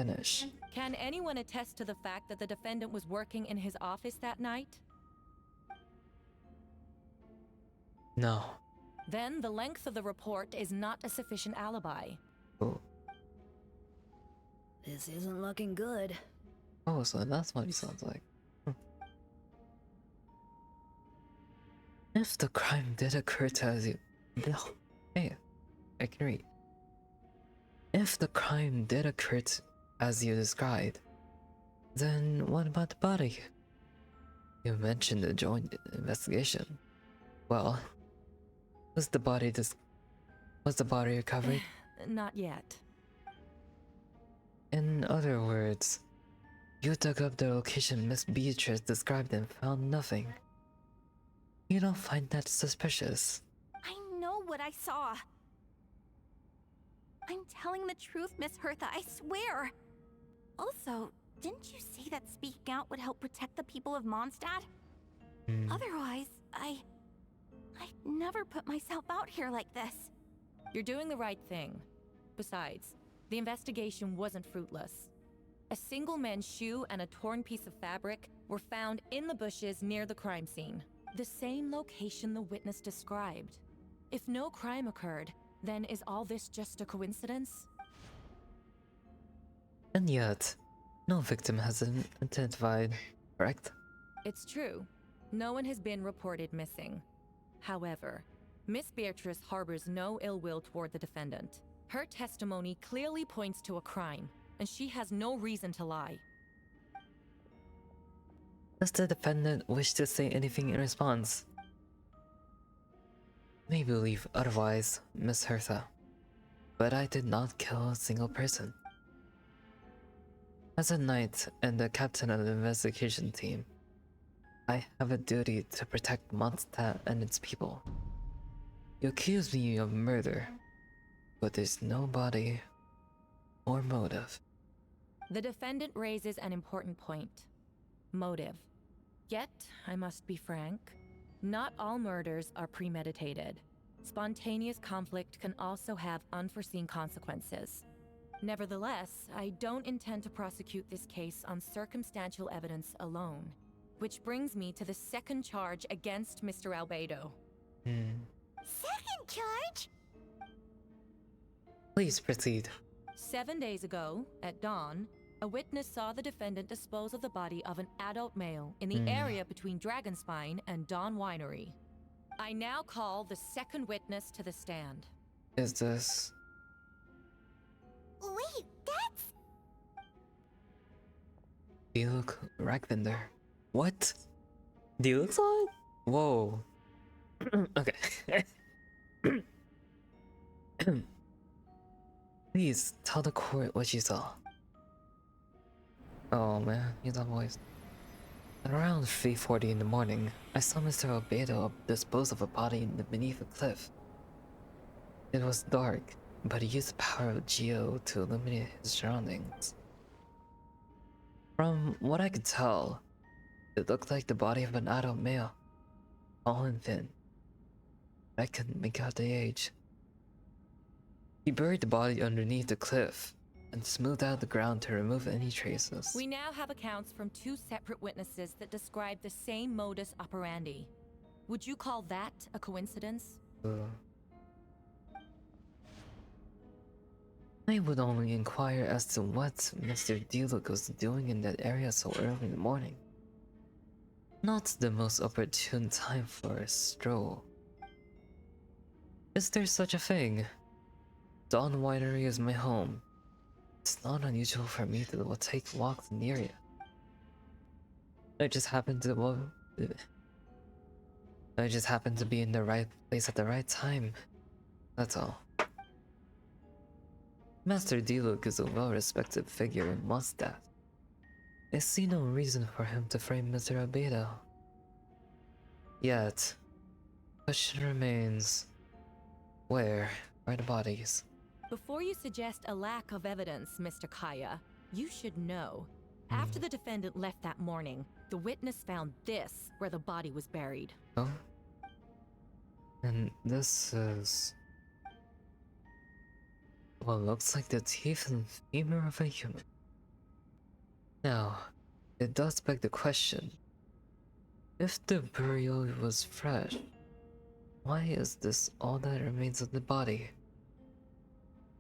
finish. Can anyone attest to the fact that the defendant was working in his office that night? No. Then the length of the report is not a sufficient alibi. Oh, This isn't looking good. oh, so that's what he sounds like. If the crime did occur to as you... Hey, I can read. If the crime did occur as you described, then what about the body? You mentioned a joint investigation. Well, was the body recovered? Not yet. In other words, you dug up the location Miss Beatrice described and found nothing. You don't find that suspicious? I know what I saw. I'm telling the truth, Miss Hertha, I swear. Also, didn't you say that speaking out would help protect the people of Mondstadt? Otherwise, I'd never put myself out here like this. You're doing the right thing. Besides, the investigation wasn't fruitless. A single man's shoe and a torn piece of fabric were found in the bushes near the crime scene. The same location the witness described. If no crime occurred, then is all this just a coincidence? And yet, no victim has been identified, correct? It's true. No one has been reported missing. However, Miss Beatrice harbors no ill will toward the defendant. Her testimony clearly points to a crime, and she has no reason to lie. Does the defendant wish to say anything in response? May believe otherwise, Miss Hertha, but I did not kill a single person. As a knight and the captain of the investigation team, I have a duty to protect Mondstadt and its people. You accuse me of murder, but there's no body or motive. The defendant raises an important point. Motive. Yet, I must be frank, not all murders are premeditated. Spontaneous conflict can also have unforeseen consequences. Nevertheless, I don't intend to prosecute this case on circumstantial evidence alone. Which brings me to the second charge against Mr. Albedo. Second charge? Please proceed. 7 days ago, at dawn, a witness saw the defendant dispose of the body of an adult male in the area between Dragonspine and Dawn Winery. I now call the second witness to the stand. Is this... Wait, that's... Diluc Ragvinder? What? Diluc saw it? Whoa. Okay. Please tell the court what you saw. Oh man, he's that voice. At around 3:40 in the morning, I saw Mr. Albedo dispose of a body beneath a cliff. It was dark, but he used the power of Geo to illuminate his surroundings. From what I could tell, it looked like the body of an adult male, tall and thin. I couldn't make out the age. He buried the body underneath the cliff and smoothed out the ground to remove any traces. We now have accounts from two separate witnesses that describe the same modus operandi. Would you call that a coincidence? I would only inquire as to what Mr. Diluc was doing in that area so early in the morning. Not the most opportune time for a stroll. Is there such a thing? Dawn Winery is my home. It's not unusual for me to take walks in the area. I just happened to be in the right place at the right time. That's all. Master Diluc is a well-respected figure in Mondstadt. I see no reason for him to frame Mr. Albedo. Yet, question remains, where are the bodies? Before you suggest a lack of evidence, Mr. Kaya, you should know. After the defendant left that morning, the witness found this where the body was buried. Oh? And this is... what looks like the teeth and femur of a human. Now, it does beg the question. If the burial was fresh, why is this all that remains of the body?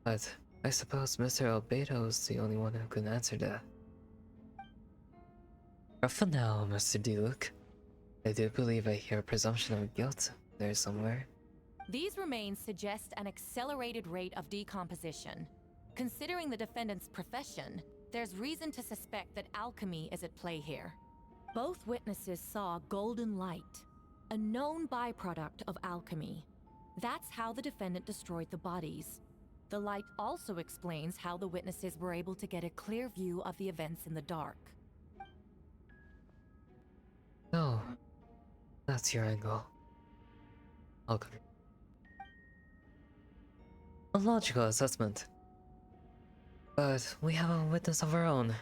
But I suppose Mr. Albedo is the only one who can answer that. But for now, Mr. Diluc, I do believe I hear a presumption of guilt there somewhere. These remains suggest an accelerated rate of decomposition. Considering the defendant's profession, there's reason to suspect that alchemy is at play here. Both witnesses saw golden light, a known byproduct of alchemy. That's how the defendant destroyed the bodies. The light also explains how the witnesses were able to get a clear view of the events in the dark. Oh, that's your angle. Okay. A logical assessment. But we have a witness of our own.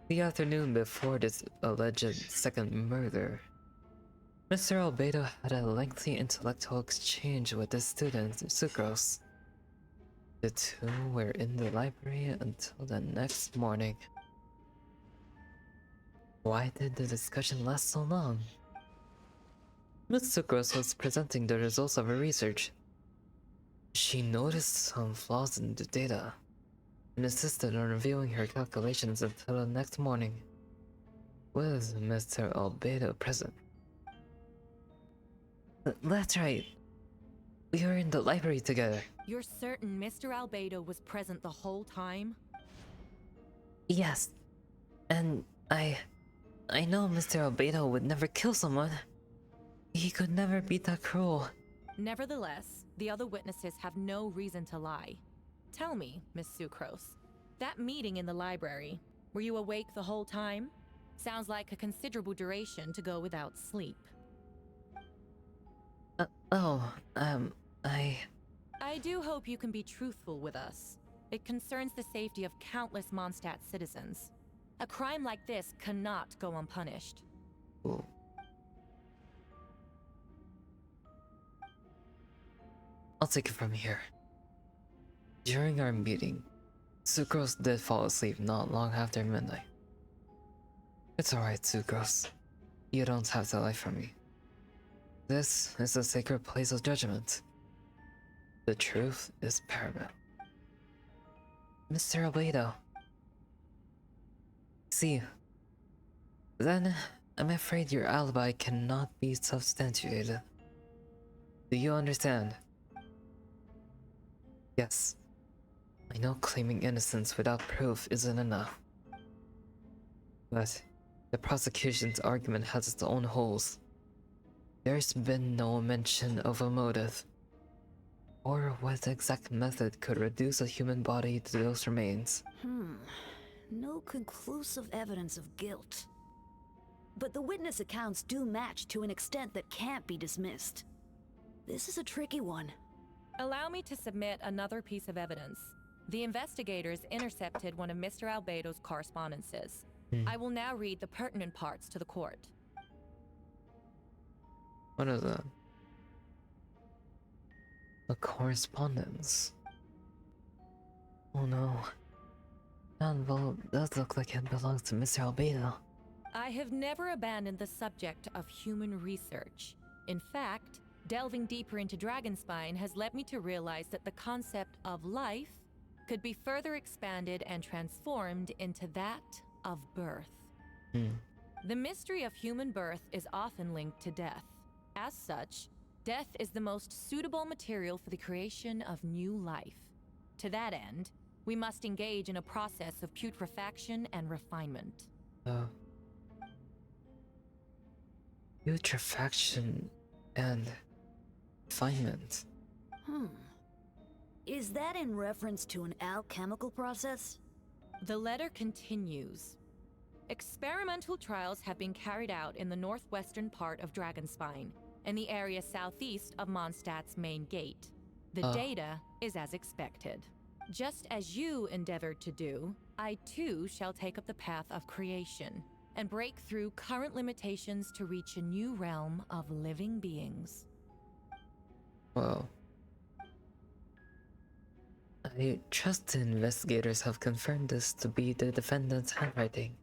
The afternoon before this alleged second murder, Mr. Albedo had a lengthy intellectual exchange with his student, Sucrose. The two were in the library until the next morning. Why did the discussion last so long? Miss Sucrose was presenting the results of her research. She noticed some flaws in the data and insisted on reviewing her calculations until the next morning, with Mr. Albedo present. That's right. We were in the library together. You're certain Mr. Albedo was present the whole time? Yes. And I know Mr. Albedo would never kill someone. He could never be that cruel. Nevertheless, the other witnesses have no reason to lie. Tell me, Miss Sucrose, that meeting in the library, were you awake the whole time? Sounds like a considerable duration to go without sleep. I do hope you can be truthful with us. It concerns the safety of countless Mondstadt citizens. A crime like this cannot go unpunished. Ooh. I'll take it from here. During our meeting, Sucrose did fall asleep not long after midnight. It's alright, Sucrose. You don't have to lie for me. This is a sacred place of judgment. The truth is paramount. Mr. Albedo. See, then I'm afraid your alibi cannot be substantiated. Do you understand? Yes. I know claiming innocence without proof isn't enough. But the prosecution's argument has its own holes. There's been no mention of a motive, or what exact method could reduce a human body to those remains. No conclusive evidence of guilt. But the witness accounts do match to an extent that can't be dismissed. This is a tricky one. Allow me to submit another piece of evidence. The investigators intercepted one of Mr. Albedo's correspondences. I will now read the pertinent parts to the court. What is that? A correspondence. Oh no. That envelope does look like it belongs to Mr. Albedo. I have never abandoned the subject of human research. In fact, delving deeper into Dragonspine has led me to realize that the concept of life could be further expanded and transformed into that of birth. The mystery of human birth is often linked to death. As such, death is the most suitable material for the creation of new life. To that end, we must engage in a process of putrefaction and refinement. Putrefaction and refinement. Is that in reference to an alchemical process? The letter continues. Experimental trials have been carried out in the northwestern part of Dragonspine, and the area southeast of Mondstadt's main gate. The data is as expected. Just as you endeavored to do, I too shall take up the path of creation, and break through current limitations to reach a new realm of living beings. Well, I trust the investigators have confirmed this to be the defendant's handwriting,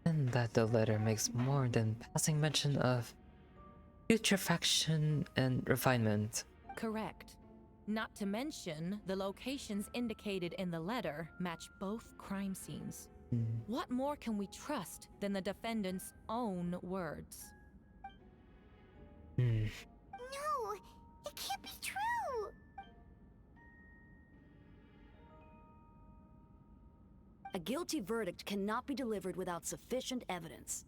and that the letter makes more than passing mention of putrefaction and refinement. Correct. Not to mention, the locations indicated in the letter match both crime scenes. What more can we trust than the defendant's own words? No, it can't be true. A guilty verdict cannot be delivered without sufficient evidence.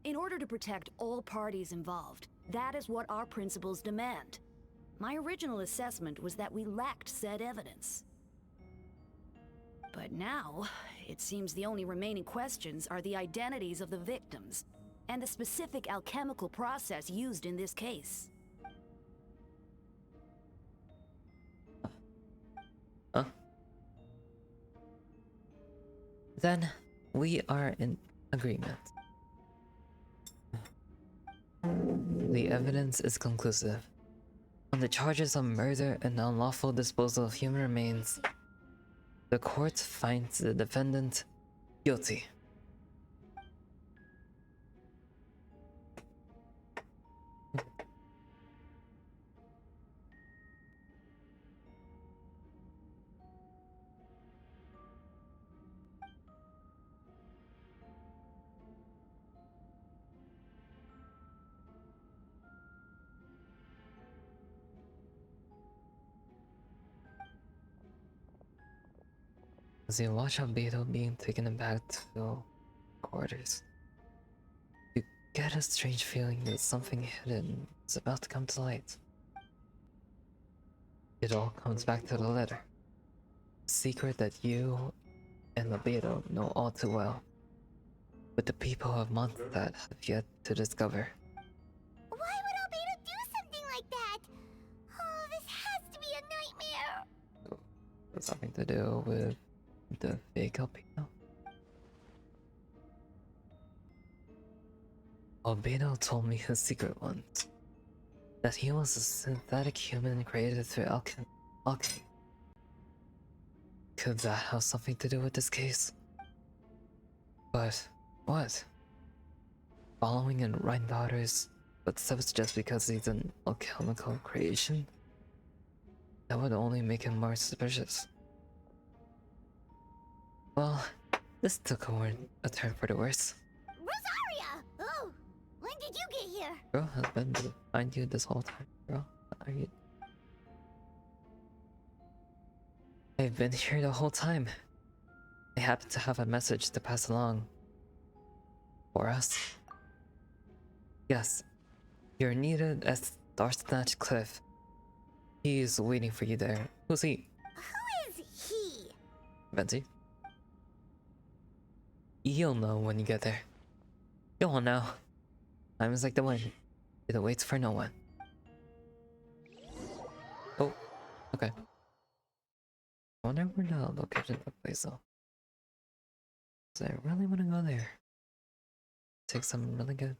In order to protect all parties involved, that is what our principles demand. My original assessment was that we lacked said evidence. But now, it seems the only remaining questions are the identities of the victims and the specific alchemical process used in this case. Huh? Then we are in agreement. The evidence is conclusive. On the charges of murder and unlawful disposal of human remains, the court finds the defendant guilty. As you watch Albedo being taken back to quarters, you get a strange feeling that something hidden is about to come to light. It all comes back to the letter. A secret that you and Albedo know all too well, but the people of Mondstadt have yet to discover. Why would Albedo do something like that? Oh, this has to be a nightmare. Something to do with the fake Albedo? Albedo told me his secret once. That he was a synthetic human created through alchemy. Could that have something to do with this case? But what? Following in Rheinbauer's footsteps just because he's an alchemical creation? That would only make him more suspicious. Well, this took a turn for the worse. Rosaria! Oh, when did you get here? Girl has been behind you this whole time, girl. Are you? I've been here the whole time. I happen to have a message to pass along. For us. Yes. You're needed at Starsnatch Cliff. He's waiting for you there. Who's he? Who is he? Venti? You'll know when you get there. You won't know. Time is like the wind. It waits for no one. Oh, okay. I wonder where the location took place though. 'Cause I really want to go there. Take some really good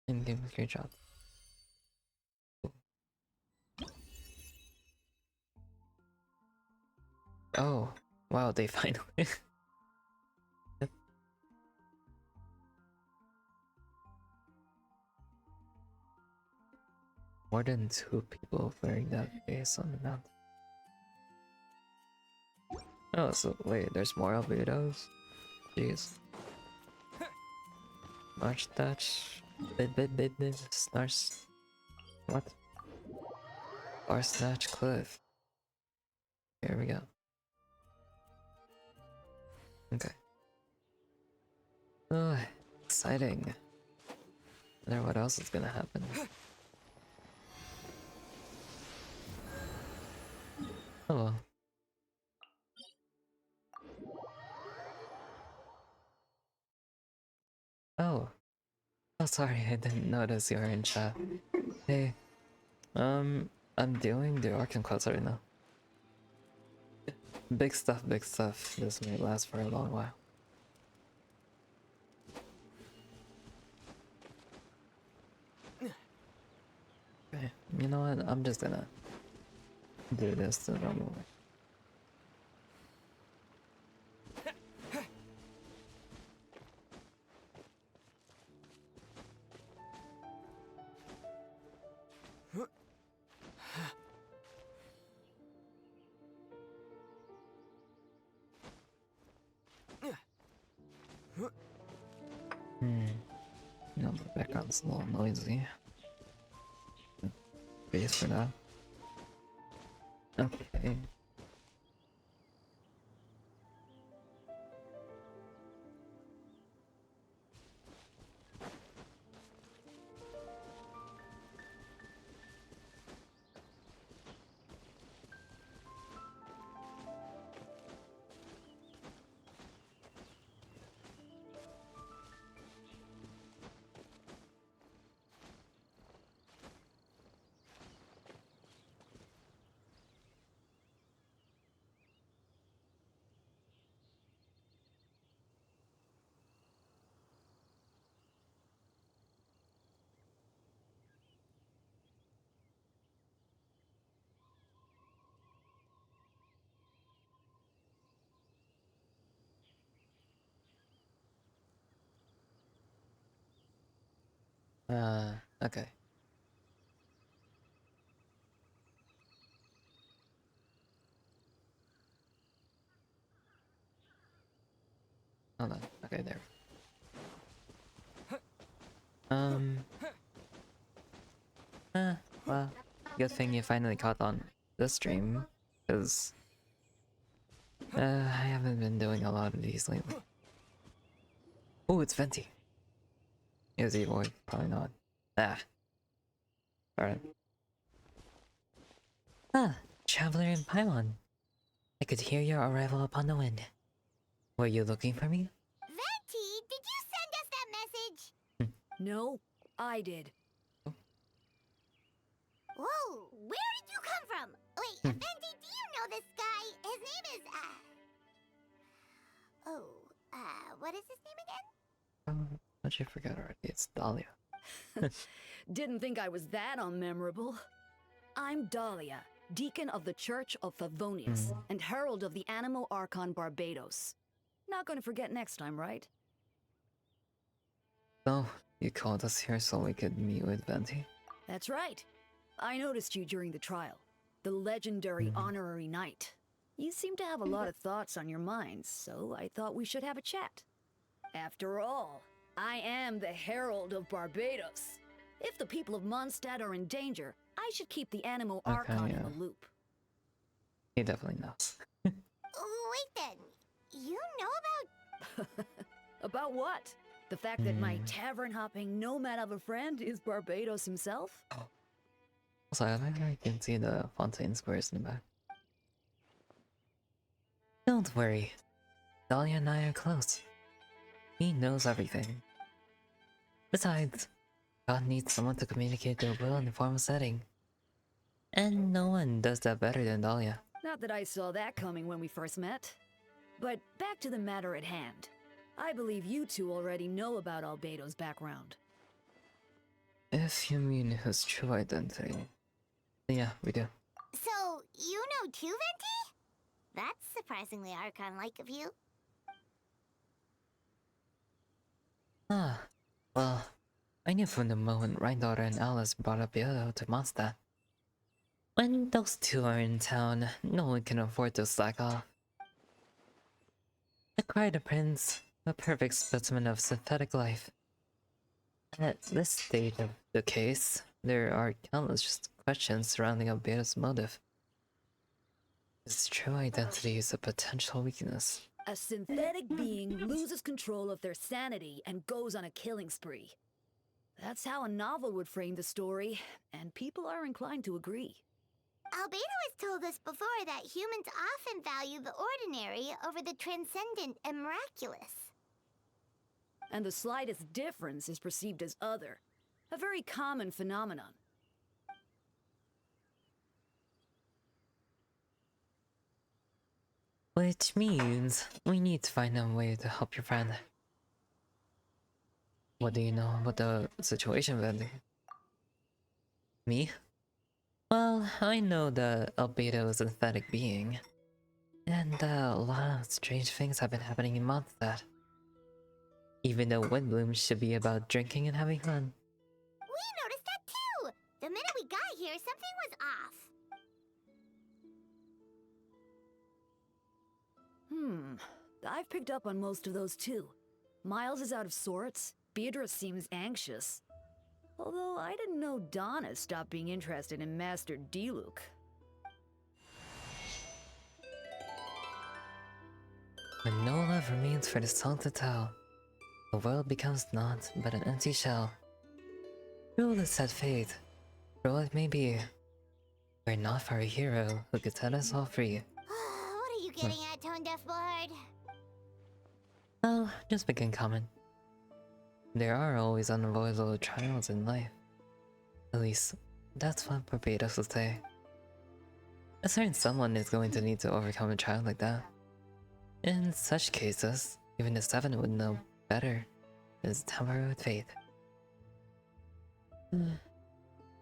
in-game screenshots. Oh, wow, they finally. Yep. More than 2 people wearing that face on the mountain. Oh, so wait, there's more Albedos? Jeez. March Dutch. Snarse. What? Or Snatch Cliff. Here we go. Okay. Oh, exciting. I wonder what else is gonna happen. Oh well. Oh. Oh, sorry, I didn't notice you were in chat. Hey. I'm doing the Archon quest right now. Big stuff, big stuff. This may last for a long while. Okay, you know what? I'm just gonna do this the normal way. No, the background's a little noisy. Base for that. Okay. Okay. Hold on. Okay, there. Well, good thing you finally caught on this stream, because I haven't been doing a lot of these lately. Oh, it's Venti. Is he boy? Probably not. Ah. Alright. Ah, Traveler in Paimon. I could hear your arrival upon the wind. Were you looking for me? Venti, did you send us that message? No, I did. Whoa, where did you come from? Wait, Venti, do you know this guy? His name is, what is his name again? How'd you forget already? It's Dahlia. Didn't think I was that unmemorable. I'm Dahlia, Deacon of the Church of Favonius, and Herald of the Animo Archon Barbados. Not gonna forget next time, right? So, you called us here so we could meet with Venti? That's right. I noticed you during the trial. The legendary honorary knight. You seem to have a lot of thoughts on your mind, so I thought we should have a chat. After all, I am the Herald of Barbados. If the people of Mondstadt are in danger, I should keep the Animo Archon in the loop. He definitely knows. Wait then, you know about... About what? The fact that my tavern-hopping nomad of a friend is Barbados himself? Also, I think I can see the Fontaine squares in the back. Don't worry. Dahlia and I are close. He knows everything. Besides, God needs someone to communicate their will in a formal setting. And no one does that better than Dahlia. Not that I saw that coming when we first met. But back to the matter at hand. I believe you two already know about Albedo's background. If you mean his true identity. Yeah, we do. So, you know too, Venti? That's surprisingly Archon-like of you. Ah, well, I knew from the moment Rheindotter and Alice brought up Yodo to Mondstadt. When those two are in town, no one can afford to slack off. I cried a prince, a perfect specimen of synthetic life. At this stage of the case, there are countless questions surrounding Albedo's motive. His true identity is a potential weakness. A synthetic being loses control of their sanity and goes on a killing spree. That's how a novel would frame the story, and people are inclined to agree. Albedo has told us before that humans often value the ordinary over the transcendent and miraculous. And the slightest difference is perceived as other. A very common phenomenon. Which means we need to find a way to help your friend. What do you know about the situation, Venti? Me? Well, I know that Albedo is a synthetic being. And a lot of strange things have been happening in Mondstadt. Even though Windbloom should be about drinking and having fun. We noticed that too! The minute we got here, something was off. I've picked up on most of those too. Miles is out of sorts. Beatrice seems anxious. Although I didn't know Donna stopped being interested in Master Diluc. When no love remains for the soul to tell, the world becomes naught but an empty shell. True the sad fate, cruel it may be, we're not for a hero who could set us all free. What are you getting at, Tone Deaf Bard? Oh, just making comment. There are always unavoidable trials in life. At least, that's what Barbados would say. A certain someone is going to need to overcome a trial like that. In such cases, even the Seven would know better is temper with faith.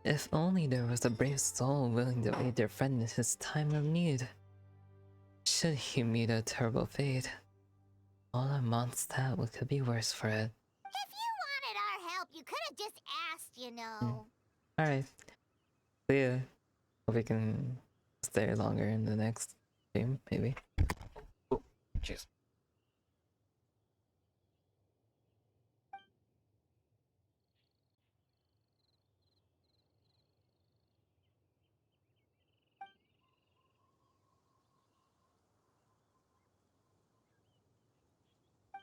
If only there was a brave soul willing to aid their friend in his time of need. Should he meet a terrible fate, all our Mondstadt could be worse for it. If you wanted our help, you could have just asked, you know. Alright. See ya. Hope we can stay longer in the next game, maybe. Oh, jeez.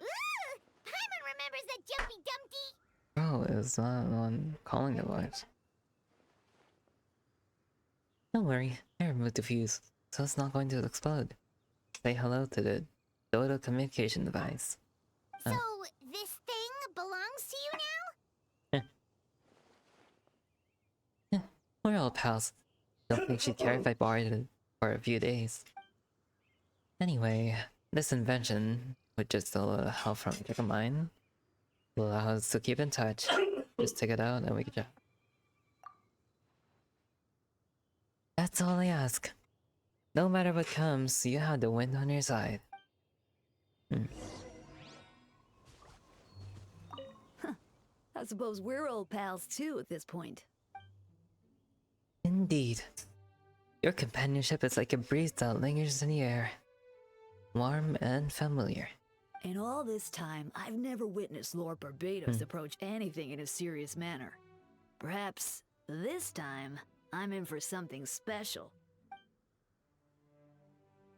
Ooh! Paimon remembers that Jumpy Dumpty! Bro is not on calling device. Don't worry, I removed the fuse, so it's not going to explode. Say hello to the Dodo communication device. So, this thing belongs to you now? We're all pals. Don't think she'd care if I borrowed it for a few days. Anyway, this invention, with just a little help from Mine, will allow us to keep in touch. Just take it out and we can chat. That's all I ask. No matter what comes, you have the wind on your side. I suppose we're old pals too at this point. Indeed. Your companionship is like a breeze that lingers in the air. Warm and familiar. In all this time, I've never witnessed Lord Barbados approach anything in a serious manner. Perhaps this time, I'm in for something special.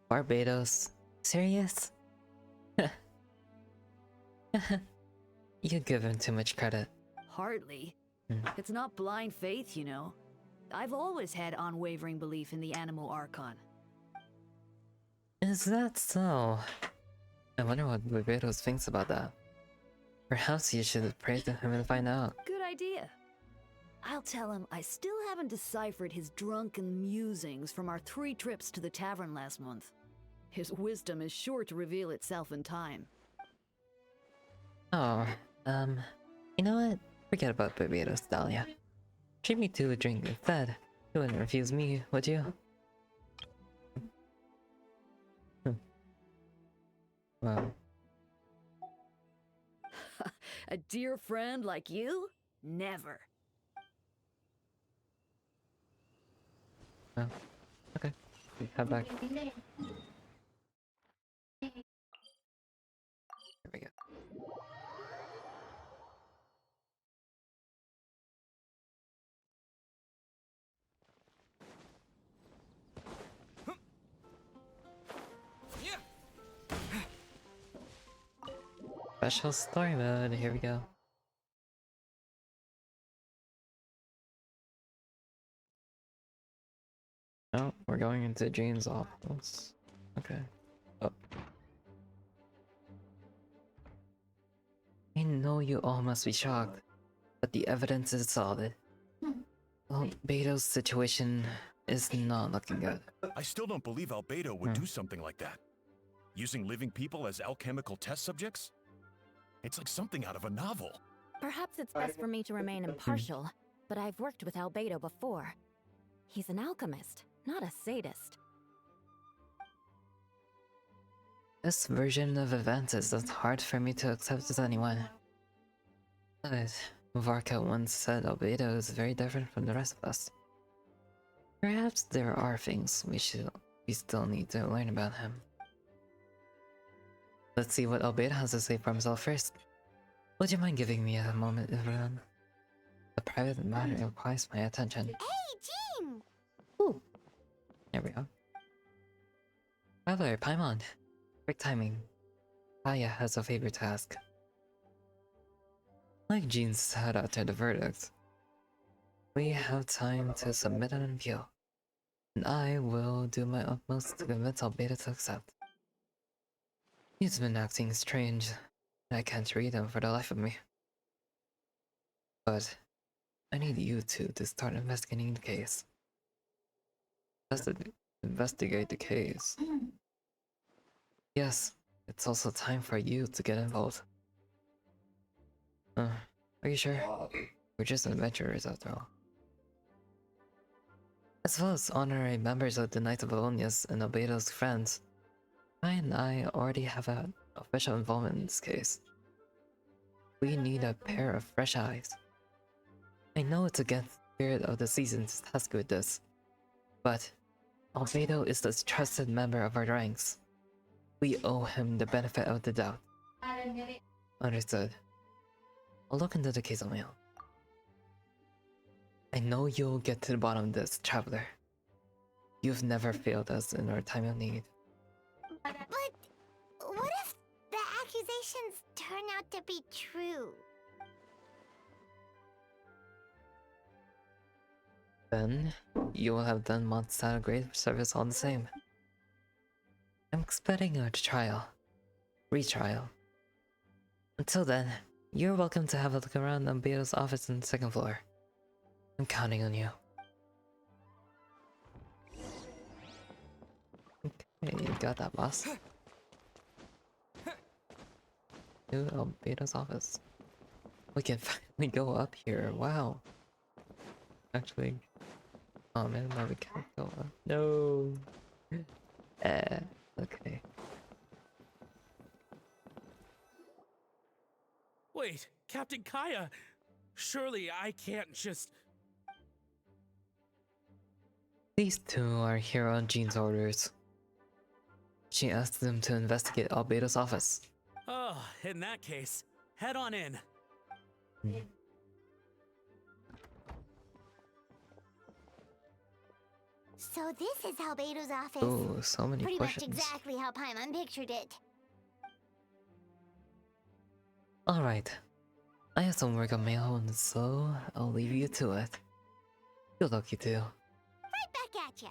Barbados? Serious? You give him too much credit. Hardly. It's not blind faith, you know. I've always had unwavering belief in the animal Archon. Is that so? I wonder what Barbados thinks about that. Perhaps you should pray to him and find out. Good idea. I'll tell him I still haven't deciphered his drunken musings from our 3 trips to the tavern last month. His wisdom is sure to reveal itself in time. Oh, you know what? Forget about Barbados, Dahlia. Treat me to a drink instead. You wouldn't refuse me, would you? Wow. A dear friend like you? Never. Oh, okay. Head back. There we go. Special story mode, here we go. Oh, we're going into Jane's office. Okay. Oh. I know you all must be shocked, but the evidence is solid. Well, Beto's situation is not looking good. I still don't believe Albedo would do something like that. Using living people as alchemical test subjects? It's like something out of a novel. Perhaps it's best for me to remain impartial, but I've worked with Albedo before. He's an alchemist, not a sadist. This version of events is as hard for me to accept as anyone. But Varka once said Albedo is very different from the rest of us. Perhaps there are things we still need to learn about him. Let's see what Albedo has to say for himself first. Would you mind giving me a moment, everyone? A private matter requires my attention. Hey, Jean! Ooh. There we go. Traveler, Paimon. Quick timing. Aya has a favor to ask. Like Jean said after the verdict, we have time to submit an appeal, and I will do my utmost to convince Albedo to accept. He's been acting strange, and I can't read him for the life of me. But I need you two to start investigating the case. Investigate the case. Yes, it's also time for you to get involved. Are you sure? We're just adventurers after all. As well as honorary members of the Knights of Valonius and Albedo's friends, I and I already have an official involvement in this case. We need a pair of fresh eyes. I know it's against the spirit of the season to task with this, but Albedo is the trusted member of our ranks. We owe him the benefit of the doubt. Understood. I'll look into the case on my own. I know you'll get to the bottom of this, Traveler. You've never failed us in our time of need. But what if the accusations turn out to be true? Then, you will have done Mondstadt a great service all the same. I'm expecting a trial. Retrial. Until then, you're welcome to have a look around Albedo's office on the second floor. I'm counting on you. Okay, you got that, boss. To Albedo's office. We can finally go up here, wow. Actually, oh man, no, we can't go up. No. Okay. Wait, Captain Kaya! Surely I can't just... These two are here on Jean's orders. She asked them to investigate Albedo's office. Oh, in that case, head on in. So this is Albedo's office. Oh, so many Pretty questions. much exactly how Paimon pictured it. Alright. I have some work on my own, so I'll leave you to it. Good luck, you two. Right back at ya.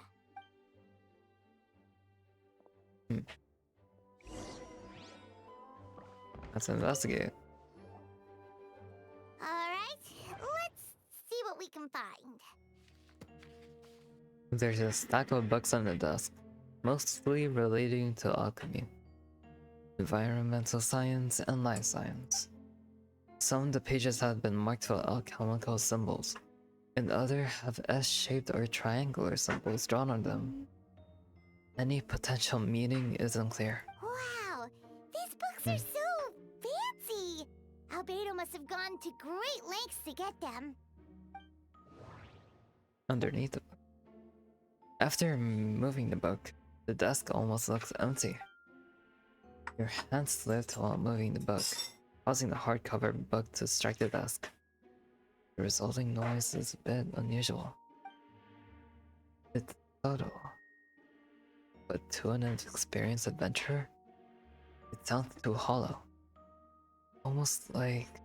Let's investigate. Alright, let's see what we can find. There's a stack of books on the desk, mostly relating to alchemy, environmental science, and life science. Some of the pages have been marked with alchemical symbols, and others have S-shaped or triangular symbols drawn on them. Any potential meaning is unclear. Wow, these books are so fancy. Albedo must have gone to great lengths to get them. Underneath the book. After moving the book, the desk almost looks empty. Your hand slipped while moving the book, causing the hardcover book to strike the desk. The resulting noise is a bit unusual. It's subtle, but to an experienced adventurer, it sounds too hollow. Almost like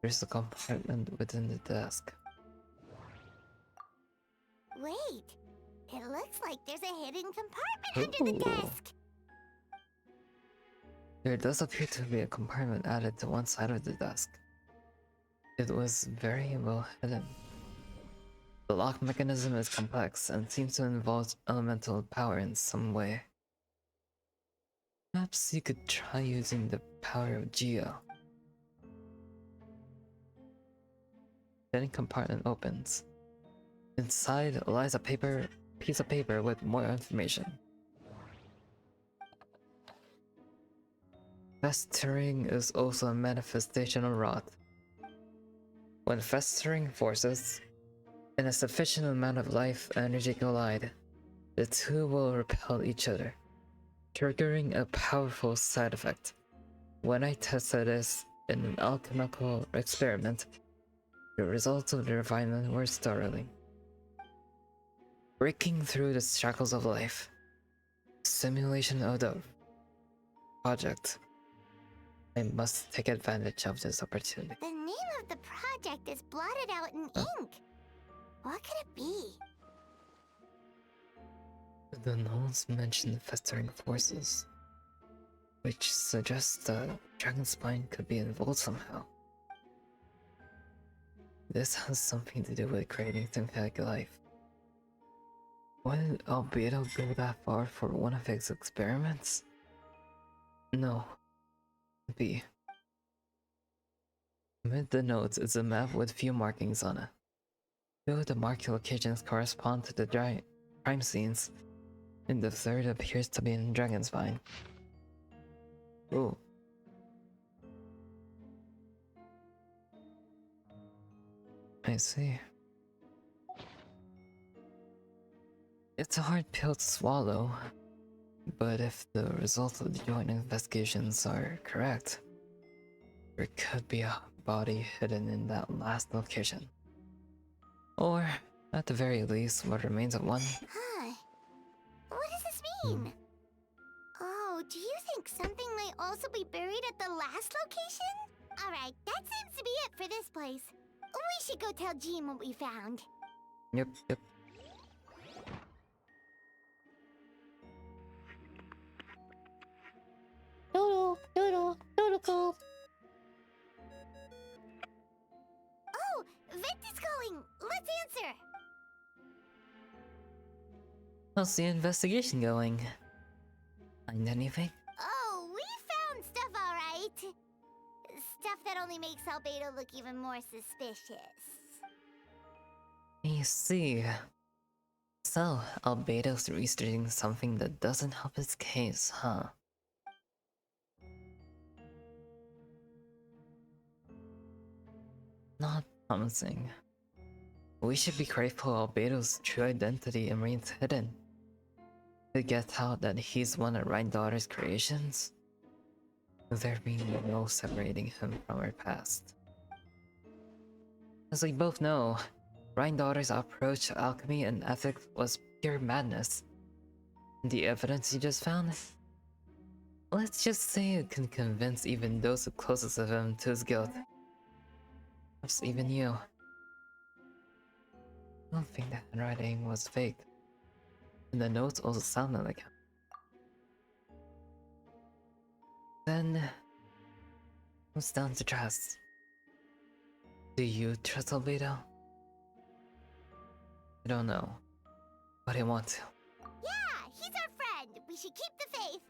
there's a compartment within the desk. Wait, it looks like there's a hidden compartment under the Ooh. desk. There does appear to be a compartment added to one side of the desk. It was very well hidden. The lock mechanism is complex and seems to involve elemental power in some way. Perhaps you could try using the power of Geo. The hidden compartment opens. Inside lies a piece of paper with more information. Festering is also a manifestation of rot. When festering forces and a sufficient amount of life energy collide, the two will repel each other, triggering a powerful side effect. When I tested this, in an alchemical experiment. The results of the refinement were startling. Breaking through the shackles of life. Simulation of the project. I must take advantage of this opportunity. The name of the project is blotted out in ink. What could it be? The notes mention festering forces, which suggests the dragon spine could be involved somehow. This has something to do with creating synthetic life. Would Albedo go that far for one of his experiments? No. B. Amid the notes is a map with few markings on it. Two of the marked locations correspond to the crime scenes, and the third appears to be in Dragon's Spine. Ooh. I see. It's a hard pill to swallow, but if the results of the joint investigations are correct, there could be a body hidden in that last location. Or, at the very least, what remains of one. Huh. What does this mean? Oh, do you think something might also be buried at the last location? Alright, that seems to be it for this place. We should go tell Jean what we found. Yep. Doodle. Oh, Vent is calling. Let's answer. How's the investigation going? Find anything? Oh, we found stuff alright. Stuff that only makes Albedo look even more suspicious. I see. So, Albedo's researching something that doesn't help his case, huh? Not promising. We should be grateful Albedo's true identity remains hidden. To get out that he's one of Rhine-daughter's creations, there being no separating him from her past. As we both know, Rhine-daughter's approach to alchemy and ethics was pure madness. The evidence you just found? Let's just say it can convince even those closest of him to his guilt. Perhaps even you. I don't think the handwriting was fake. And the notes also sounded like him. Then, it's down to trust. Do you trust Albedo? I don't know, but I want to. Yeah, he's our friend. We should keep the faith.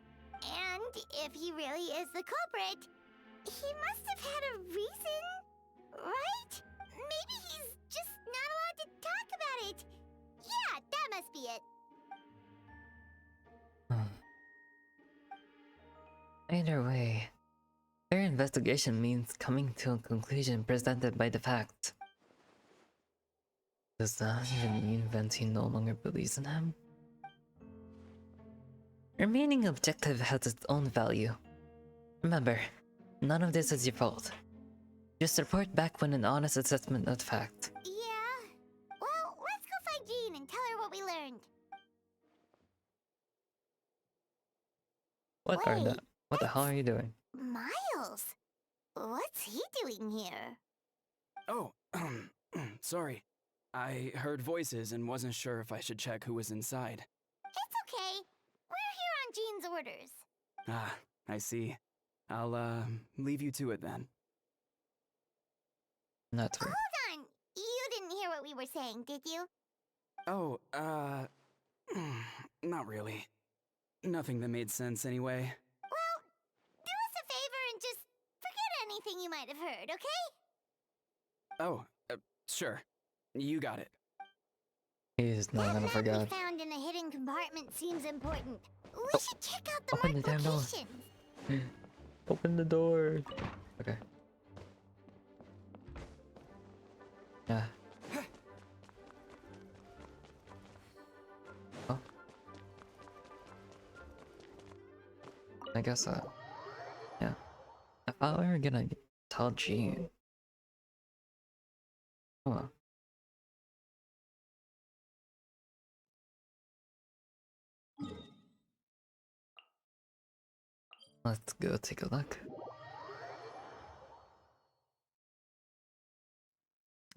And if he really is the culprit, he must have had a reason, right? Maybe he's just not allowed to talk about it. Yeah, that must be it. Either way, their investigation means coming to a conclusion presented by the facts. Does that even mean Venti no longer believes in him? Remaining objective has its own value. Remember, none of this is your fault. Just report back when an honest assessment of the fact. Yeah. Well, let's go find Jean and tell her what we learned. What the hell are you doing? Miles! What's he doing here? Oh, sorry. I heard voices and wasn't sure if I should check who was inside. It's okay. We're here on Jean's orders. Ah, I see. I'll, leave you to it then. Not to worry. Hold on! You didn't hear what we were saying, did you? Oh, not really. Nothing that made sense anyway. Well, do us a favor and just forget anything you might have heard, okay? Oh, sure. You got it. He's not gonna That forget. map we found in the hidden compartment seems important. We should check out the Open the marked damn door. locations. Open the door. Okay. Yeah. Oh. I guess, yeah. I thought we were gonna Tao Jean. Huh. Let's go take a look.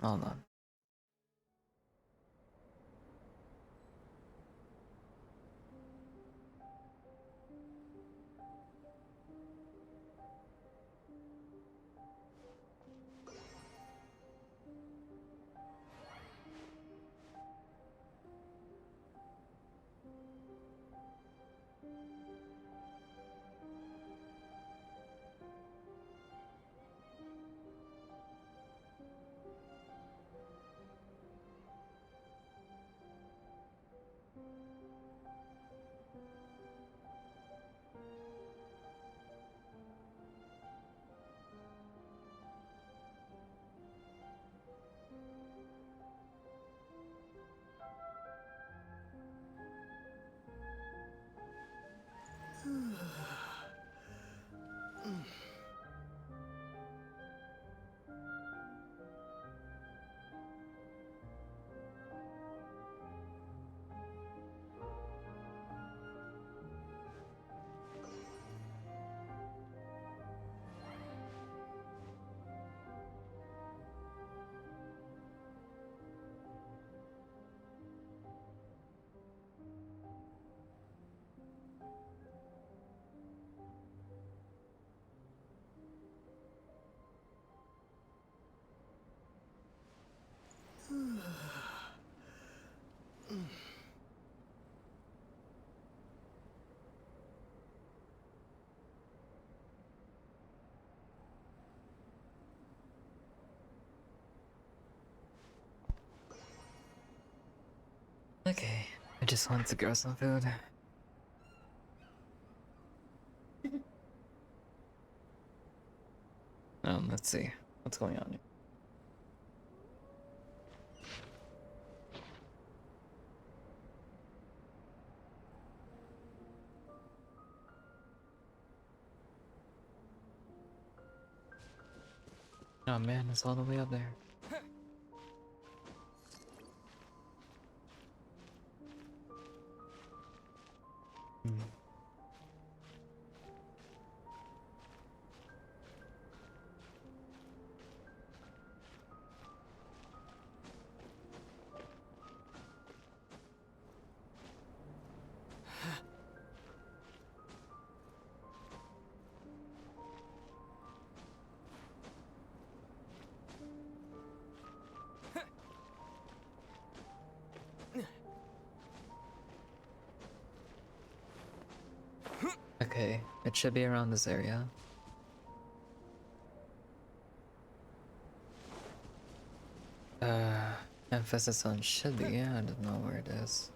Hold on. Okay, I just want to grab some food. Let's see. What's going on here? Oh man, it's all the way up there. Hmm. Okay, it should be around this area. Emphasis on should be, yeah, I don't know where it is.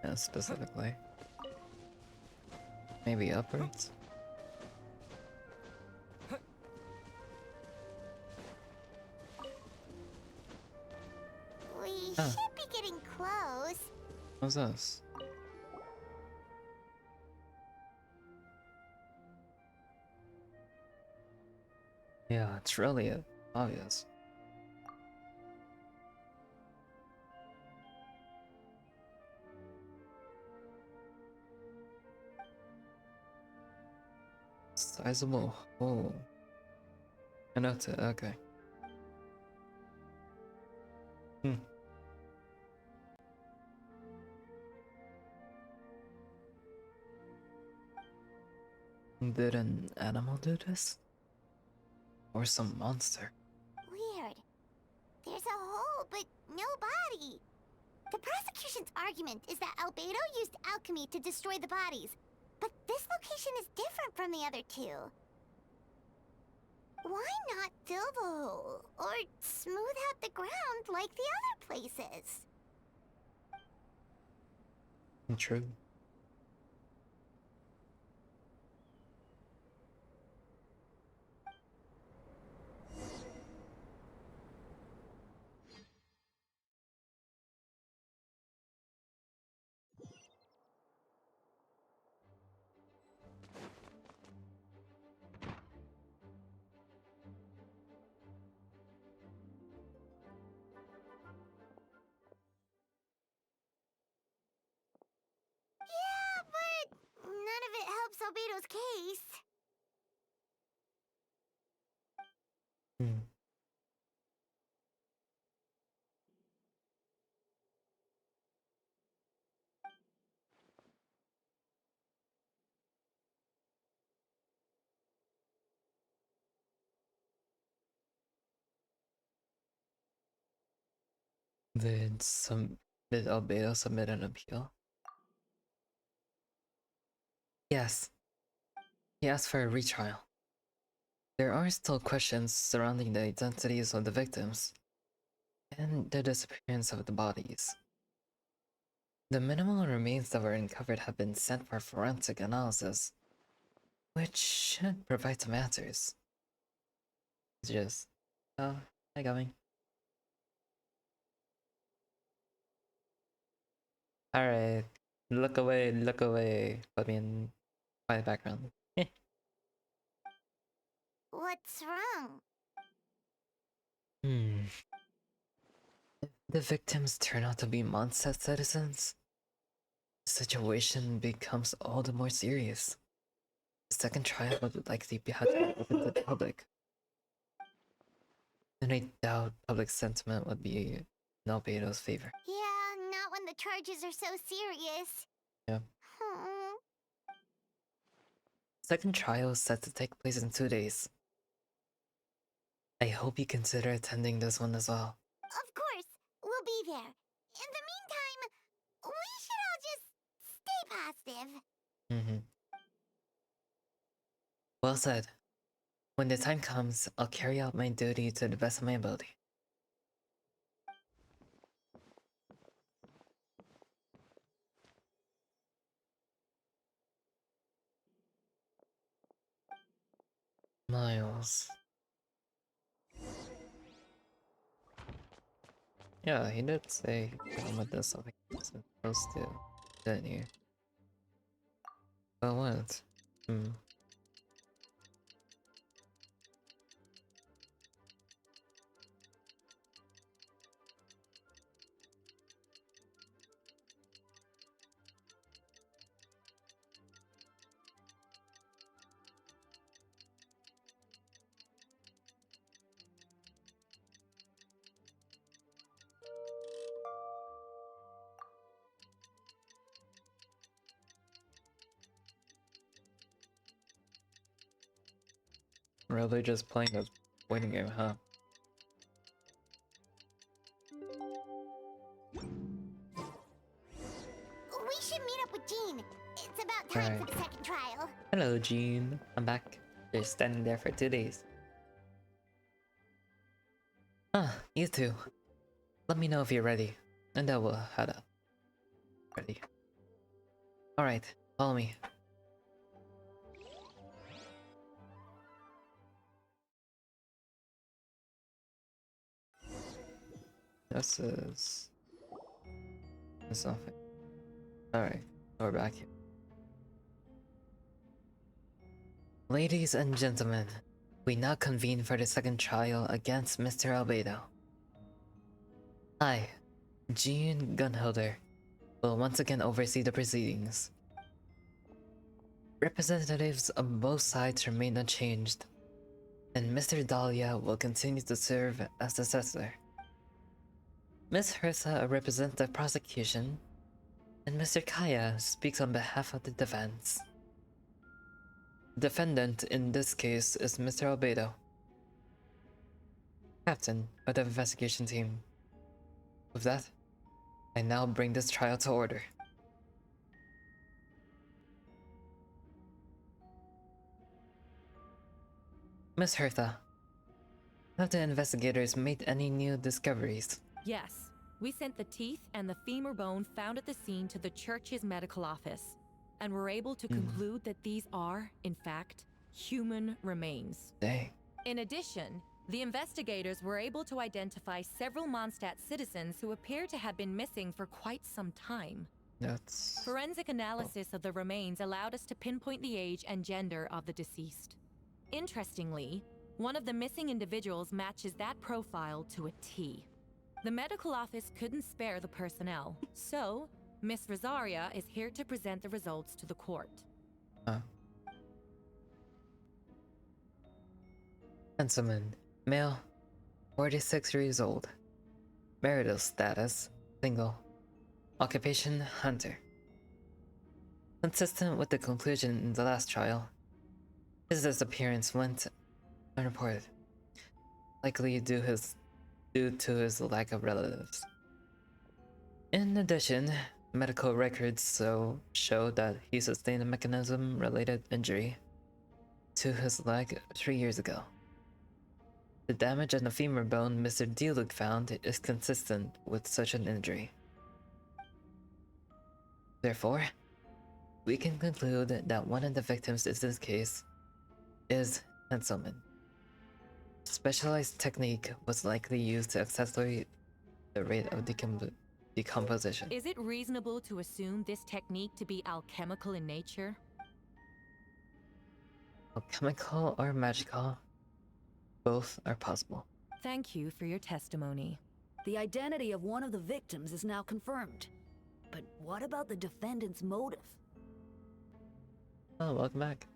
Yeah, specifically. Maybe upwards? We Oh. should be getting close. What's this? Yeah, it's really obvious. Sizable hole. Enough to, okay. Did an animal do this? Or some monster? Weird. There's a hole, but no body. The prosecution's argument is that Albedo used alchemy to destroy the bodies, but this location is different from the other two. Why not fill the hole, or smooth out the ground like the other places? True. helps Albedo's case. Hmm. Did Albedo submit an appeal? Yes. He asked for a retrial. There are still questions surrounding the identities of the victims and the disappearance of the bodies. The minimal remains that were uncovered have been sent for forensic analysis, which should provide some answers. It's just... Oh, hi Gummy. Alright, look away. Put me in my background. What's wrong? If the victims turn out to be Mondstadt citizens, the situation becomes all the more serious. The second trial would likely be had to be open to the public. And I doubt public sentiment would be in Albedo's favor. Yeah, not when the charges are so serious. Yeah. Hmm. Second trial is set to take place in 2 days. I hope you consider attending this one as well. Of course, we'll be there. In the meantime, we should all just stay positive. Well said. When the time comes, I'll carry out my duty to the best of my ability. Miles. Yeah, he did say Mama does something he wasn't supposed to, didn't he? But what? Really just playing a waiting game, huh? We should meet up with Jean. It's about time for the second trial. Hello, Jean. I'm back. Just standing there for 2 days. You too. Let me know if you're ready, and I will head up. Ready. Alright, follow me. This is nothing. Alright, we're back here. Ladies and gentlemen, we now convene for the second trial against Mr. Albedo. I, Jean Gunhilder, will once again oversee the proceedings. Representatives of both sides remain unchanged, and Mr. Dahlia will continue to serve as the assessor. Ms. Hertha represents the prosecution, and Mr. Kaya speaks on behalf of the defense. Defendant in this case is Mr. Albedo, captain of the investigation team. With that, I now bring this trial to order. Miss Hertha, have the investigators made any new discoveries? Yes. We sent the teeth and the femur bone found at the scene to the church's medical office, and were able to conclude that these are, in fact, human remains. Dang. In addition, the investigators were able to identify several Mondstadt citizens who appear to have been missing for quite some time. That's... Forensic analysis of the remains allowed us to pinpoint the age and gender of the deceased. Interestingly, one of the missing individuals matches that profile to a T. The medical office couldn't spare the personnel, so Miss Rosaria is here to present the results to the court. Hanselman, male, 46 years old. Marital status, single. Occupation, hunter. Consistent with the conclusion in the last trial, his disappearance went unreported, likely due to his lack of relatives. In addition, medical records show that he sustained a mechanism-related injury to his leg 3 years ago. The damage on the femur bone Mr. Diluc found is consistent with such an injury. Therefore, we can conclude that one of the victims in this case is Hanselman. Specialized technique was likely used to accelerate the rate of decomposition. Is it reasonable to assume this technique to be alchemical in nature? Alchemical or magical, both are possible. Thank you for your testimony. The identity of one of the victims is now confirmed. But what about the defendant's motive? Oh, welcome back.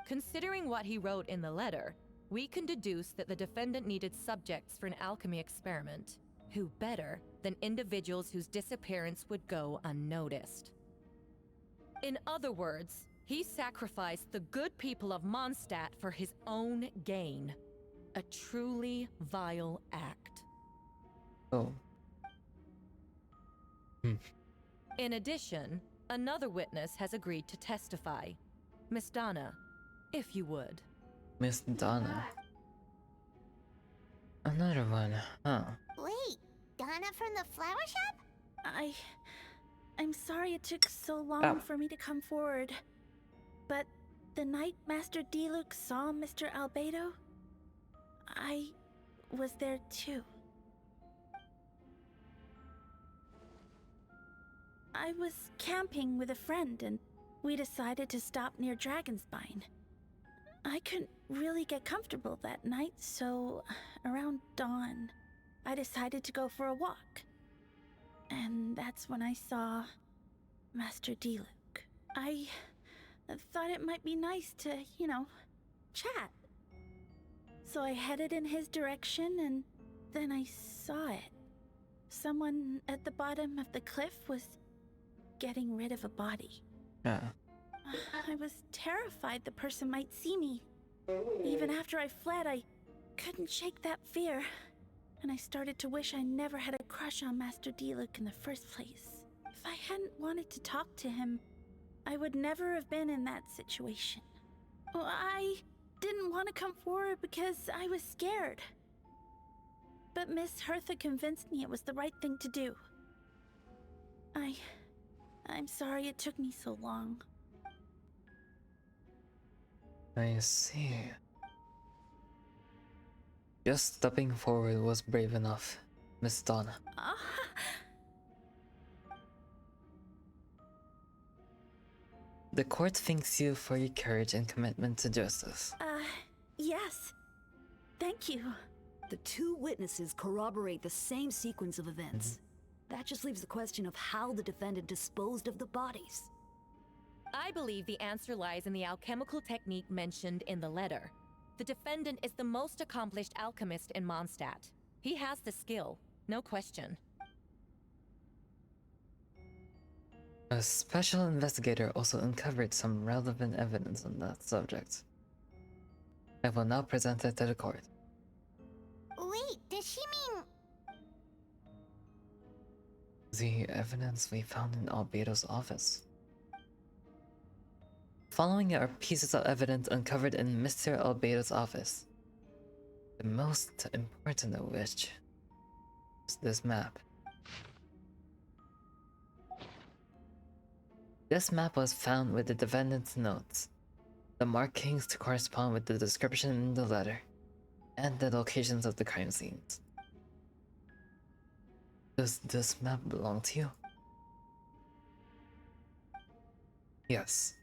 Considering what he wrote in the letter, we can deduce that the defendant needed subjects for an alchemy experiment. Who better than individuals whose disappearance would go unnoticed? In other words, he sacrificed the good people of Mondstadt for his own gain. A truly vile act. Oh. In addition, another witness has agreed to testify. Miss Donna, if you would. Miss Donna. Another one, huh? Wait, Donna from the flower shop? I'm sorry it took so long for me to come forward. But the night Master Diluc saw Mr. Albedo, I was there too. I was camping with a friend and we decided to stop near Dragonspine. I couldn't really get comfortable that night, so around dawn, I decided to go for a walk. And that's when I saw Master Diluc. I thought it might be nice to, chat. So I headed in his direction and then I saw it. Someone at the bottom of the cliff was getting rid of a body. Yeah. I was terrified the person might see me. Even after I fled, I couldn't shake that fear. And I started to wish I never had a crush on Master Diluc in the first place. If I hadn't wanted to talk to him, I would never have been in that situation. Well, I didn't want to come forward because I was scared. But Miss Hertha convinced me it was the right thing to do. I'm sorry it took me so long. I see. Just stepping forward was brave enough, Miss Donna. The court thanks you for your courage and commitment to justice. Yes. Thank you. The two witnesses corroborate the same sequence of events. That just leaves the question of how the defendant disposed of the bodies. I believe the answer lies in the alchemical technique mentioned in the letter. The defendant is the most accomplished alchemist in Mondstadt. He has the skill, no question. A special investigator also uncovered some relevant evidence on that subject. I will now present it to the court. Wait, does she mean... The evidence we found in Albedo's office. Following are pieces of evidence uncovered in Mr. Albedo's office. The most important of which is this map. This map was found with the defendant's notes, the markings to correspond with the description in the letter, and the locations of the crime scenes. Does this map belong to you? Yes.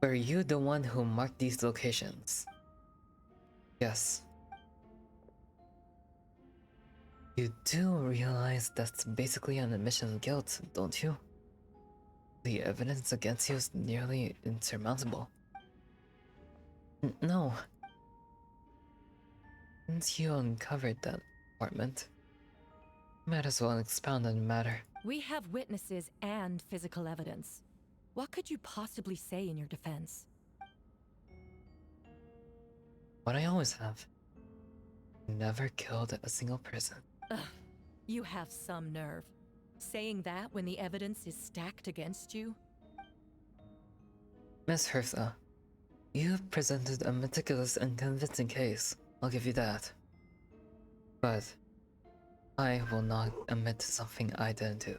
Were you the one who marked these locations? Yes. You do realize that's basically an admission of guilt, don't you? The evidence against you is nearly insurmountable. No. Since you uncovered that apartment, might as well expound on the matter. We have witnesses and physical evidence. What could you possibly say in your defense? What I always have. Never killed a single person. Ugh, you have some nerve. Saying that when the evidence is stacked against you? Miss Hertha, you have presented a meticulous and convincing case. I'll give you that. But I will not admit to something I didn't do.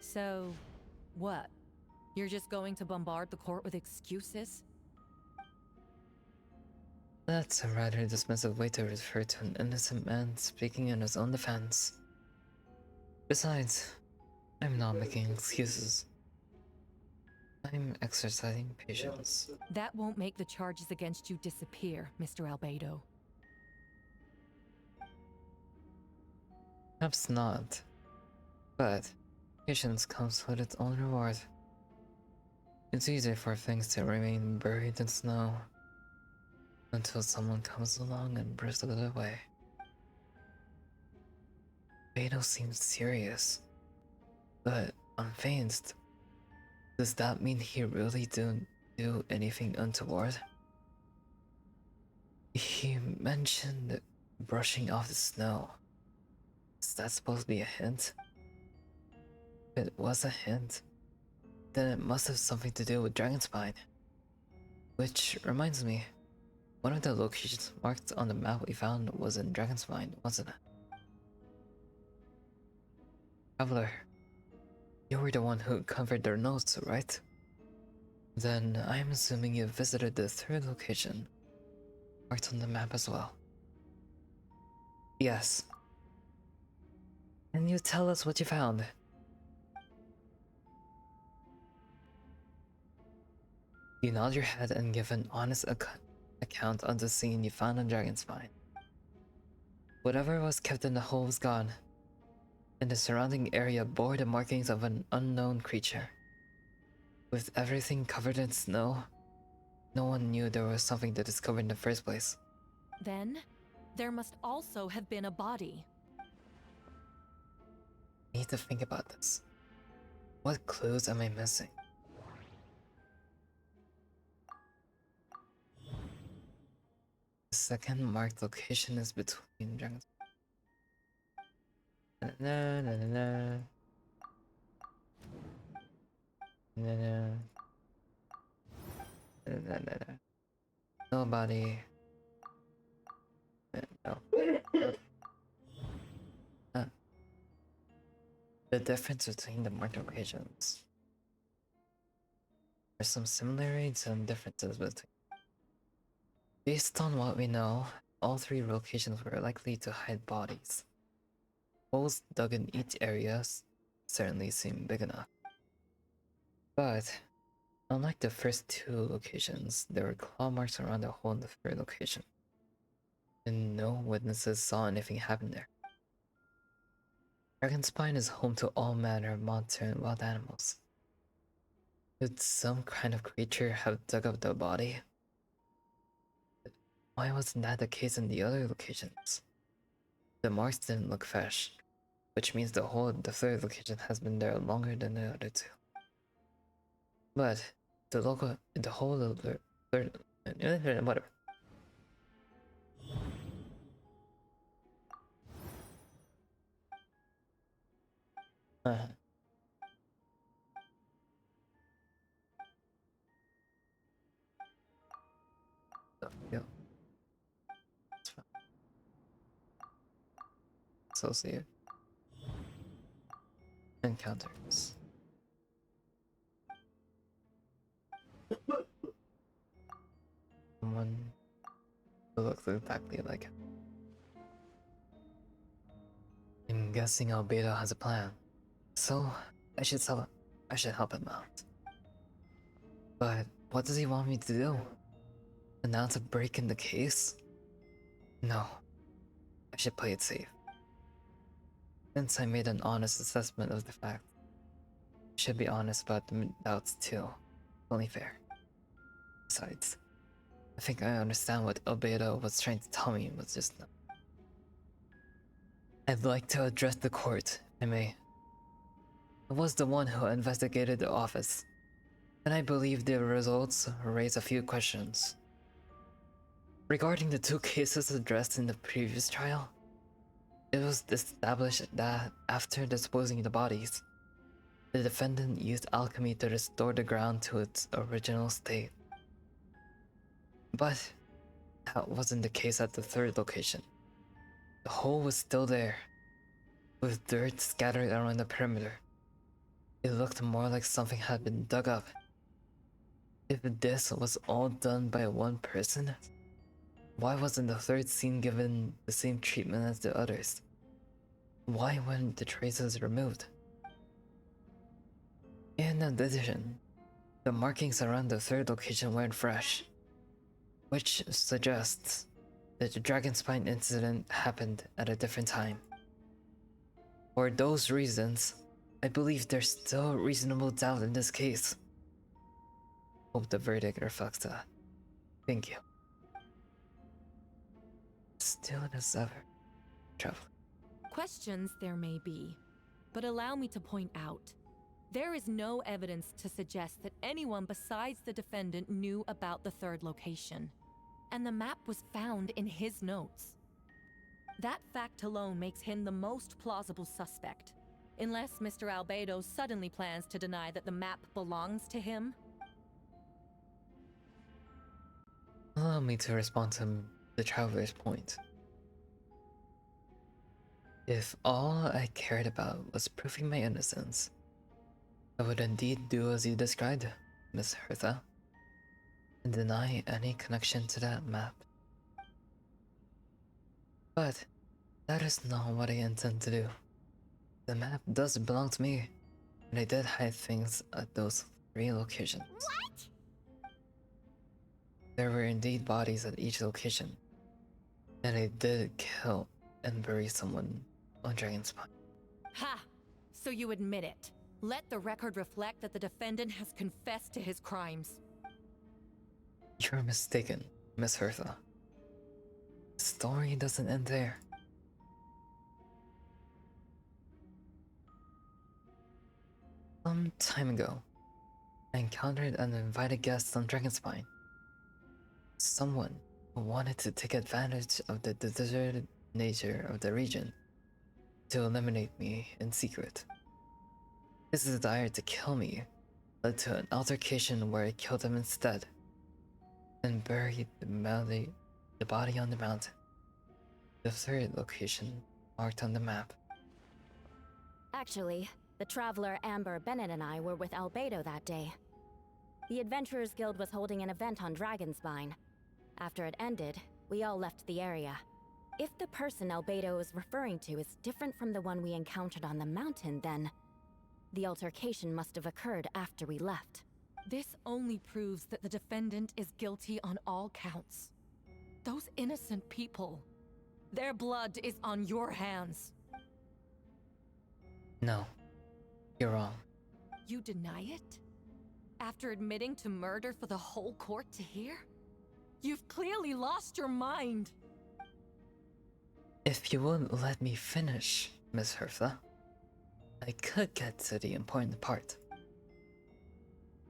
So, what? You're just going to bombard the court with excuses? That's a rather dismissive way to refer to an innocent man speaking in his own defense. Besides, I'm not making excuses. I'm exercising patience. That won't make the charges against you disappear, Mr. Albedo. Perhaps not. But patience comes with its own reward. It's easier for things to remain buried in snow until someone comes along and bristles it away. Beto seems serious, but unfazed. Does that mean he really didn't do anything untoward? He mentioned brushing off the snow. Is that supposed to be a hint? If it was a hint, then it must have something to do with Dragonspine. Which reminds me, one of the locations marked on the map we found was in Dragonspine, wasn't it? Traveler, you were the one who covered their notes, right? Then I'm assuming you visited the third location, marked on the map as well. Yes. Can you tell us what you found? You nod your head and give an honest account of the scene you found on Dragonspine. Whatever was kept in the hole was gone, and the surrounding area bore the markings of an unknown creature. With everything covered in snow, no one knew there was something to discover in the first place. Then, there must also have been a body. I need to think about this. What clues am I missing? The second marked location is between dragons. Na, na, na, na. Na, na. Na, na, na, na. Nobody. No. Ah. The difference between the marked locations. There's some similarities and differences between. Based on what we know, all three locations were likely to hide bodies. Holes dug in each area certainly seem big enough. But, unlike the first two locations, there were claw marks around the hole in the third location. And no witnesses saw anything happen there. Dragonspine is home to all manner of monster and wild animals. Could some kind of creature have dug up the body? Why wasn't that the case in the other locations? The marks didn't look fresh, which means the third location has been there longer than the other two. But the whole third, whatever. Yeah. That's fine. Associate encounters. Someone who looks exactly like him. I'm guessing Albedo has a plan, so I should help him out. But what does he want me to do? Announce a break in the case? No, I should play it safe. Since I made an honest assessment of the fact, I should be honest about the doubts too. Only fair. Besides, I think I understand what Albedo was trying to tell me was just now. I'd like to address the court, if I may. I was the one who investigated the office, and I believe the results raise a few questions. Regarding the two cases addressed in the previous trial, it was established that after disposing of the bodies, the defendant used alchemy to restore the ground to its original state. But that wasn't the case at the third location. The hole was still there, with dirt scattered around the perimeter. It looked more like something had been dug up. If this was all done by one person, why wasn't the third scene given the same treatment as the others? Why weren't the traces removed? In addition, the markings around the third location weren't fresh, which suggests that the Dragon Spine incident happened at a different time. For those reasons, I believe there's still reasonable doubt in this case. Hope the verdict reflects that. Thank you. Still as ever, traveler. Questions there may be, but allow me to point out, there is no evidence to suggest that anyone besides the defendant knew about the third location, and the map was found in his notes. That fact alone makes him the most plausible suspect, unless Mr. Albedo suddenly plans to deny that the map belongs to him. Allow me to respond to the traveler's point. If all I cared about was proving my innocence, I would indeed do as you described, Miss Hertha, and deny any connection to that map. But that is not what I intend to do. The map does belong to me, and I did hide things at those 3 locations. What? There were indeed bodies at each location, and I did kill and bury someone on Dragon Spine. Ha! So you admit it. Let the record reflect that the defendant has confessed to his crimes. You're mistaken, Miss Hertha. The story doesn't end there. Some time ago, I encountered an invited guest on Dragonspine. Someone who wanted to take advantage of the deserted nature of the region to eliminate me in secret. His desire to kill me led to an altercation where I killed him instead, and buried the body on the mountain. The third location marked on the map. Actually, the traveler Amber, Bennett, and I were with Albedo that day. The Adventurers Guild was holding an event on Dragonspine. After it ended, we all left the area. If the person Albedo is referring to is different from the one we encountered on the mountain, then the altercation must have occurred after we left. This only proves that the defendant is guilty on all counts. Those innocent people, their blood is on your hands. No, you're wrong. You deny it? After admitting to murder for the whole court to hear? You've clearly lost your mind. If you wouldn't let me finish, Miss Hertha, I could get to the important part.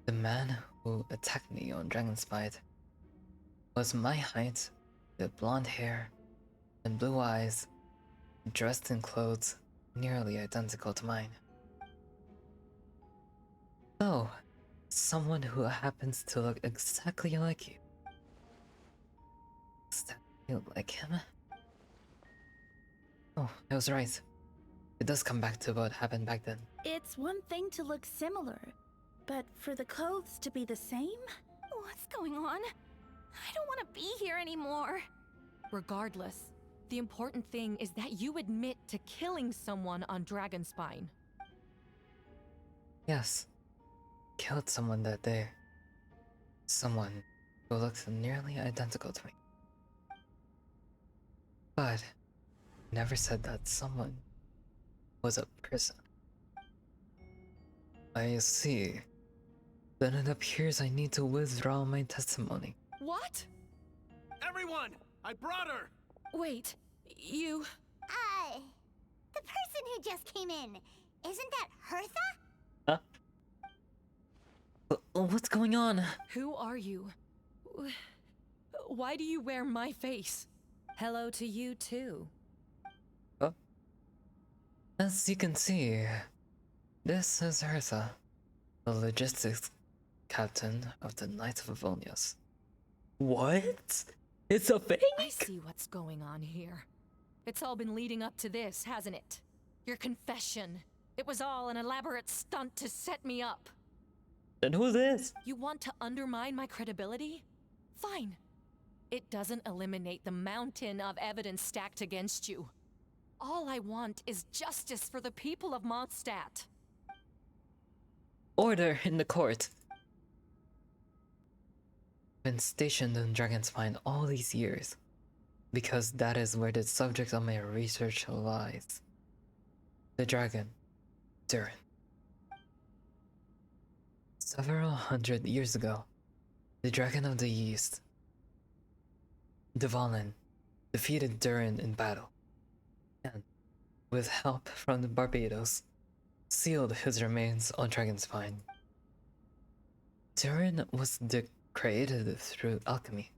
The man who attacked me on Dragonspite was my height, with blonde hair and blue eyes, dressed in clothes nearly identical to mine. So, someone who happens to look exactly like you. Exactly like him? Oh, I was right. It does come back to what happened back then. It's one thing to look similar, but for the clothes to be the same? What's going on? I don't want to be here anymore. Regardless, the important thing is that you admit to killing someone on Dragonspine. Yes, killed someone that day. Someone who looked nearly identical to me. But never said that someone was a person. I see. Then it appears I need to withdraw my testimony. What? Everyone! I brought her! Wait, you... The person who just came in, isn't that Hertha? Huh? What's going on? Who are you? Why do you wear my face? Hello to you too. Oh. As you can see, this is Hertha, the logistics captain of the Knights of Avonius. What? It's a fake? I see what's going on here. It's all been leading up to this, hasn't it? Your confession. It was all an elaborate stunt to set me up. Then who's this? You want to undermine my credibility? Fine. It doesn't eliminate the mountain of evidence stacked against you. All I want is justice for the people of Mondstadt. Order in the court. Been stationed in Dragonspine all these years, because that is where the subject of my research lies. The dragon, Durin. Several hundred years ago, the Dragon of the East, Dvalin, defeated Durin in battle, and, with help from the Barbados, sealed his remains on Dragonspine. Durin was created through alchemy,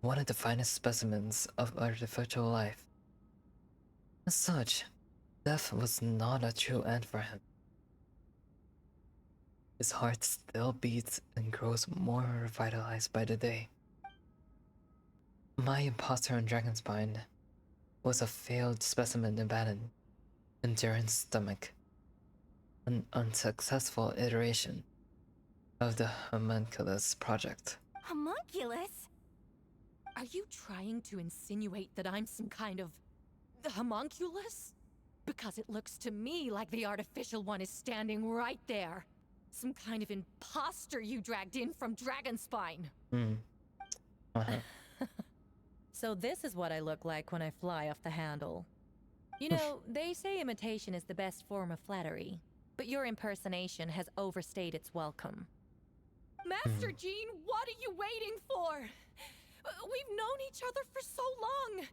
one of the finest specimens of artificial life. As such, death was not a true end for him. His heart still beats and grows more revitalized by the day. My imposter on Dragonspine was a failed specimen abandoned in Durin's stomach, an unsuccessful iteration of the Homunculus project. Homunculus? Are you trying to insinuate that I'm some kind of... the homunculus? Because it looks to me like the artificial one is standing right there. Some kind of imposter you dragged in from Dragonspine. So this is what I look like when I fly off the handle. You know, they say imitation is the best form of flattery, but your impersonation has overstayed its welcome. Master Jean, what are you waiting for? We've known each other for so long.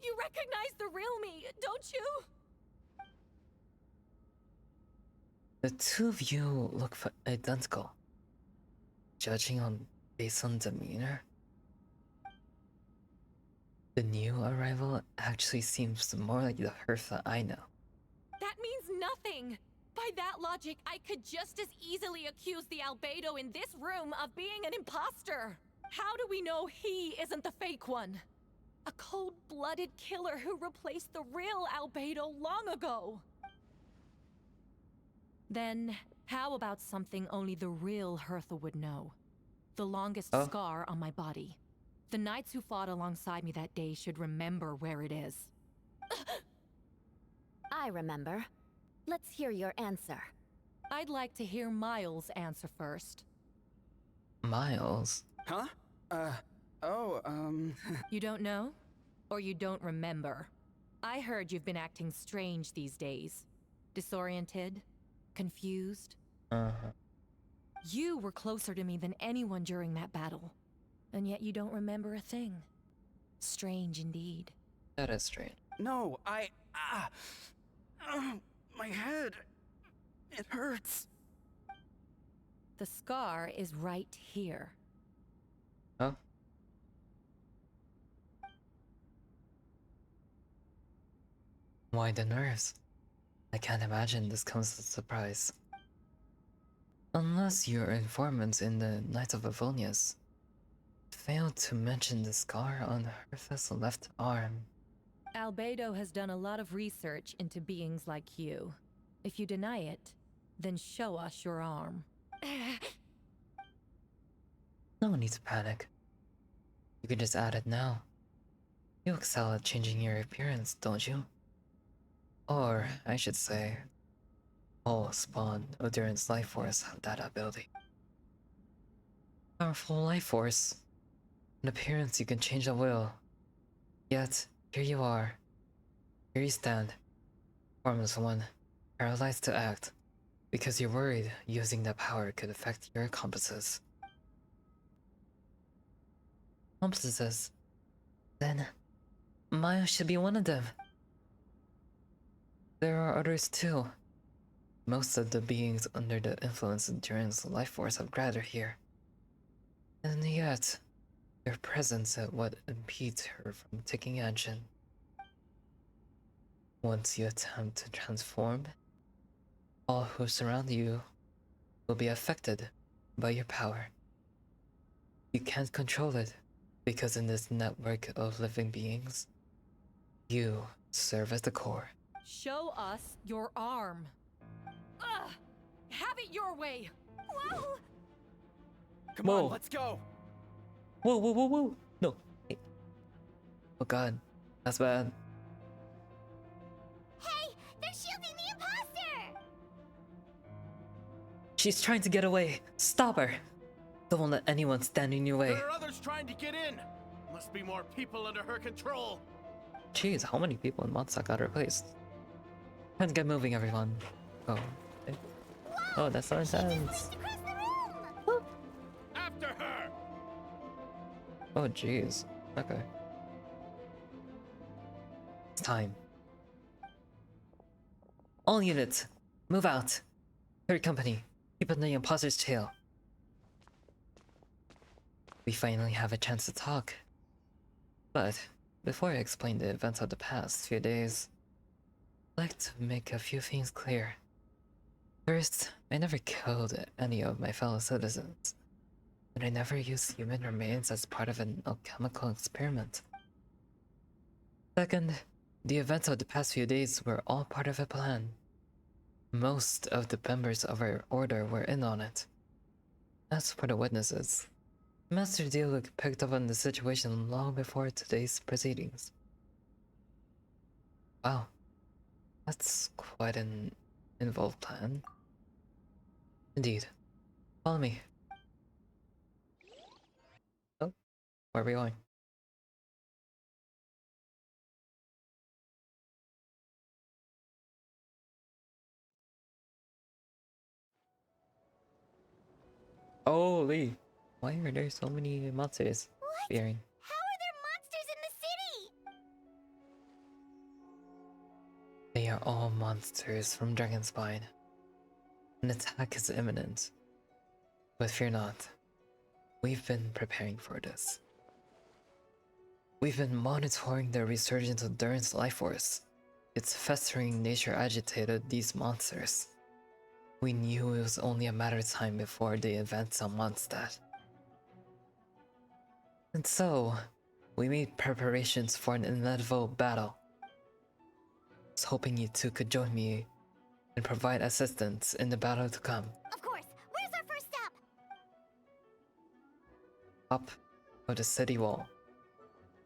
You recognize the real me, don't you? The two of you look identical. Judging based on demeanor, the new arrival actually seems more like the Hertha I know. That means nothing! By that logic, I could just as easily accuse the Albedo in this room of being an imposter! How do we know he isn't the fake one? A cold-blooded killer who replaced the real Albedo long ago! Then, how about something only the real Hertha would know? The longest scar on my body. The knights who fought alongside me that day should remember where it is. I remember. Let's hear your answer. I'd like to hear Miles' answer first. Miles? Huh? You don't know? Or you don't remember? I heard you've been acting strange these days. Disoriented? Confused? You were closer to me than anyone during that battle. And yet you don't remember a thing. Strange indeed. That is strange. No, my head. It hurts. The scar is right here. Oh? Why the nerves? I can't imagine this comes as a surprise. Unless your informants in the Knights of Avonius failed to mention the scar on Hertha's left arm. Albedo has done a lot of research into beings like you. If you deny it, then show us your arm. No need to panic. You can just add it now. You excel at changing your appearance, don't you? Or, I should say, all spawn of Durin's life force have that ability. Powerful life force. An appearance you can change at will. Yet, here you are. Here you stand. Formless one, paralyzed to act, because you're worried using that power could affect your compasses. Compasses Then Maya should be one of them. There are others too. Most of the beings under the influence of Duran's life force have gathered here. And yet, their presence is what impedes her from taking action. Once you attempt to transform, all who surround you will be affected by your power. You can't control it, because in this network of living beings, you serve as the core. Show us your arm. Ugh! Have it your way! Whoa! Come Whoa. on, let's go. Whoa, whoa, whoa, whoa! No. Hey. Oh god, that's bad. Hey, they're shielding the imposter! She's trying to get away. Stop her. Don't let anyone stand in your way. There are others trying to get in. Must be more people under her control. Jeez, how many people in Mondstadt got replaced? Time to get moving, everyone. Oh. Okay. Oh, that's so intense. Across the room! After her! Oh, jeez. Okay. It's time. All units, move out. Third company, keep on the imposter's tail. We finally have a chance to talk. But before I explain the events of the past few days, I'd like to make a few things clear. First, I never killed any of my fellow citizens, and I never used human remains as part of an alchemical experiment. Second, the events of the past few days were all part of a plan. Most of the members of our order were in on it. As for the witnesses, Master Dialog picked up on the situation long before today's proceedings. Wow, that's quite an involved plan. Indeed. Follow me. Oh, where are we going? Holy! Why are there so many monsters appearing? How are there monsters in the city? They are all monsters from Dragonspine. An attack is imminent. But fear not. We've been preparing for this. We've been monitoring the resurgence of Duran's life force. Its festering nature agitated these monsters. We knew it was only a matter of time before the events on Mondstadt. And so, we made preparations for an inevitable battle. I was hoping you two could join me and provide assistance in the battle to come. Of course. Where's our first stop? Up of the city wall.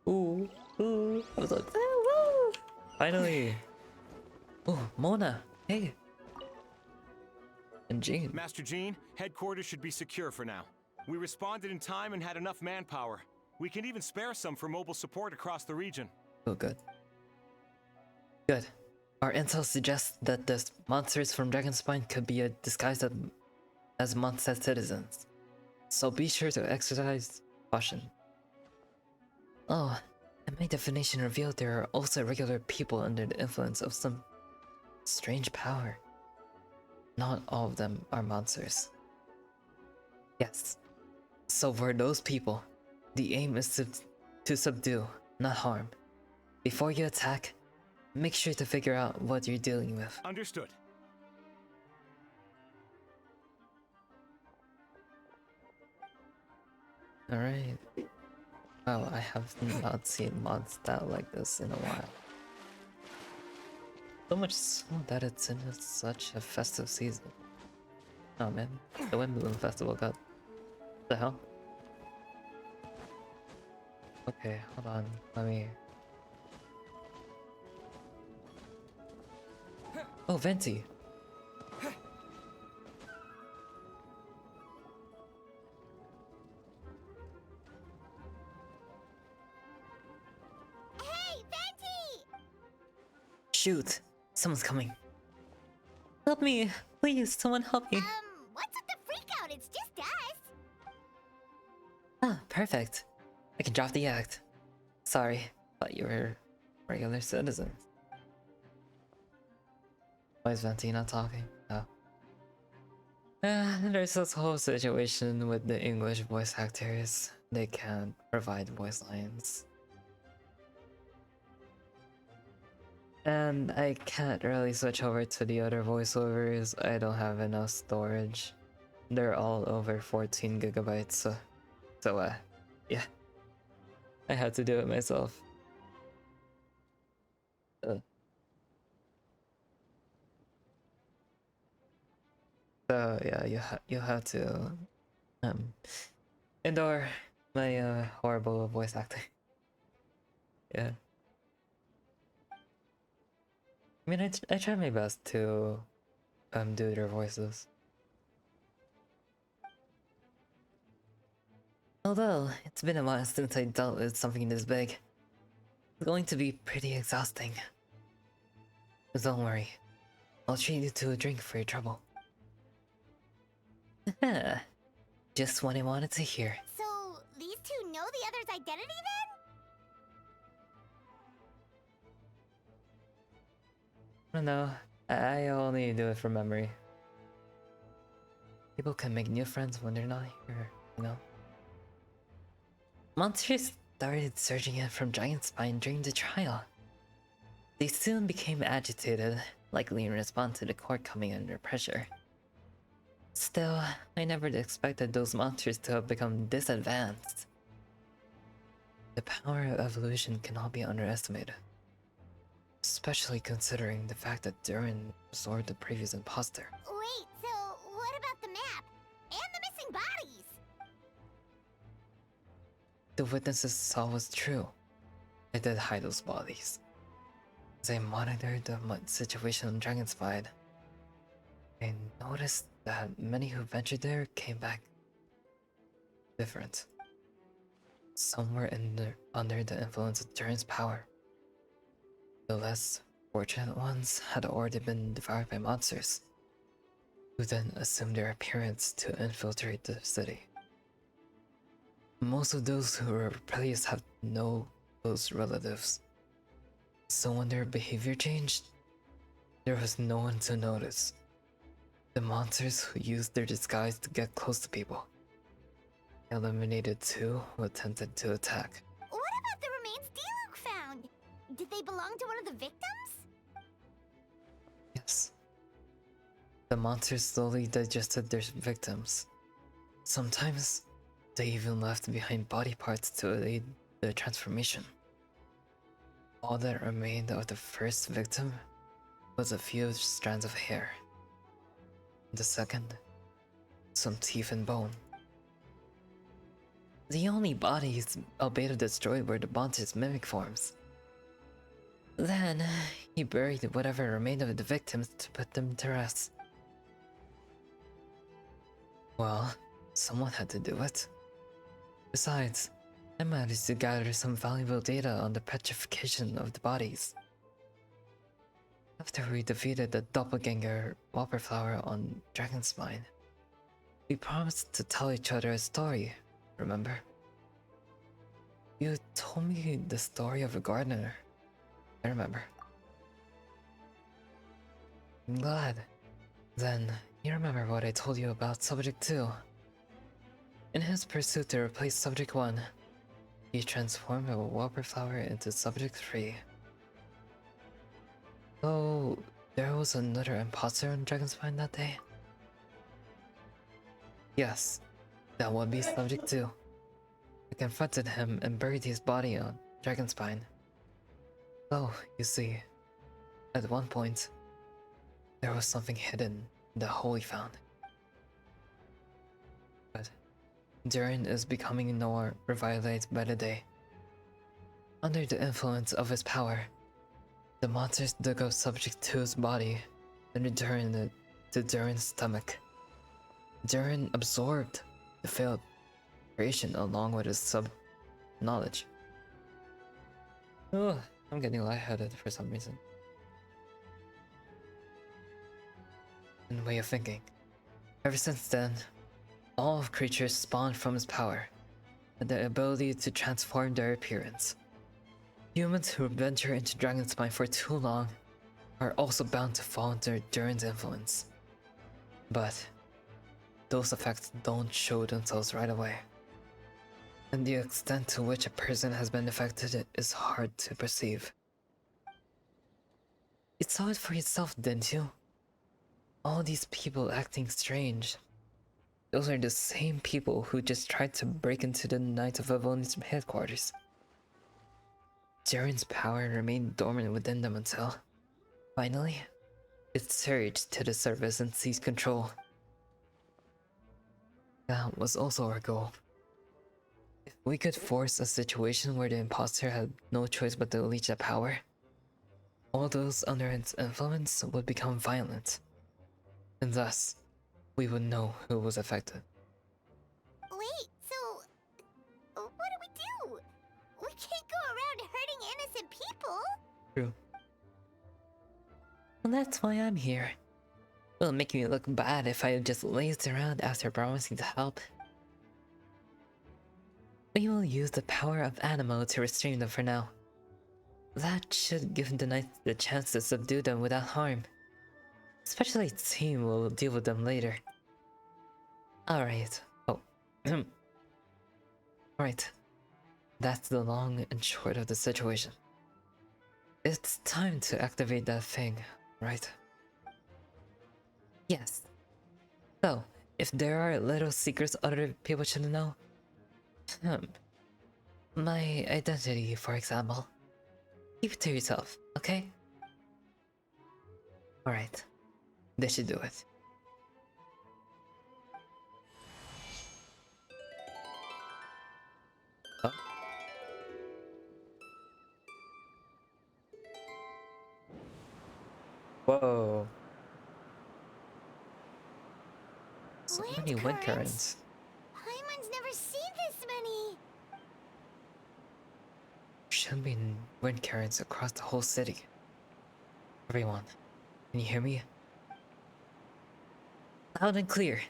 Ooh, ooh, I was like, woo! Finally! Ooh, Mona, hey! And Jean. Master Jean, headquarters should be secure for now. We responded in time and had enough manpower. We can even spare some for mobile support across the region. Oh, good. Good. Our intel suggests that the monsters from Dragonspine could be disguised as Mondstadt citizens. So be sure to exercise caution. Oh, and my definition revealed there are also regular people under the influence of some strange power. Not all of them are monsters. Yes. So for those people, the aim is to subdue, not harm. Before you attack, make sure to figure out what you're dealing with. Understood. Alright. Wow, I have not seen Mondstadt like this in a while. So much so that it's in such a festive season. Oh man, the Windbloom Festival got... What the hell? Okay, hold on, let me... Oh, Venti! Hey, Venti! Shoot! Someone's coming. Help me! Please, someone help me! What's with the freak out? It's just us. Ah, perfect. I can drop the act. Sorry, thought you were regular citizens. Why is Ventina talking? Oh. There's this whole situation with the English voice actors. They can't provide voice lines. And I can't really switch over to the other voiceovers. I don't have enough storage. They're all over 14 gigabytes, so yeah. I had to do it myself. So yeah, you have to endure my horrible voice acting. Yeah. I mean, I try my best to do their voices. Although it's been a while since I dealt with something this big, it's going to be pretty exhausting. But don't worry, I'll treat you to a drink for your trouble. Just what I wanted to hear. So, these two know the other's identity then? I don't know, I only do it from memory. People can make new friends when they're not here, you know? Monsters started surging in from Dragonspine during the trial. They soon became agitated, likely in response to the court coming under pressure. Still, I never expected those monsters to have become this advanced. The power of evolution cannot be underestimated. Especially considering the fact that Durin absorbed the previous imposter. Wait, so what about the map? And the missing bodies? The witnesses saw was true. I did hide those bodies. As I monitored the situation on Dragonspine, I noticed that many who ventured there came back different. Some were under the influence of Durin's power. The less fortunate ones had already been devoured by monsters, who then assumed their appearance to infiltrate the city. Most of those who were rebellious have no close relatives, so when their behavior changed, there was no one to notice. The monsters who used their disguise to get close to people eliminated two who attempted to attack. What about the remains Diluc found? Did they belong to one of the victims? Yes. The monsters slowly digested their victims. Sometimes, they even left behind body parts to aid the transformation. All that remained of the first victim was a few strands of hair. The second, some teeth and bone. The only bodies Albedo destroyed were the monster's mimic forms. Then, he buried whatever remained of the victims to put them to rest. Well, someone had to do it. Besides, I managed to gather some valuable data on the petrification of the bodies. After we defeated the doppelganger Whopperflower on Dragonspine, we promised to tell each other a story, remember? You told me the story of a gardener. I remember. I'm glad. Then, you remember what I told you about Subject 2. In his pursuit to replace Subject 1, he transformed a Whopperflower into Subject 3. So, there was another imposter on Dragonspine that day? Yes, that would be Subject 2. I confronted him and buried his body on Dragonspine. So, you see, at one point, there was something hidden in the hole we found. But Durin is becoming more revitalized by the day. Under the influence of his power, the monsters dug up Subject 2's body and returned it to Durin's stomach. Durin absorbed the failed creation along with his sub-knowledge. Oh, I'm getting lightheaded for some reason. And way of thinking. Ever since then, all of creatures spawned from his power, and the ability to transform their appearance. Humans who venture into Dragon's Spine for too long are also bound to fall under Durin's influence. But those effects don't show themselves right away. And the extent to which a person has been affected is hard to perceive. You saw it for yourself, didn't you? All these people acting strange. Those are the same people who just tried to break into the Knights of Avoni's headquarters. Durin's power remained dormant within them until, finally, it surged to the surface and seized control. That was also our goal. If we could force a situation where the imposter had no choice but to unleash that power, all those under its influence would become violent. And thus, we would know who was affected. Wait, so what do? We can't go around hurting innocent people. True. Well, that's why I'm here. It'll make me look bad if I just lazed around after promising to help. We will use the power of Animo to restrain them for now. That should give the Knights the chance to subdue them without harm. Especially Team will deal with them later. Alright. Oh. Right. That's the long and short of the situation. It's time to activate that thing, right? Yes. So, if there are little secrets other people shouldn't know, my identity, for example, keep it to yourself, okay? Alright, this should do it. Oh. Whoa. So many wind currents. Paimon's never seen this many. Should be wind currents across the whole city. Everyone, can you hear me? Loud and clear.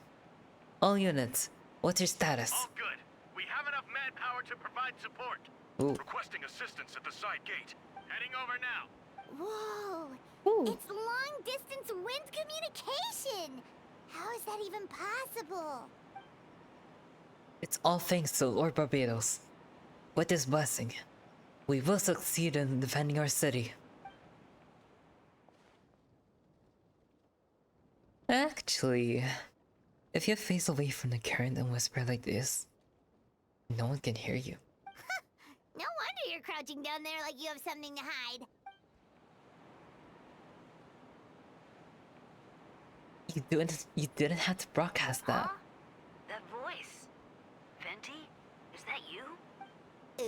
All units, what's your status? All good. We have enough manpower to provide support. Ooh. Requesting assistance at the side gate. Heading over now. Whoa! Ooh. It's long-distance wind communication! How is that even possible? It's all thanks to Lord Barbados. With his blessing, we will succeed in defending our city. Actually, if you face away from the current and whisper like this, no one can hear you. No wonder you're crouching down there like you have something to hide. You didn't have to broadcast that. Huh? That voice. Venti? Is that you?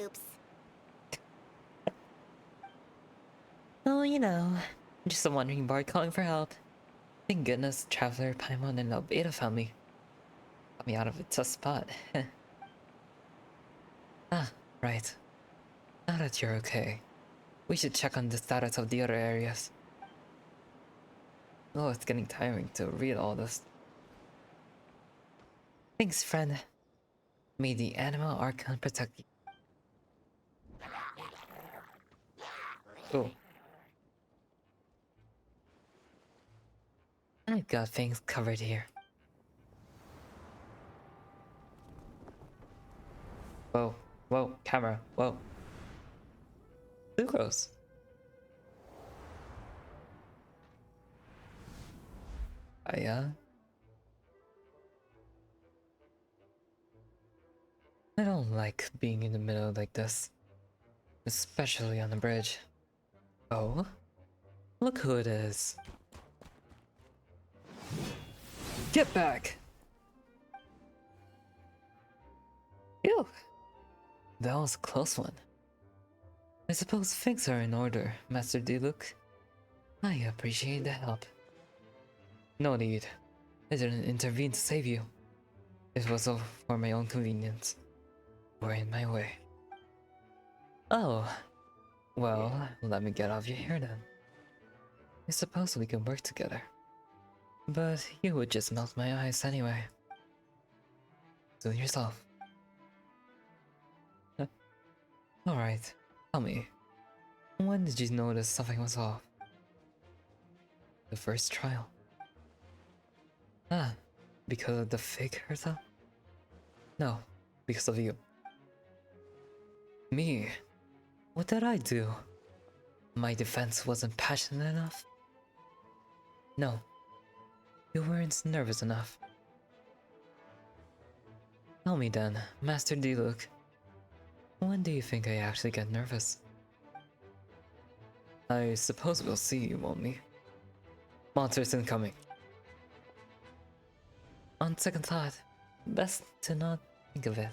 Oops. Oh, you know, just a wandering bard calling for help. Thank goodness Traveler, Paimon, and Albedo found me. Got me out of a tough spot. Ah, right. Now that you're okay, we should check on the status of the other areas. Oh, it's getting tiring to read all this. Thanks, friend. May the animal archon protect you. Oh. I've got things covered here. Whoa, whoa, camera, whoa. Sucrose. I don't like being in the middle like this. Especially on the bridge. Oh? Look who it is. Get back! Ew! That was a close one. I suppose things are in order, Master Diluc. I appreciate the help. No need. I didn't intervene to save you. It was all for my own convenience. You were in my way. Oh. Well, let me get off your hair then. I suppose we can work together. But you would just melt my eyes anyway. Do yourself. Alright, tell me, When did you notice something was off? The first trial. Ah, because of the fake Hertha? No, because of you. Me? What did I do? My defense wasn't passionate enough? No. You weren't nervous enough. Tell me then, Master Diluc. When do you think I actually get nervous? I suppose we'll see, won't we? Monsters incoming. On second thought, best to not think of it.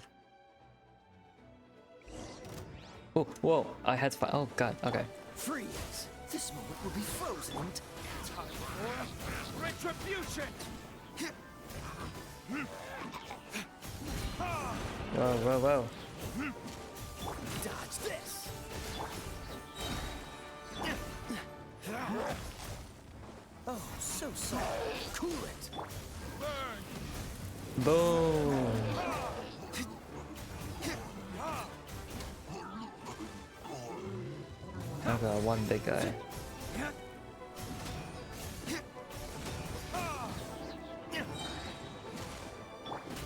Oh, whoa, I had to oh god, okay. Freeze! This moment will be frozen in time for retribution! Whoa, whoa, whoa. Dodge this! Oh, so soft. Cool it! Boom! I got one big guy.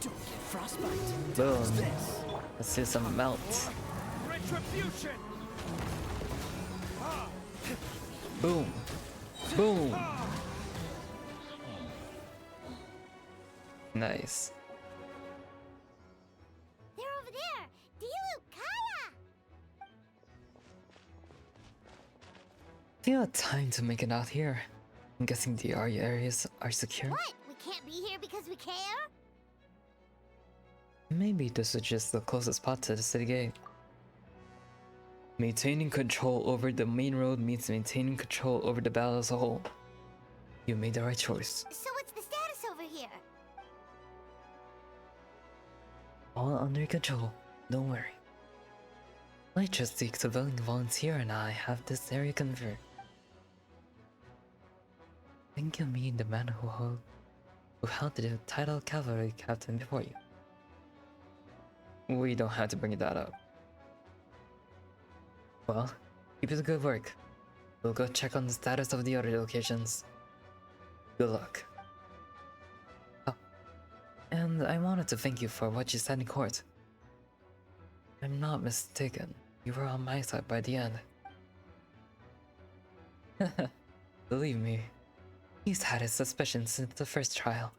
Don't get frostbite. Boom. Let's see some melt. Retribution! Boom. Boom. Nice. They're over there! Diluc, Kaya! Do you have time to make it out here? I'm guessing the areas are secure? What? We can't be here because we care? Maybe this is just the closest spot to the city gate. Maintaining control over the main road means maintaining control over the battle as a whole. You made the right choice. So what's the status over here? All under control, don't worry. I just the civilian volunteer and I have this area covered. Think you mean the man who held the title cavalry captain before you? We don't have to bring that up. Well, keep up the good work. We'll go check on the status of the other locations. Good luck. Oh, and I wanted to thank you for what you said in court. If I'm not mistaken, you were on my side by the end. Believe me, he's had his suspicions since the first trial.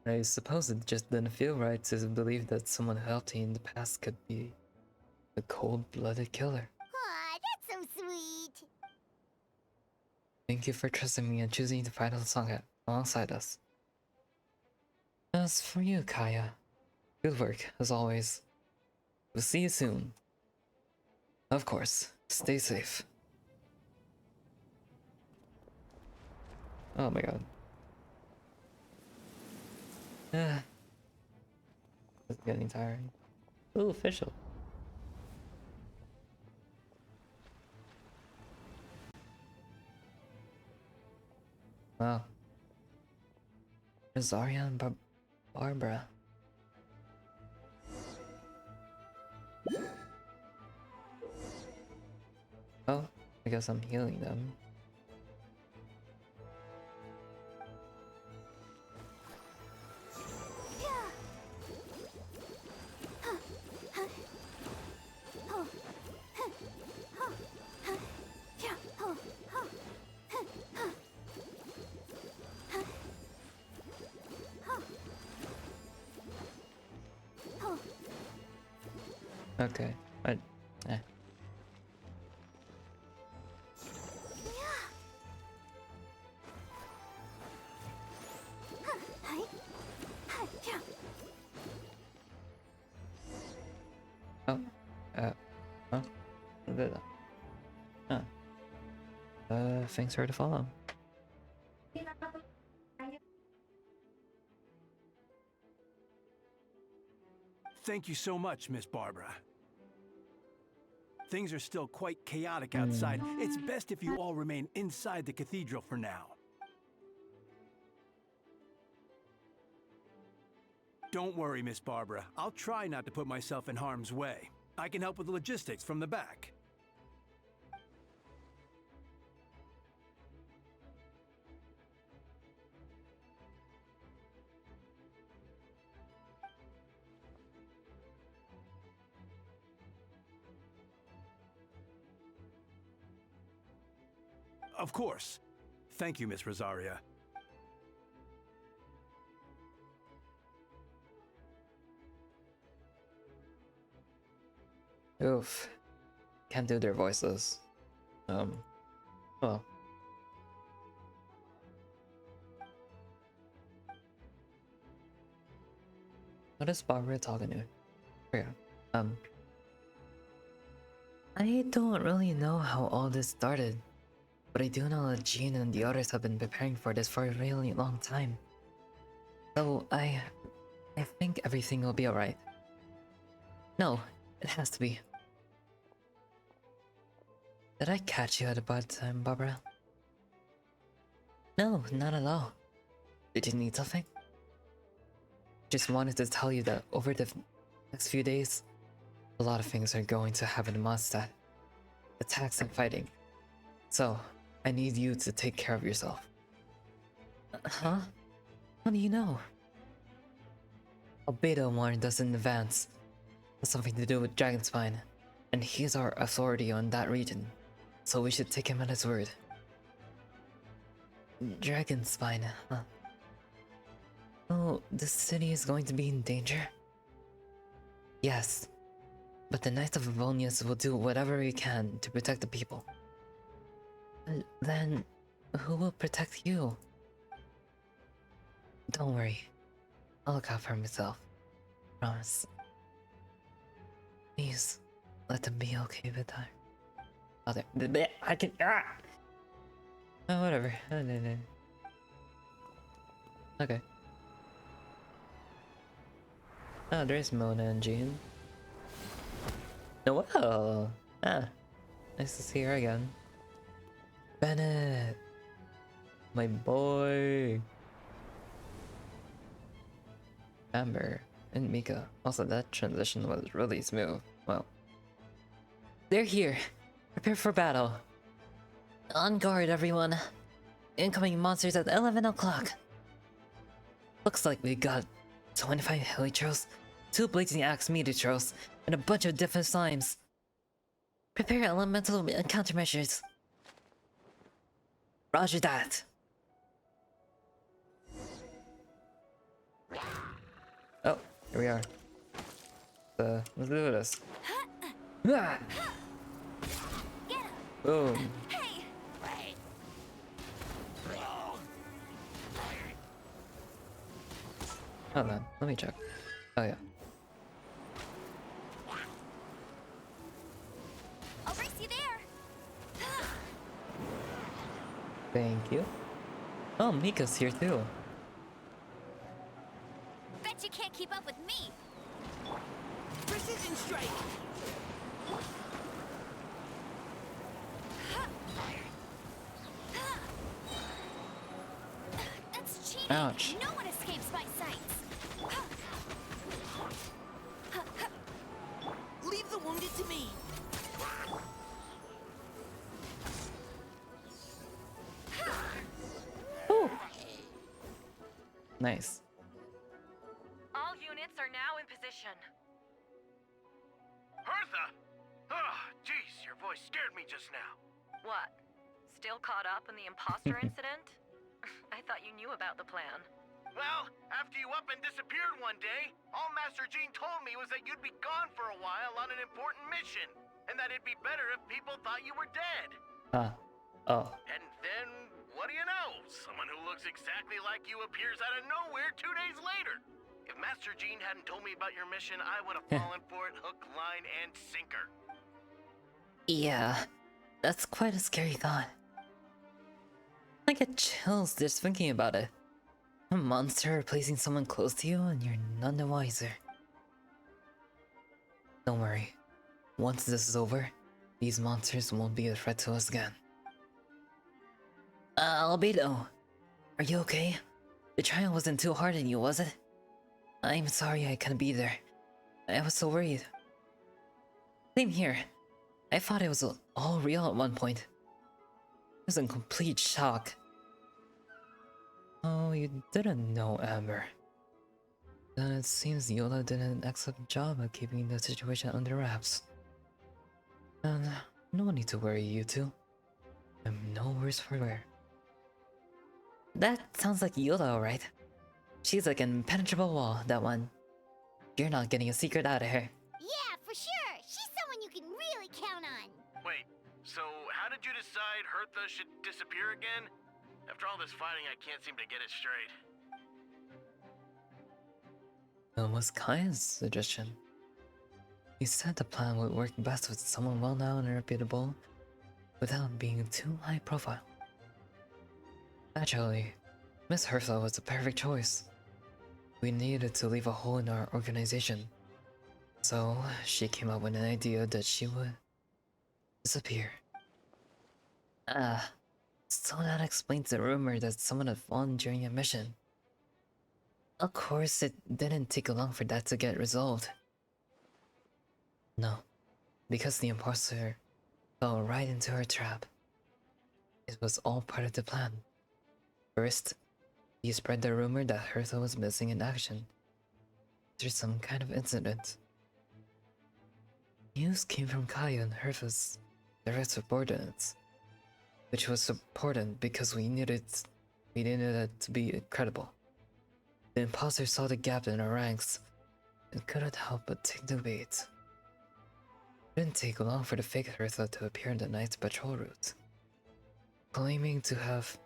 I suppose it just didn't feel right to believe that someone healthy in the past could be a cold-blooded killer. Aw, that's so sweet! Thank you for trusting me and choosing to fight alongside us. As for you, Kaya, good work, as always. We'll see you soon. Of course, stay safe. Oh my god. It's getting tiring. Ooh, official. Wow. Zarya and Barbara. Oh, I guess I'm healing them. Okay, Oh, huh? Thanks for the follow. Thank you so much, Miss Barbara. Things are still quite chaotic outside. It's best if you all remain inside the cathedral for now. Don't worry, Miss Barbara. I'll try not to put myself in harm's way. I can help with the logistics from the back. Of course. Thank you, Miss Rosaria. Oof. Can't do their voices. Well. What is Barbara talking to? Yeah. I don't really know how all this started, but I do know that Jean and the others have been preparing for this for a really long time. So I think everything will be alright. No, it has to be. Did I catch you at a bad time, Barbara? No, not at all. Did you need something? Just wanted to tell you that over the next few days, a lot of things are going to happen in Mondstadt. Attacks and fighting. So, I need you to take care of yourself. Huh? How do you know? Albedo warned us in advance. Has something to do with Dragonspine, and he's our authority on that region, so we should take him at his word. Dragonspine, huh? Oh, the city is going to be in danger? Yes, but the Knights of Avonius will do whatever we can to protect the people. Then, who will protect you? Don't worry, I'll look out for myself. Promise. Please, let them be okay with that. Oh, there. I can. Oh, whatever. Okay. Oh, there's Mona and Jean. Noelle! Nice to see her again. Bennett! My boy! Amber and Mika. Also, that transition was really smooth. Well. They're here! Prepare for battle! On guard, everyone! Incoming monsters at 11 o'clock! Looks like we got 25 Heliotros, 2 Blazing Axe Meteotros, and a bunch of different slimes. Prepare elemental countermeasures. Roger that. Oh, here we are. Let's do this. Ah! Boom. Hold on, let me check. Oh yeah. I'll race you there. Thank you. Oh, Mika's here too. Bet you can't keep up with me. Precision strike. That's cheating. Ouch. No one escapes my sights. Leave the wounded to me. Ooh. Nice. All units are now in position. Hertha! Oh, jeez, your voice scared me just now. What? Still caught up in the imposter incident? I thought you knew about the plan. Well, after you up and disappeared one day, all Master Jean told me was that you'd be gone for a while on an important mission, and that it'd be better if people thought you were dead. Oh. And then, what do you know? Someone who looks exactly like you appears out of nowhere 2 days later. If Master Jean hadn't told me about your mission, I would have fallen for it hook, line, and sinker. Yeah, that's quite a scary thought. I get chills just thinking about it. A monster replacing someone close to you and you're none the wiser. Don't worry. Once this is over, these monsters won't be a threat to us again. Albedo, are you okay? The trial wasn't too hard on you, was it? I'm sorry I couldn't be there. I was so worried. Same here. I thought it was all real at one point. I was in complete shock. Oh, you didn't know, Amber. Then it seems Yola did an excellent job at keeping the situation under wraps. And no need to worry, you two. I'm no worse for wear. That sounds like Yoda, alright. She's like an impenetrable wall, that one. You're not getting a secret out of her. Yeah, for sure. She's someone you can really count on. Wait, so how did you decide Hertha should disappear again? After all this fighting, I can't seem to get it straight. It was Kaya's suggestion. He said the plan would work best with someone well-known and reputable, without being too high profile. Actually, Miss Hertha was the perfect choice. We needed to leave a hole in our organization. So, she came up with an idea that she would disappear. So that explains the rumor that someone had fallen during a mission. Of course, it didn't take long for that to get resolved. No, because the imposter fell right into her trap. It was all part of the plan. First, he spread the rumor that Hertha was missing in action after some kind of incident. News came from Kaya and Hertha's direct subordinates, which was important because we needed it to be credible. The imposter saw the gap in our ranks and couldn't help but take the bait. It didn't take long for the fake Hertha to appear in the night's patrol route, claiming to have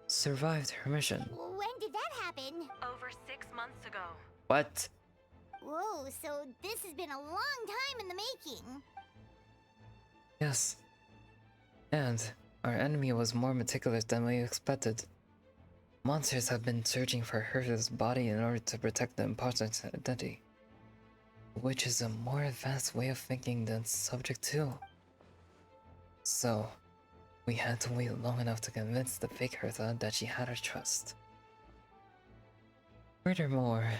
survived her mission. When did that happen? Over 6 months ago. What? Whoa, so this has been a long time in the making. Yes. And our enemy was more meticulous than we expected. Monsters have been searching for Hertha's body in order to protect the imposter's identity, which is a more advanced way of thinking than Subject 2. So, we had to wait long enough to convince the fake Hertha that she had our trust. Furthermore,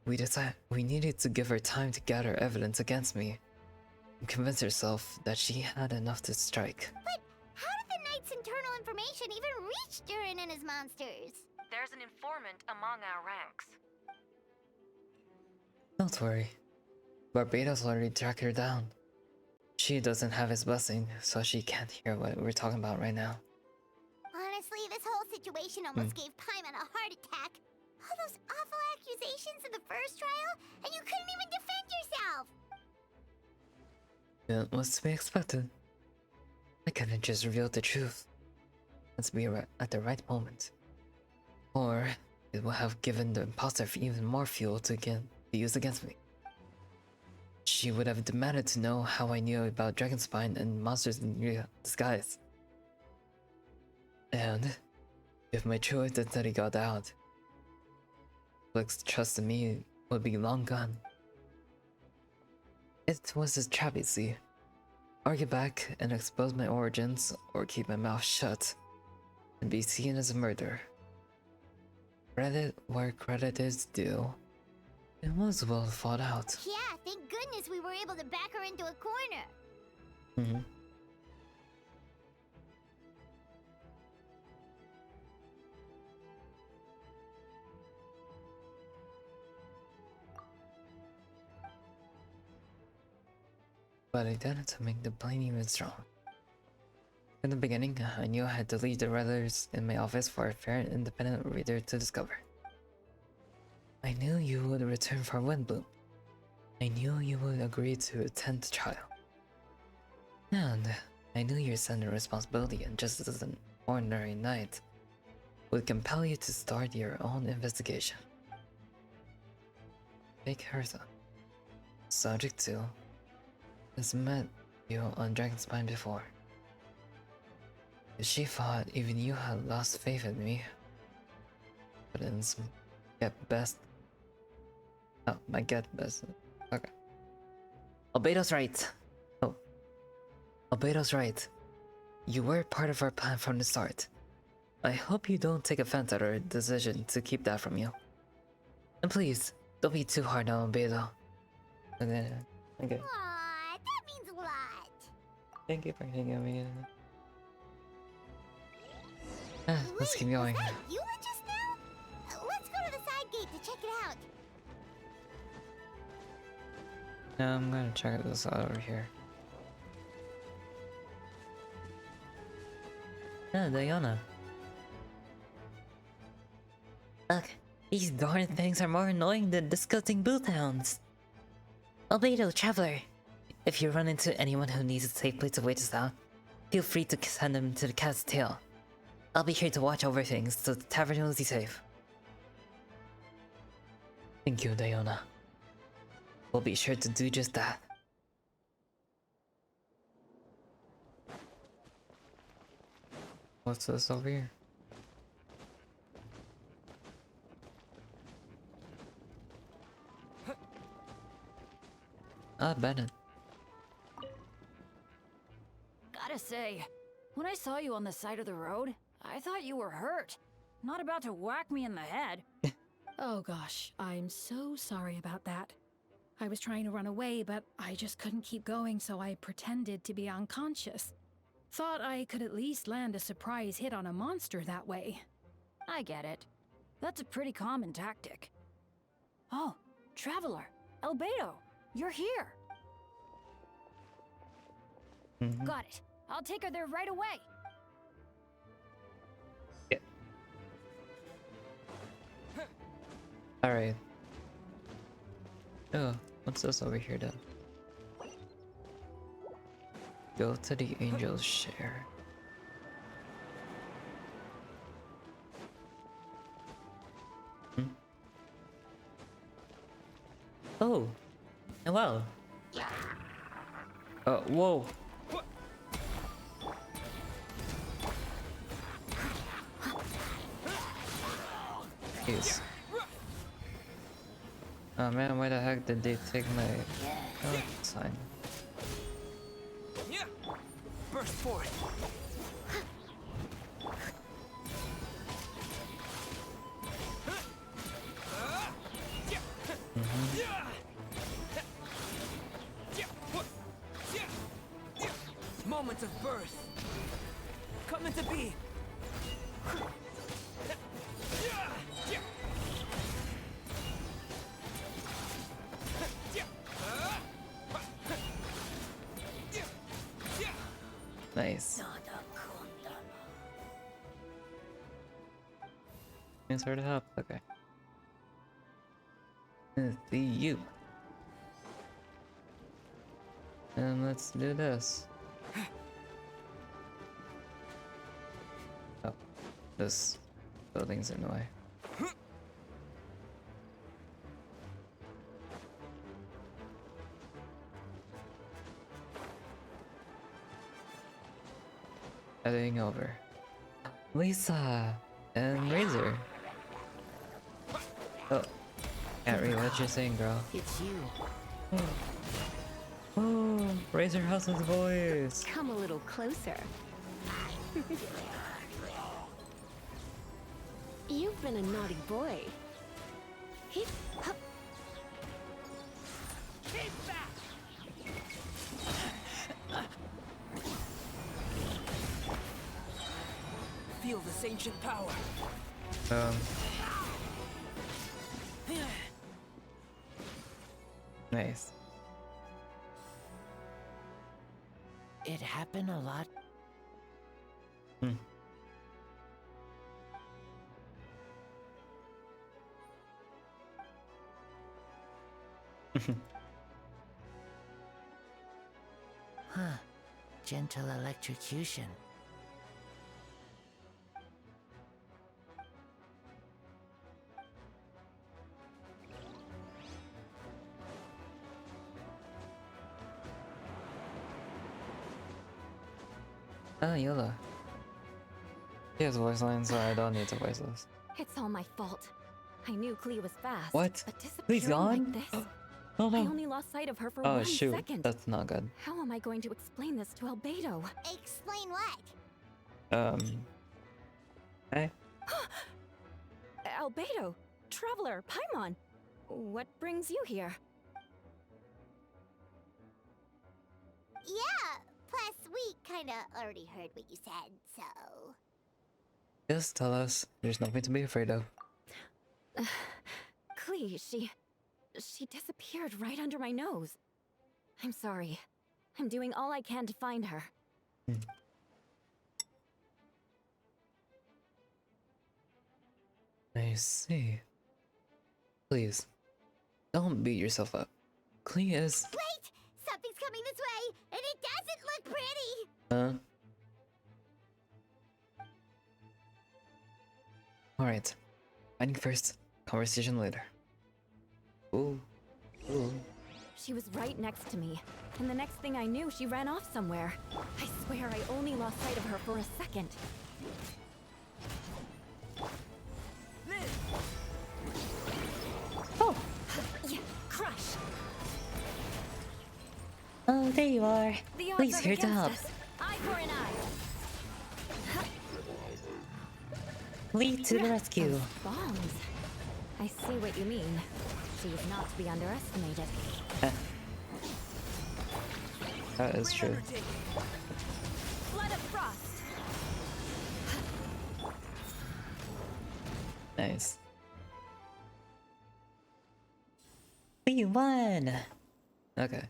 we decided we needed to give her time to gather evidence against me and convince herself that she had enough to strike. But how did the Knight's internal information even reach Durin and his monsters? There's an informant among our ranks. Don't worry. Barbados already tracked her down. She doesn't have his blessing, so she can't hear what we're talking about right now. Honestly, this whole situation almost gave Paimon a heart attack. All those awful accusations in the first trial, and you couldn't even defend yourself! It was to be expected. I couldn't just reveal the truth. Let's be at the right moment. Or it would have given the imposter even more fuel to use against me. She would have demanded to know how I knew about Dragonspine and monsters in disguise. And if my true identity got out, Flick's trust in me would be long gone. It was a trap, you see. Argue back and expose my origins, or keep my mouth shut and be seen as a murderer. Credit where credit is due. It was well thought out. Yeah, thank goodness we were able to back her into a corner. Mm-hmm. But I did it to make the plan even strong. In the beginning, I knew I had to leave the letters in my office for a fair and independent reader to discover. I knew you would return for Windbloom. I knew you would agree to attend the trial. And I knew your sense of responsibility and just as an ordinary knight would compel you to start your own investigation. Fake Hertha, Subject 2, has met you on Dragonspine before. She thought even you had lost faith in me. But it's my get best. Okay. Albedo's right. Oh. Albedo's right. You were part of our plan from the start. I hope you don't take offense at our decision to keep that from you. And please, don't be too hard on Albedo. Okay. Aww, that means a lot. Thank you for hanging me in. Let's keep going. Was that you just now? Let's go to the side gate to check it out. No, I'm gonna check this out over here. Yeah, Diana. Look, these darn things are more annoying than disgusting booth hounds. Albedo, Traveler. If you run into anyone who needs a safe place to wait us out, feel free to send them to the Cat's Tail. I'll be here to watch over things so the tavern will be safe. Thank you, Diana. We'll be sure to do just that. What's this over here? Ah, Bennett. Gotta say, when I saw you on the side of the road, I thought you were hurt. Not about to whack me in the head. Oh gosh, I'm so sorry about that. I was trying to run away, but I just couldn't keep going, so I pretended to be unconscious. Thought I could at least land a surprise hit on a monster that way. I get it. That's a pretty common tactic. Oh, Traveler, Albedo, you're here. Got it. I'll take her there right away. Yeah. Alright. Oh, what's this over here then? Go to the Angel's Share. Oh! Oh wow! Whoa! Jeez. Oh man, why the heck did they take my sign? Burst forth. Moments of birth. Coming to be. Nice. Thanks for the help. Okay. See you. And let's do this. Oh, this building's in the way. Heading over. Lisa and Razor. Oh, can't read what you're saying, girl. It's you. Oh, Razor House's voice. Come a little closer. You've been a naughty boy. Keep back. Feel this ancient power. Nice. It happened a lot. Huh. Gentle electrocution. Ah, Yola. He has voice lines, so I don't need to voice those. It's all my fault. I knew Klee was fast. What? But Please disappearing gone? like this? Oh no. I only lost sight of her for Oh 1 shoot, second. that's not good. How am I going to explain this to Albedo? Explain what? Hey? Albedo, Traveler, Paimon. What brings you here? Yeah, plus we kinda already heard what you said, so... Just tell us. There's nothing to be afraid of. Klee, she disappeared right under my nose. I'm sorry. I'm doing all I can to find her. I see. Please, don't beat yourself up. Klee is... Wait! Something's coming this way, and it doesn't look pretty! Alright. Fighting first, conversation later. Ooh. Ooh. She was right next to me, and the next thing I knew, she ran off somewhere. I swear I only lost sight of her for a second. Oh! Yeah, crush! Oh, there you are. The odds Please, are here to against help. us. Eye for an eye. Lead to the rescue. Bombs. I see what you mean. She's not to be underestimated. That is true. Flood of frost. Nice. We won! Okay.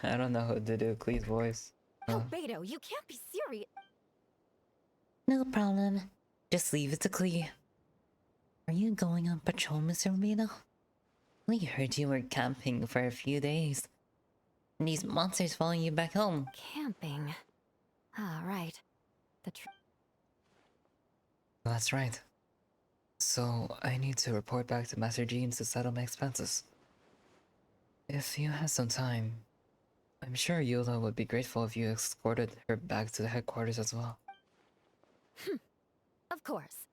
I don't know how to do Klee's voice. Albedo, you can't be serious. No problem. Just leave it to Klee. Are you going on patrol, Mr. Albedo? We heard you were camping for a few days. And these monsters following you back home. Camping. Ah, right. That's right. So, I need to report back to Master Jean to settle my expenses. If you have some time, I'm sure Yola would be grateful if you escorted her back to the headquarters as well. Of course.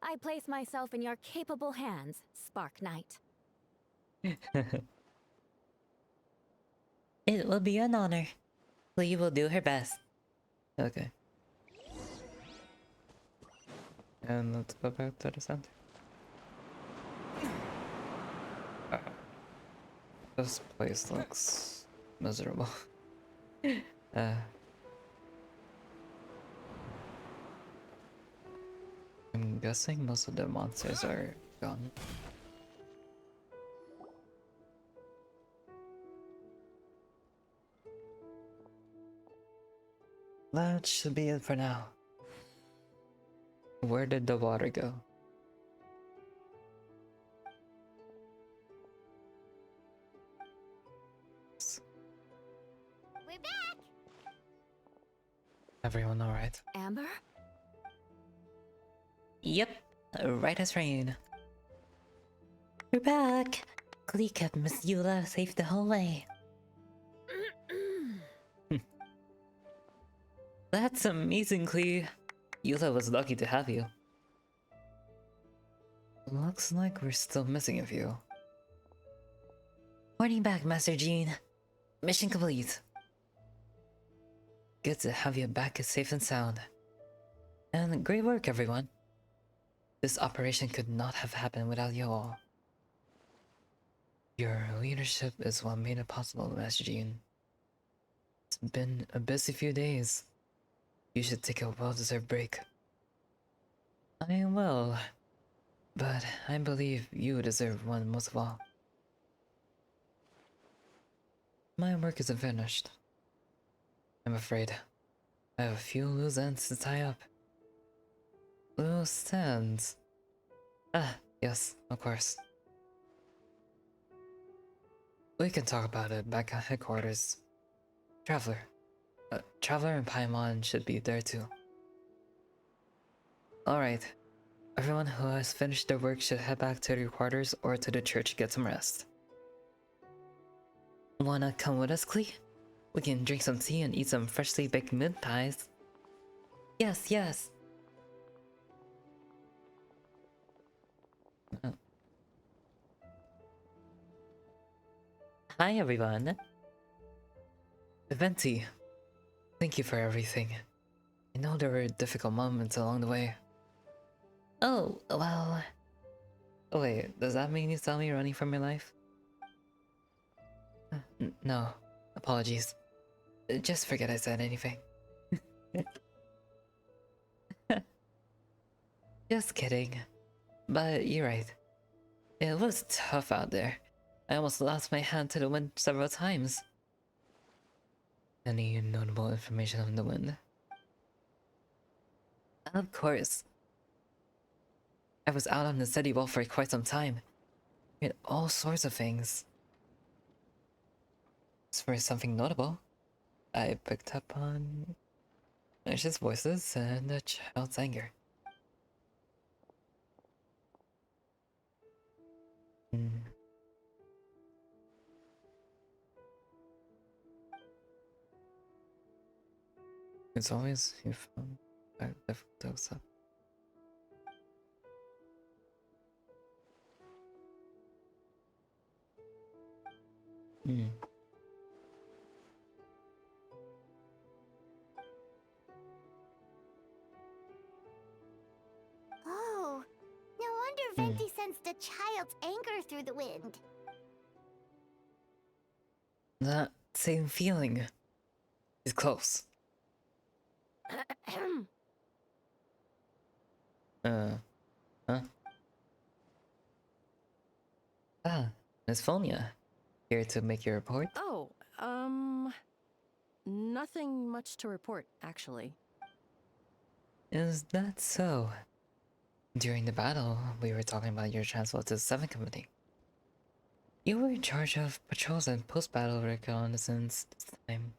I place myself in your capable hands, Spark Knight. It will be an honor. Klee will do her best. Okay. And let's go back to the center. This place looks miserable. I'm guessing most of the monsters are gone. That should be it for now. Where did the water go? We're back! Everyone alright? Amber? Yep, right as rain. We're back! Klee kept Miss Eula safe the whole way. That's amazing, Klee. Eula was lucky to have you. Looks like we're still missing a few. Morning back, Master Jean. Mission complete. Good to have you back safe and sound. And great work, everyone. This operation could not have happened without you all. Your leadership is what made it possible, Master Jean. It's been a busy few days. You should take a well-deserved break. I will, but I believe you deserve one most of all. My work isn't finished. I'm afraid I have a few loose ends to tie up. Loose ends? Ah, yes, of course. We can talk about it back at headquarters. Traveler and Paimon should be there too. Alright. Everyone who has finished their work should head back to their quarters or to the church to get some rest. Wanna come with us, Klee? We can drink some tea and eat some freshly baked mince pies. Yes, yes. Hi everyone. Venti, thank you for everything. I know there were difficult moments along the way. Oh, well... Oh wait, does that mean you saw me running from your life? No, apologies. Just forget I said anything. Just kidding. But you're right. It was tough out there. I almost lost my hand to the wind several times. Any notable information on the wind? Of course. I was out on the city wall for quite some time. I heard all sorts of things. As for something notable, I picked up on malicious voices and a child's anger. It's always you found the photos up. Oh, no wonder Venti sensed a child's anger through the wind. That same feeling is close. Huh? Ah, Miss Fonia, here to make your report? Oh, nothing much to report, actually. Is that so? During the battle, we were talking about your transfer to the 7th Company. You were in charge of patrols and post-battle reconnaissance this time.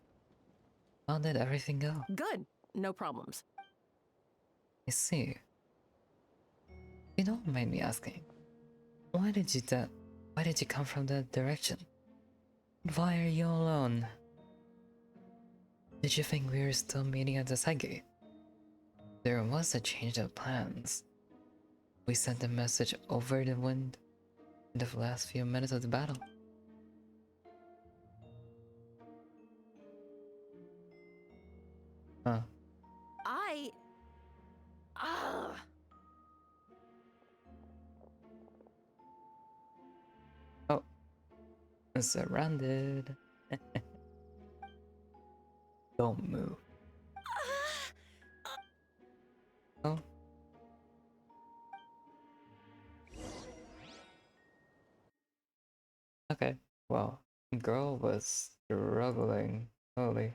How did everything go? Good. No problems. I see. You don't mind me asking, why did you come from that direction? Why are you alone? Did you think we were still meeting at the side gate? There was a change of plans. We sent a message over the wind in the last few minutes of the battle. Huh. Oh. Surrounded. Don't move. Oh. Okay. Well, girl was struggling. Holy.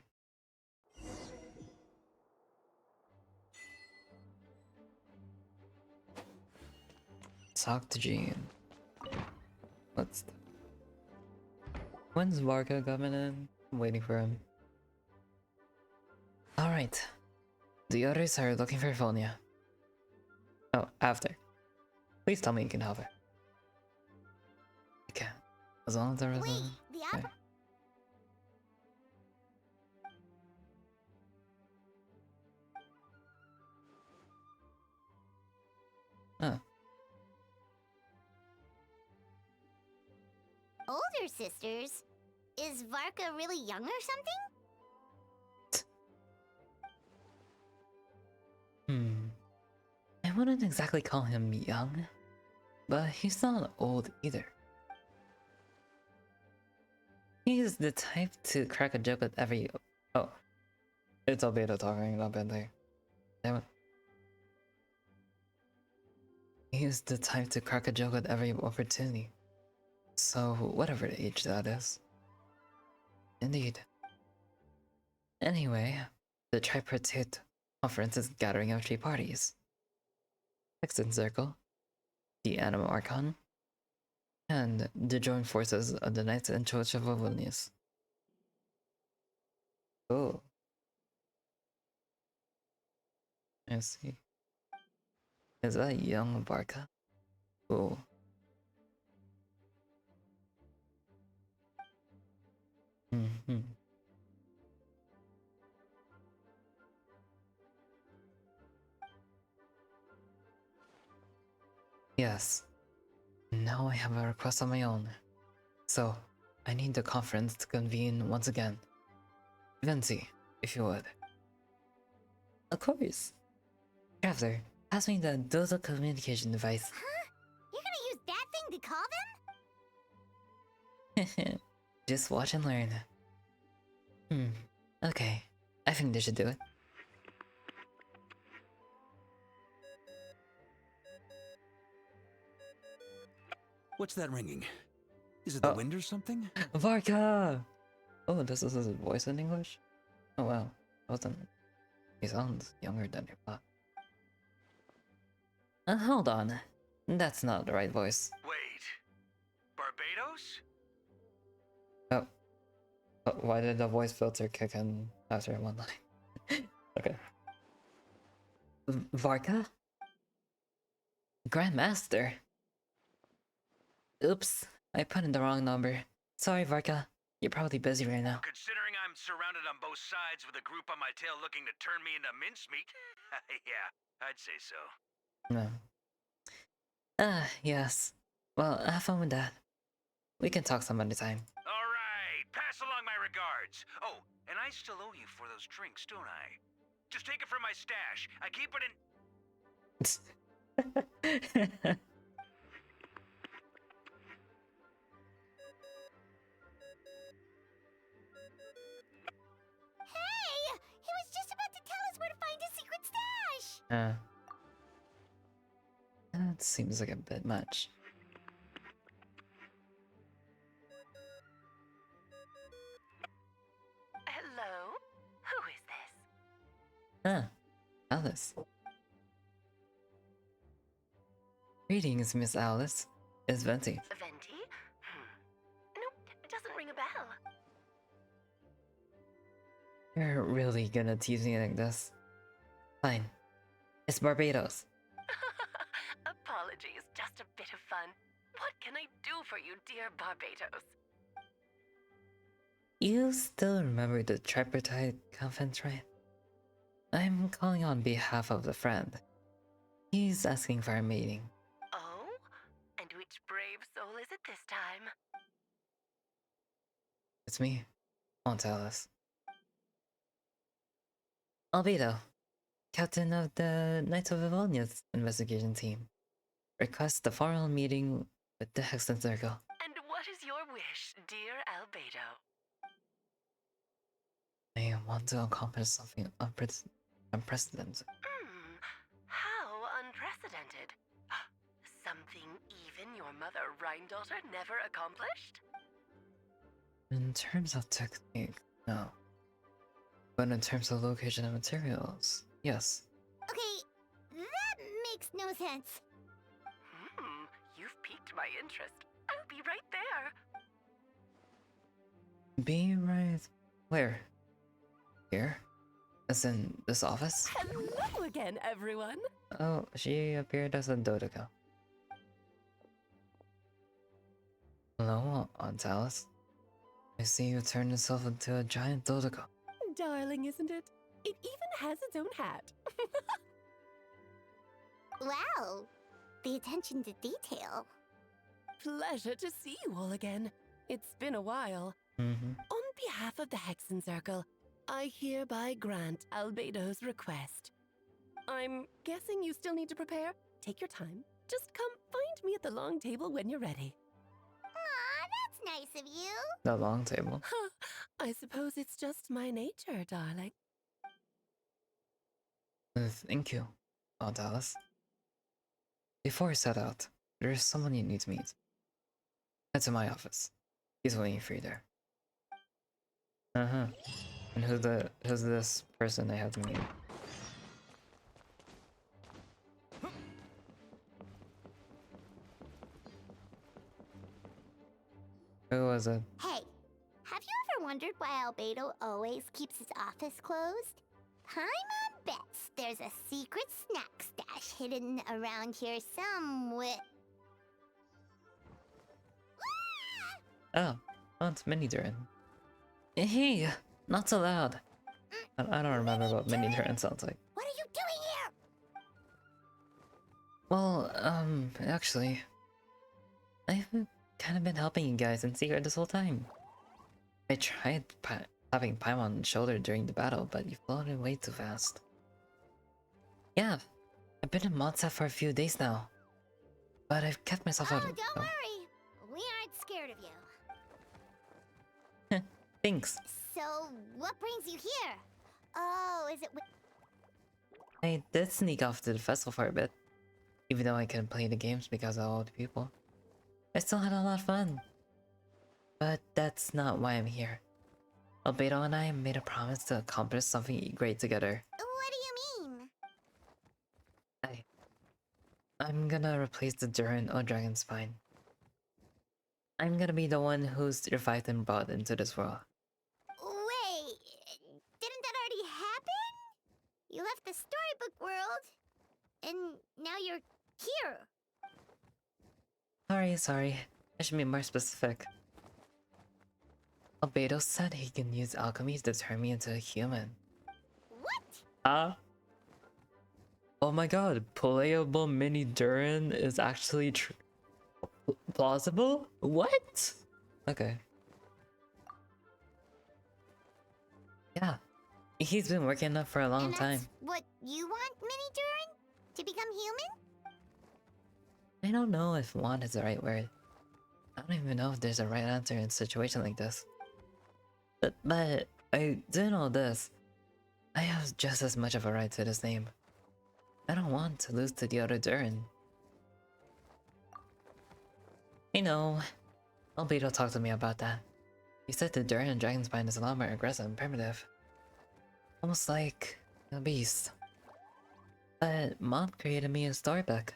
Talk to Jean. When's Varka coming in? I'm waiting for him. Alright. The others are looking for Fonia. Oh, after. Please tell me you can help her. I can. As long as there is the Huh. older sisters? Is Varka really young or something? I wouldn't exactly call him young, but he's not old either. He's the type to crack a joke at every... Oh. It's Albedo talking, not Bentley. Damn it. He's the type to crack a joke at every opportunity. So, whatever the age that is. Indeed. Anyway, the tripartite conference is gathering of 3 parties. Exit Circle, the Animal Archon, and the joint forces of the Knights and Church of Vilnius. Oh. I see. Is that young Barca? Cool. Yes. Now I have a request of my own. So, I need the conference to convene once again. Venti, if you would. Of course. Crafter, pass me the Dozo communication device. Huh? You're gonna use that thing to call them? Just watch and learn. Okay. I think they should do it. What's that ringing? Is it the wind or something? Varka! Oh, this is his voice in English? Oh wow. He sounds younger than your pop. Hold on. That's not the right voice. Wait, Barbados? Oh. But why did the voice filter kick in after one line? Okay. Varka? Grandmaster? Oops, I put in the wrong number. Sorry, Varka. You're probably busy right now. Considering I'm surrounded on both sides with a group on my tail looking to turn me into mincemeat, yeah, I'd say so. No. Yes. Well, have fun with that. We can talk some other time. Alright, pass along my regards. Oh, and I still owe you for those drinks, don't I? Just take it from my stash. I keep it in... Hey! He was just about to tell us where to find his secret stash! That seems like a bit much. Hello? Who is this? Alice. Greetings, Miss Alice. It's Venti. Venti? Nope, it doesn't ring a bell. You're really gonna tease me like this? Fine. It's Barbados. Apologies, just a bit of fun. What can I do for you, dear Barbados? You still remember the tripartite conference, right? I'm calling on behalf of the friend. He's asking for a meeting. Oh? And which brave soul is it this time? It's me. Won't tell us. Albedo, captain of the Knights of Livonia's investigation team. Request the formal meeting with the Hexen Circle. And what is your wish, dear Albedo? I want to accomplish something unprecedented. How unprecedented. Something even your mother Rhine-daughter never accomplished? In terms of technique, no. But in terms of location and materials, yes. Okay, that makes no sense. You've piqued my interest. I'll be right there. Be right where? Here? As in this office? Hello again, everyone. Oh, she appeared as a Dodoco. Hello, Aunt Alice. I see you turned yourself into a giant Dodoco. Darling, isn't it? It even has its own hat. Wow, the attention to detail. Pleasure to see you all again. It's been a while. On behalf of the Hexen Circle, I hereby grant Albedo's request. I'm guessing you still need to prepare? Take your time. Just come find me at the long table when you're ready. Aw, that's nice of you. The long table. I suppose it's just my nature, darling. Thank you, Aunt Alice. Before I set out, there is someone you need to meet. Head to my office. He's waiting for you there. And who's this person I have to meet? Who was it? Hey, have you ever wondered why Albedo always keeps his office closed? I'm on bets there's a secret snack stash hidden around here somewhere. Oh, Aunt Mini Durin. Hey, not so loud. I don't remember what Mini Durin sounds like. What are you doing here? Well, actually, I've kind of been helping you guys in secret this whole time. I tried having Paimon shoulder during the battle, but you floated way too fast. Yeah, I've been in Mondstadt for a few days now, but I've kept myself out of it. Don't worry, we aren't scared of you. Thanks. So, what brings you here? Oh, is it I did sneak off to the festival for a bit, even though I couldn't play the games because of all the people. I still had a lot of fun. But that's not why I'm here. Albedo and I made a promise to accomplish something great together. What do you mean? I'm gonna replace the Durin or Dragon Spine. I'm gonna be the one who's revived and brought into this world. Wait, didn't that already happen? You left the storybook world, and now you're here. Sorry. I should be more specific. Albedo said he can use alchemy to turn me into a human. What? Oh my god, playable mini Durin is actually plausible? What? Okay. Yeah. He's been working on it for a long time. What you want, Mini Durin? To become human? I don't know if want is the right word. I don't even know if there's a right answer in a situation like this. But I do know this. I have just as much of a right to this name. I don't want to lose to the other Durin. You know, Albedo talked to me about that. He said the Durin and Dragonspine is a lot more aggressive and primitive. Almost like a beast. But Mom created me a storybook.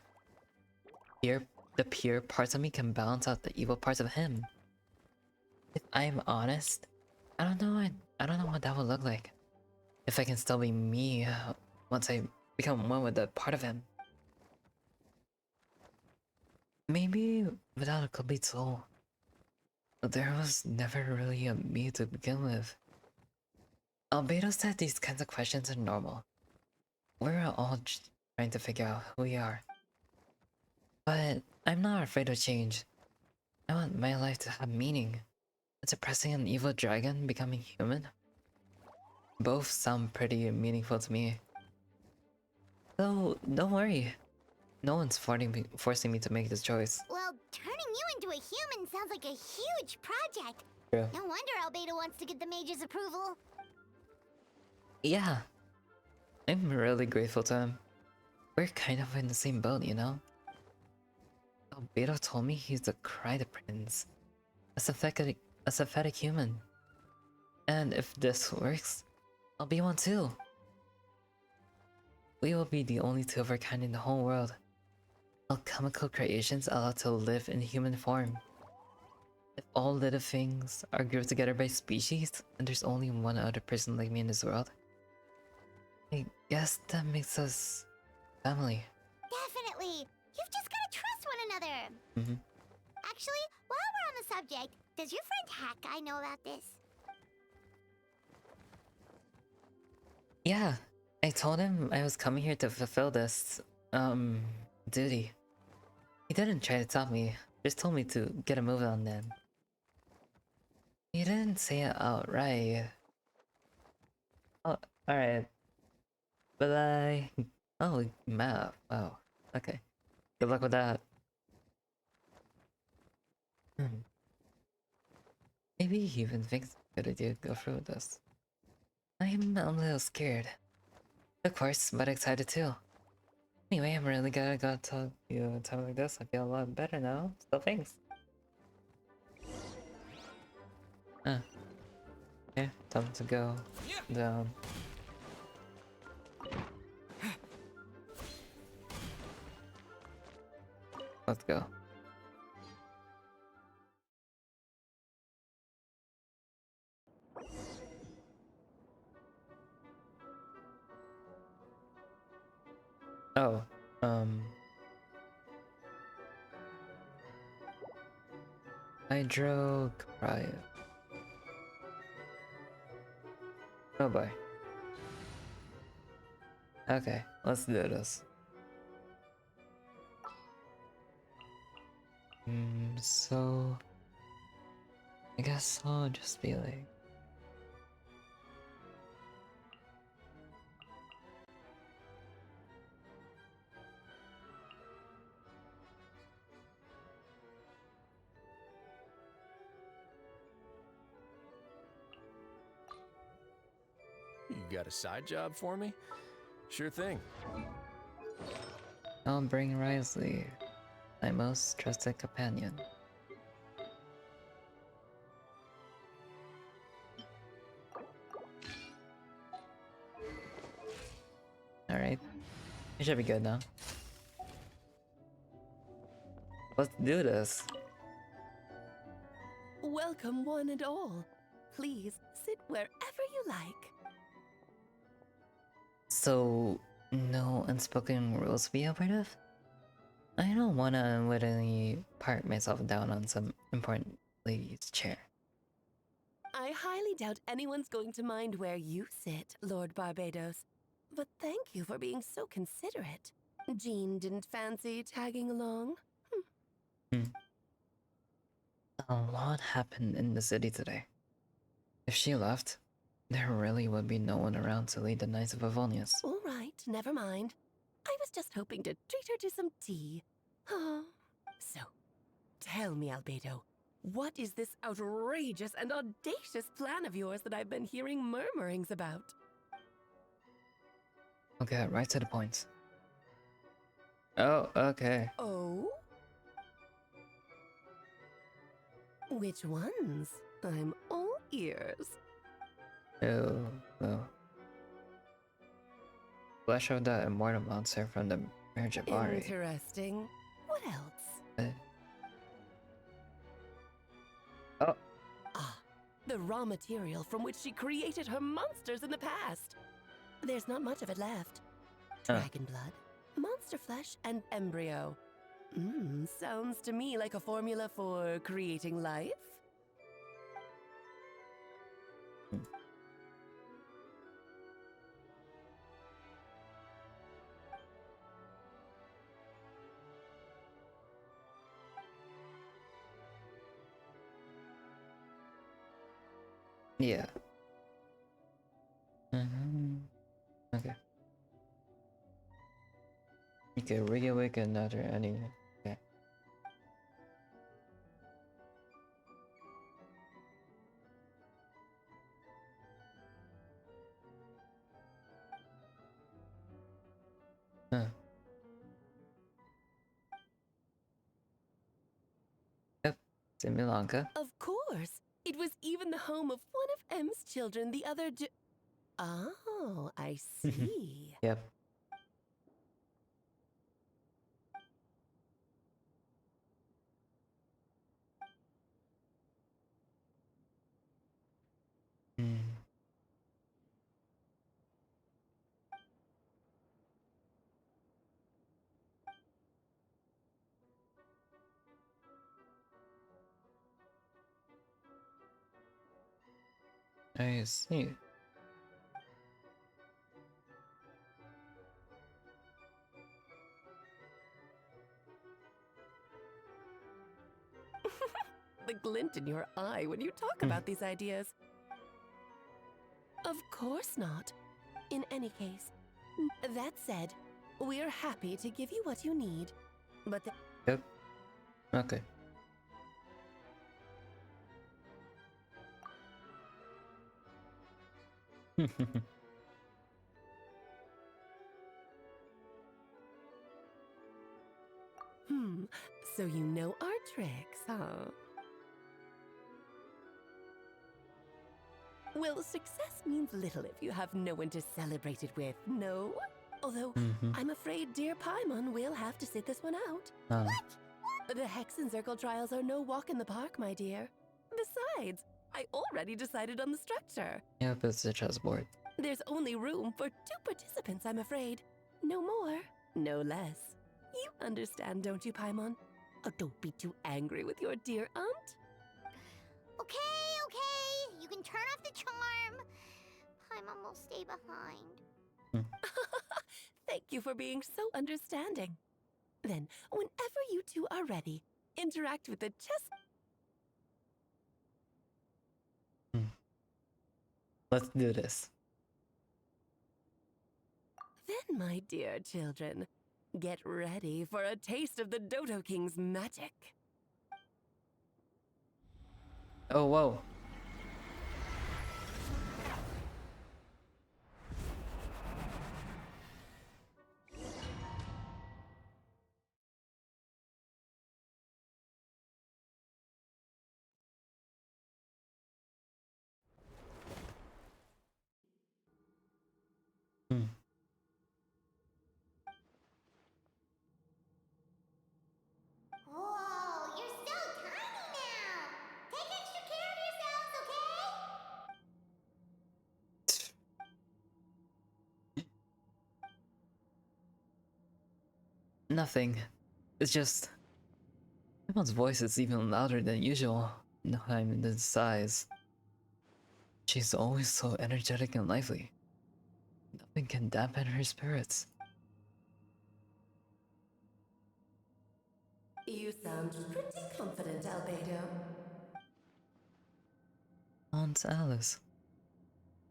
The pure parts of me can balance out the evil parts of him. If I'm honest, I don't know what that would look like. If I can still be me once I become one with the part of him. Maybe without a complete soul. There was never really a me to begin with. Albedo said these kinds of questions are normal. We're all trying to figure out who we are. But I'm not afraid of change. I want my life to have meaning. Suppressing an evil dragon becoming human? Both sound pretty meaningful to me. So, don't worry. No one's forcing me to make this choice. Well, turning you into a human sounds like a huge project. True. No wonder Albedo wants to get the mage's approval. Yeah. I'm really grateful to him. We're kind of in the same boat, you know? Albedo told me he's the Cryda Prince. A synthetic human. And if this works, I'll be one too. We will be the only two of our kind in the whole world. Alchemical creations allowed to live in human form. If all little things are grouped together by species, and there's only one other person like me in this world, I guess that makes us family. Definitely. You've just gotta trust one another. Actually, while we're on the subject, does your friend Hakai know about this? Yeah, I told him I was coming here to fulfill this, duty. He didn't try to stop me, just told me to get a move on then. He didn't say it outright. Oh, alright. But oh, map. Oh, okay. Good luck with that. Maybe he even thinks it's a good idea to go through with this. I'm a little scared. Of course, but excited too. Anyway, I'm really glad I got to talk to you at a time like this. I feel a lot better now. So thanks. Yeah, time to go down. Let's go. Oh, Hydro Cryo. Oh boy. Okay, let's do this. So I guess I'll just be like, You got a side job for me? Sure thing. I'll bring Risley, my most trusted companion. Alright, it should be good now. Let's do this. Welcome, one and all. Please sit wherever you like. So, no unspoken rules be operative? I don't wanna unwittingly park myself down on some important lady's chair. I highly doubt anyone's going to mind where you sit, Lord Barbados. But thank you for being so considerate. Jean didn't fancy tagging along. A lot happened in the city today. If she left, there really would be no one around to lead the Knights of Avonius. All right, never mind. I was just hoping to treat her to some tea. So, tell me, Albedo, what is this outrageous and audacious plan of yours that I've been hearing murmurings about? Okay, right to the point. Oh, okay. Oh? Which ones? I'm all ears. Oh. Flesh of the immortal monster from the Merjabari. Interesting. What else? Oh. Ah, the raw material from which she created her monsters in the past. There's not much of it left. Dragon blood, monster flesh, and embryo. Sounds to me like a formula for creating life. Yeah. Okay. You can reawaken another enemy. Okay. Yep, Similanka. Of course. It was even the home of one of M's children the other day. Oh, I see. Yep. I see. The glint in your eye when you talk about these ideas. Of course not. In any case, that said, we're happy to give you what you need. But Yep. Okay. So you know our tricks, huh? Well, success means little if you have no one to celebrate it with, no? Although, I'm afraid dear Paimon will have to sit this one out. What? The Hexencircle trials are no walk in the park, my dear. Besides, I already decided on the structure. Yep, it's a chessboard. There's only room for 2 participants, I'm afraid. No more, no less. You understand, don't you, Paimon? Oh, don't be too angry with your dear aunt. Okay. You can turn off the charm. Paimon will stay behind. Thank you for being so understanding. Then, whenever you two are ready, interact with the chess. Let's do this. Then, my dear children, get ready for a taste of the Dodo King's magic. Oh, whoa. Nothing. It's just... Emma's voice is even louder than usual. No, I mean the size. She's always so energetic and lively. Nothing can dampen her spirits. You sound pretty confident, Albedo. Aunt Alice.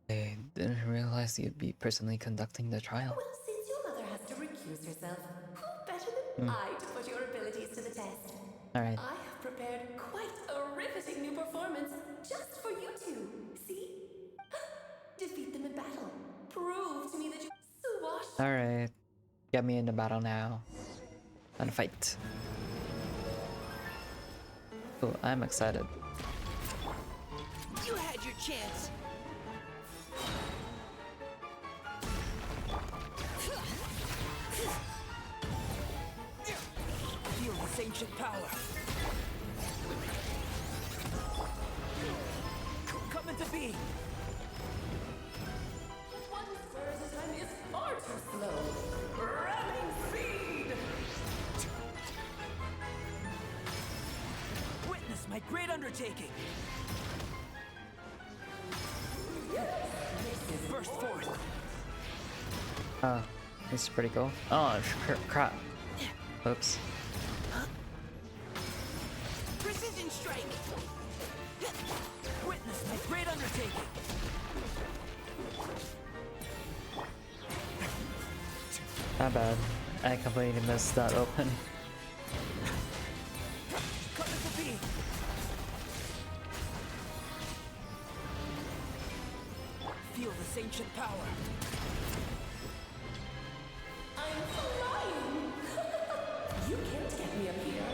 I didn't realize you'd be personally conducting the trial. Well, since your mother has to recuse herself, who better than I to put your abilities to the test? Alright. I have prepared quite a riveting new performance just for you two. See? Defeat them in battle. Prove to me that you swash. Alright. Get me into battle now. And fight. Oh, I'm excited. You had your chance. Feel this ancient power. Come into being. One spur at a time is far too slow. Ramming speed. Witness my great undertaking. Burst forth. Oh, this is pretty cool. Oh, crap. Oops. Precision strike. Witness my great undertaking. Not bad. I completely missed that open. Come into being. Feel this ancient power. I'm flying. You can't get me up here.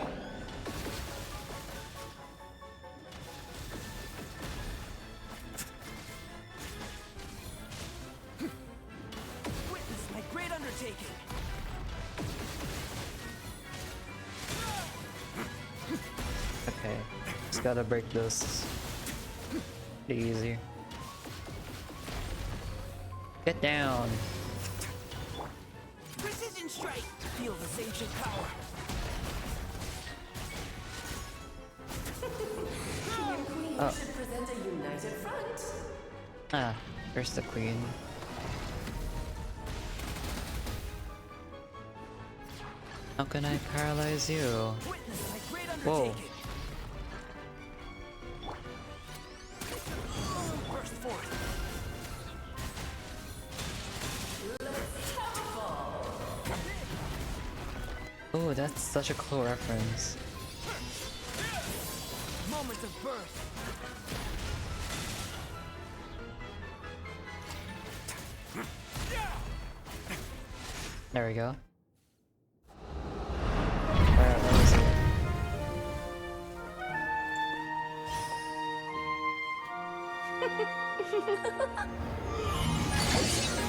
Witness my great undertaking. Okay. Just gotta break this. Pretty easy. Get down. Precision strike. Feel this ancient power. King and Queen should present a united front. Ah, there's the queen. How can I paralyze you? Witness my great Whoa. undertaking. Burst forth. Oh, that's such a cool reference. Moment of birth. There we go. Alright, let me see.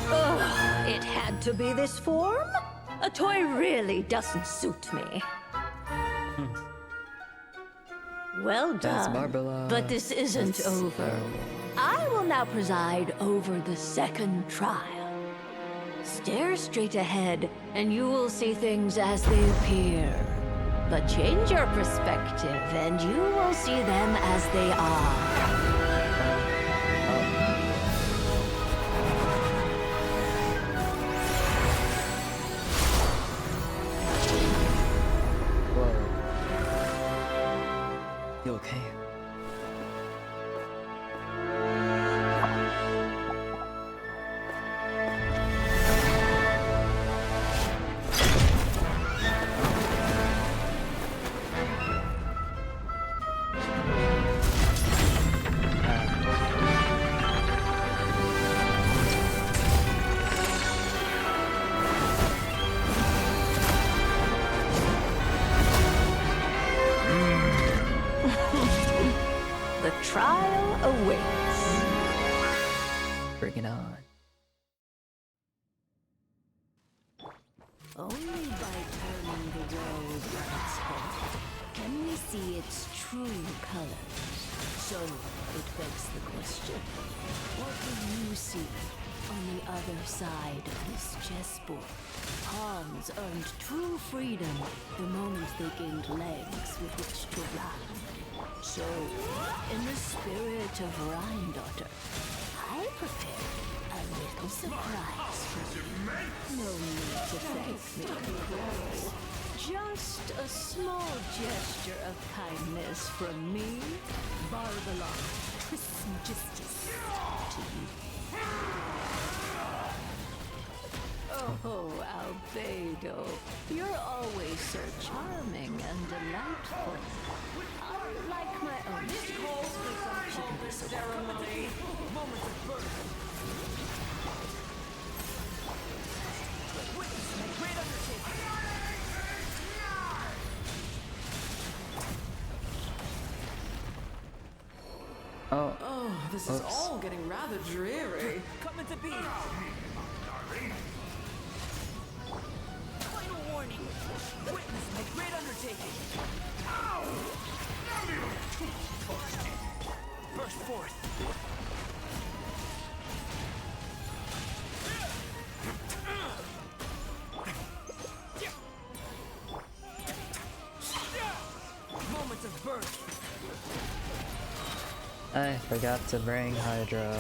Ugh, it had to be this form? A toy really doesn't suit me. Well That's done. Barbara. But this isn't That's over. terrible. I will now preside over the second trial. Stare straight ahead, and you will see things as they appear. But change your perspective, and you will see them as they are. You okay? The trial awaits. Bring it on. Only by turning the world on its head can we see its true colors. So it begs the question, what do you see on the other side of this chessboard, pawns earned true freedom the moment they gained legs with which to run. So, in the spirit of Rhine-daughter, I prepared a little surprise for you. No need to thank me. Just a small gesture of kindness from me, Barbalon Trismegistus, to you. Oh, Albedo, you're always so charming and delightful. Unlike my own students, she can be so ceremony. Moment of birth. Witness my great undertaking. Oh, this is all getting rather dreary. Coming to be. Final warning. Witness my great undertaking. Burst forth. Moments of birth. I forgot to bring Hydro.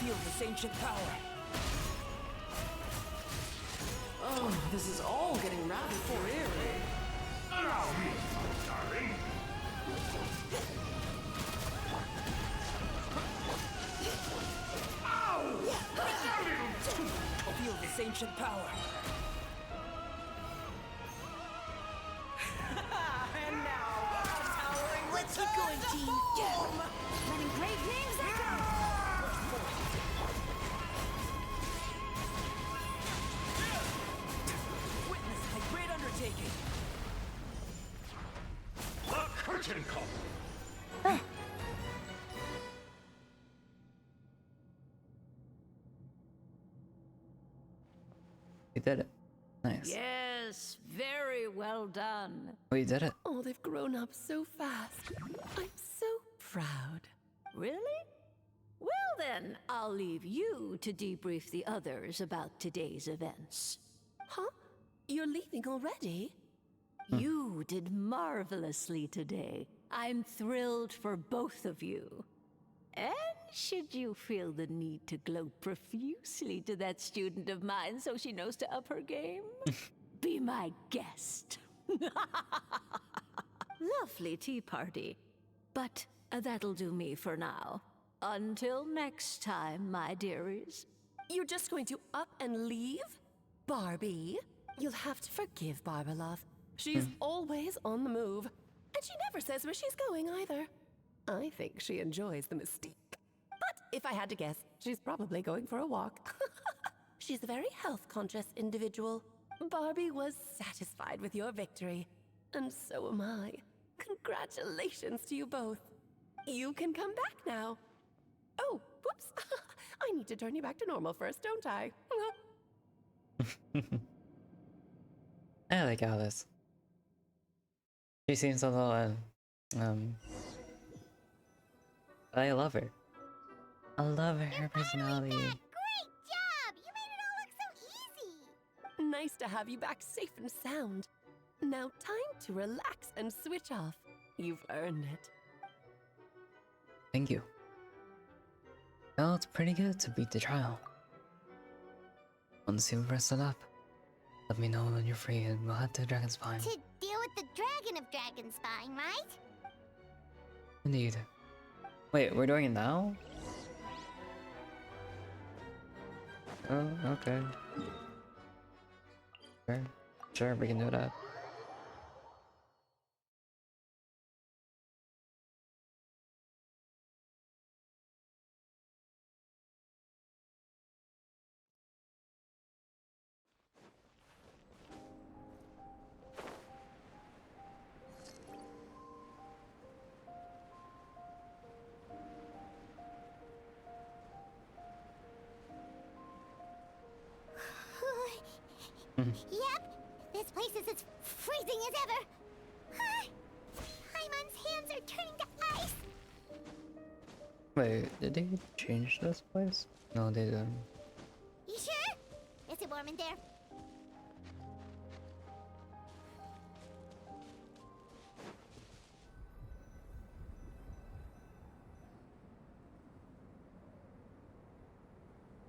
Feel this ancient power. Oh, this is all getting rather eerie. Allow me, darling. Feel this ancient power. And now, a towering Let's get going, team. Letting great names echo. Witness my great undertaking. The curtain call. We did it. Nice. Yes, very well done. We did it. Oh, they've grown up so fast. I'm so proud. Really? Well then, I'll leave you to debrief the others about today's events. Huh? You're leaving already? You did marvelously today. I'm thrilled for both of you. And should you feel the need to gloat profusely to that student of mine so she knows to up her game, be my guest. Lovely tea party. But that'll do me for now. Until next time, my dearies. You're just going to up and leave? Barbie? You'll have to forgive Barbalov. She's always on the move. And she never says where she's going either. I think she enjoys the mystique. But if I had to guess, she's probably going for a walk. She's a very health-conscious individual. Barbie was satisfied with your victory. And so am I. Congratulations to you both. You can come back now. Oh, whoops. I need to turn you back to normal first, don't I? I like Alice. She seems a little, I love her. I love her personality. Great job! You made it all look so easy. Nice to have you back safe and sound. Now time to relax and switch off. You've earned it. Thank you. Well, it's pretty good to beat the trial. Once you've rested up, let me know when you're free and we'll head to Dragonspine. To deal with the Dragon of Dragonspine, right? Indeed. Wait, we're doing it now? Oh, okay. Sure, we can do that. Yep, This place is as freezing as ever. Paimon's hands are turning to ice. Wait, did they change this place? No, they didn't. You sure? Is it warm in there?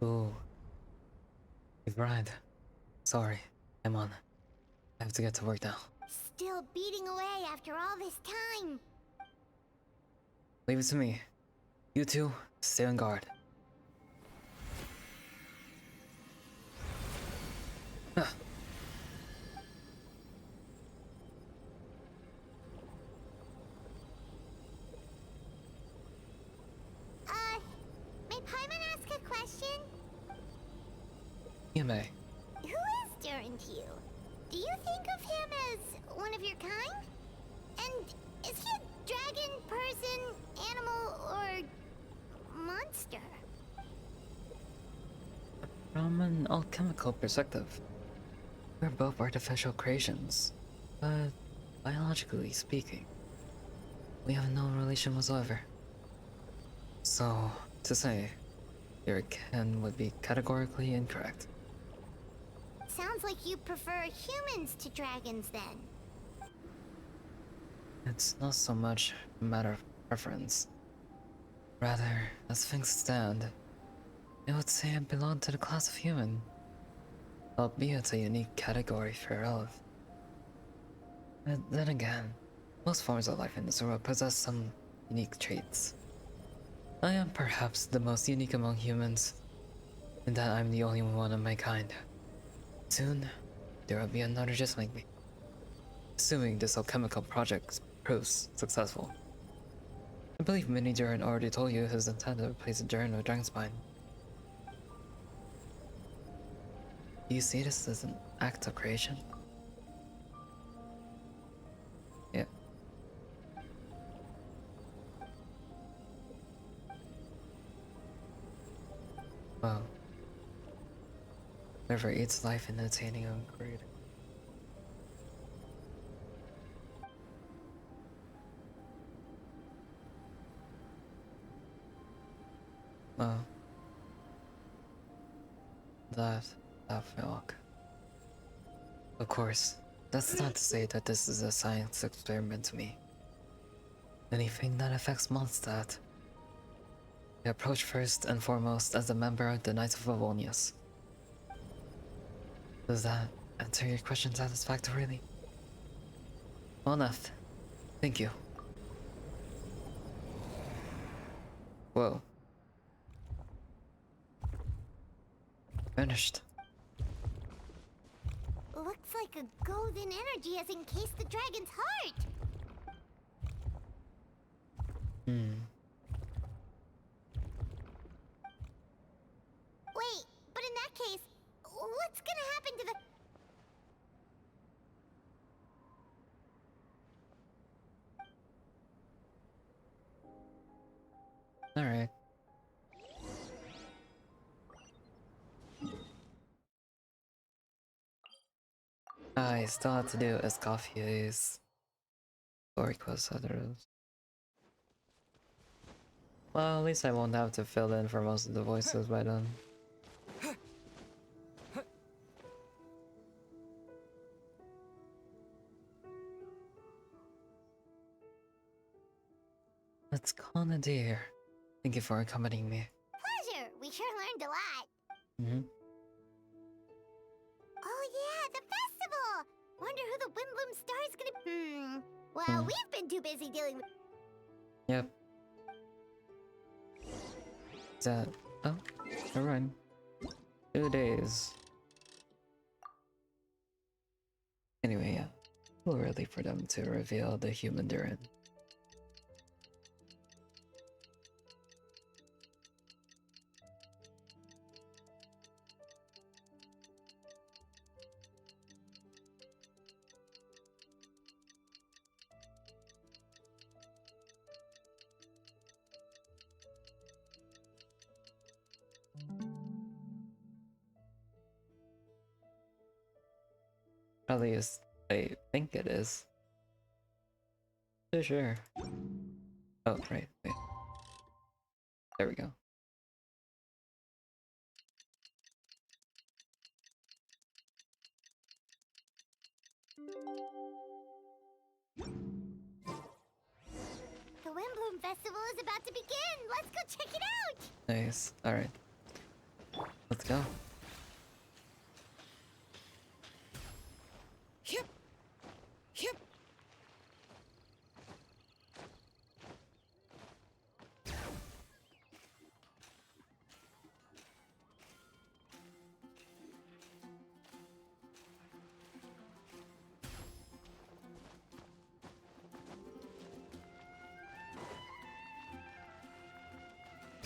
Oh, you've arrived. Sorry, I'm on. I have to get to work now. Still beating away after all this time. Leave it to me. You two, stay on guard. Huh. May Paimon ask a question? You may. Who is Durin to you? Do you think of him as one of your kind? And is he a dragon, person, animal, or monster? From an alchemical perspective, we're both artificial creations, but biologically speaking, we have no relation whatsoever. So, to say, your kin would be categorically incorrect. Sounds like you prefer humans to dragons then. It's not so much a matter of preference. Rather, as things stand, I would say I belong to the class of human, albeit a unique category thereof. But then again, most forms of life in this world possess some unique traits. I am perhaps the most unique among humans, in that I'm the only one of my kind. Soon, there will be another just like me. Assuming this alchemical project proves successful. I believe Mini Durin already told you his intent to replace Durin with Dragonspine. Do you see this as an act of creation? Yeah. Well, whoever eats life in attaining and creating. Well, that milk. Of course, that's not to say that this is a science experiment to me. Anything that affects Mondstadt, I approach first and foremost as a member of the Knights of Favonius. Does that answer your question satisfactorily? Well enough. Thank you. Whoa. Finished. Looks like a golden energy has encased the dragon's heart. Wait, but in that case, what's gonna happen to the... Alright. I still have to do Escoffier's story quest others. Well, at least I won't have to fill in for most of the voices by then. Let's call it a day here. Thank you for accompanying me. Pleasure! We sure learned a lot. Oh yeah, the festival! Wonder who the Wimbloom Star is gonna... Well, we've been too busy dealing with... Yep. Is that... Oh, alright. 2 days. Anyway, yeah. Too early for them to reveal the human Durin. At least I think it is. For sure. Oh, right, wait. There we go. The Windbloom Festival is about to begin! Let's go check it out! Nice. Alright. Let's go. Yep. Yep.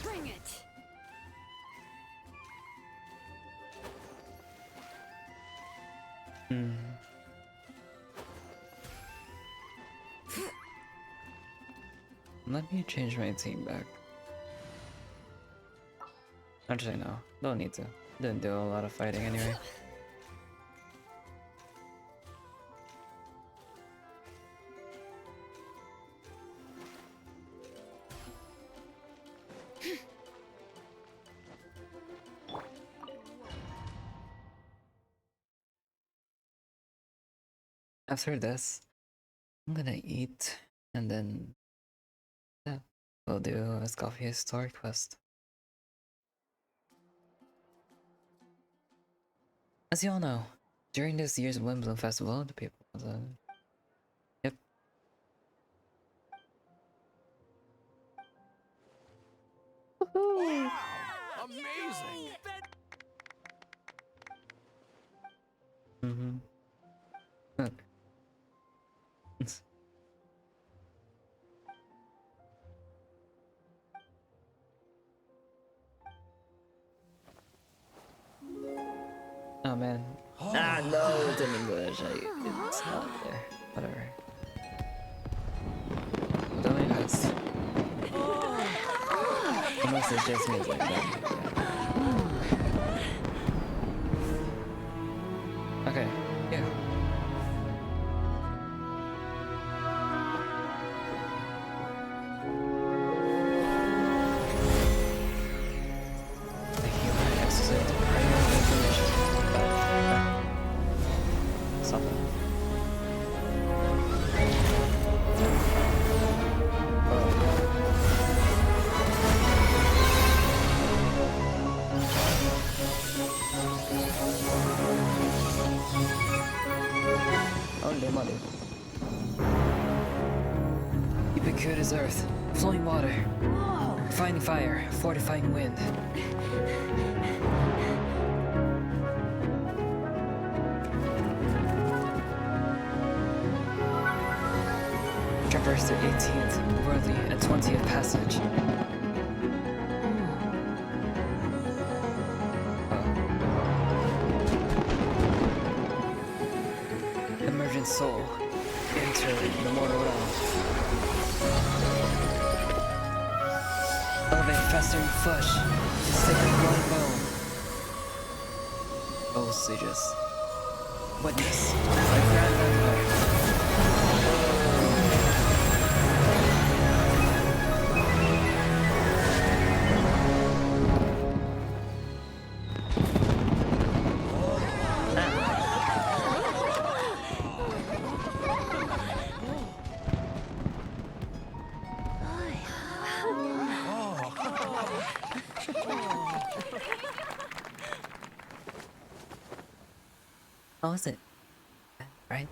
Bring it! Hmm. Let me change my team back. Actually, no. Don't need to. Didn't do a lot of fighting anyway. After this, I'm gonna eat and then yeah, we'll do a Scoffy Historic quest. As you all know, during this year's Windbloom Festival, the people yep. Wow! Amazing! Mm-hmm. Look. Oh man. Ah no, it's in English. It's not there. Whatever. Don't invest. Unless it's just me like that. Okay, yeah. The human exit prior information. Something. Oh, money. Ubiquitous earth, flowing water, refining fire, fortifying wind. Traverse the 18th, worldly, and 20th passage. Emergent soul, enter the mortal realm. Elevate festering flesh, sacred blood and bone. O sages, witness my grand empire. How is it? Right?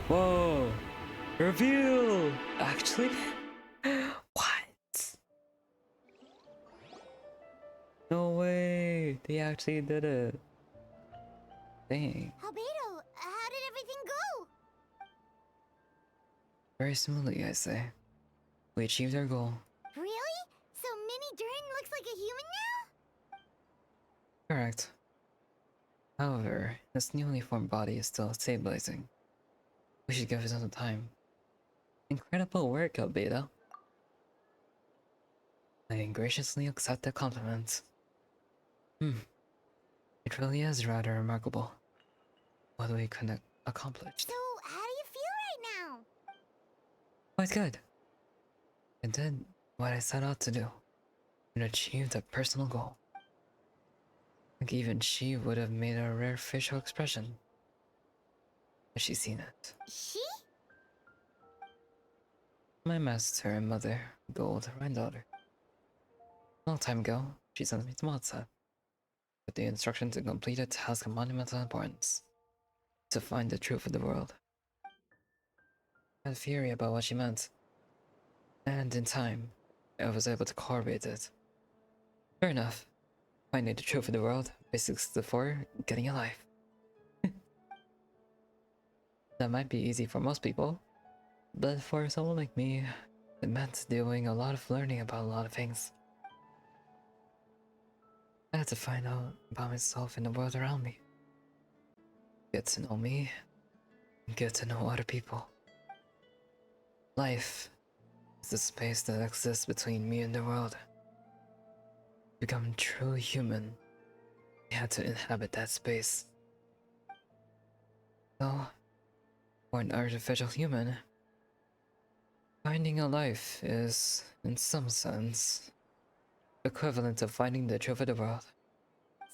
Whoa! Reveal! Actually? What? No way! They actually did it. Dang. Albedo, how did everything go? Very smoothly, I say. We achieved our goal. Really? So Mini Durin looks like a human now? Correct. However, this newly formed body is still stabilizing. We should give it some time. Incredible work, Albedo. I graciously accept the compliment. It really is rather remarkable what we could accomplish. So, how do you feel right now? Quite good. I did what I set out to do and achieved a personal goal. Like even she would have made a rare facial expression had she seen it. She? My master and mother, the old granddaughter. A long time ago, she sent me to Malta with the instruction to complete a task of monumental importance, to find the truth of the world. I had fury about what she meant, and in time, I was able to corroborate it. Fair enough. Finding the truth of the world, basics for getting a life. That might be easy for most people, but for someone like me, it meant doing a lot of learning about a lot of things. I had to find out about myself and the world around me. Get to know me, and get to know other people. Life is the space that exists between me and the world. To become truly human, you had to inhabit that space. So, for an artificial human, finding a life is, in some sense, equivalent to finding the truth of the world.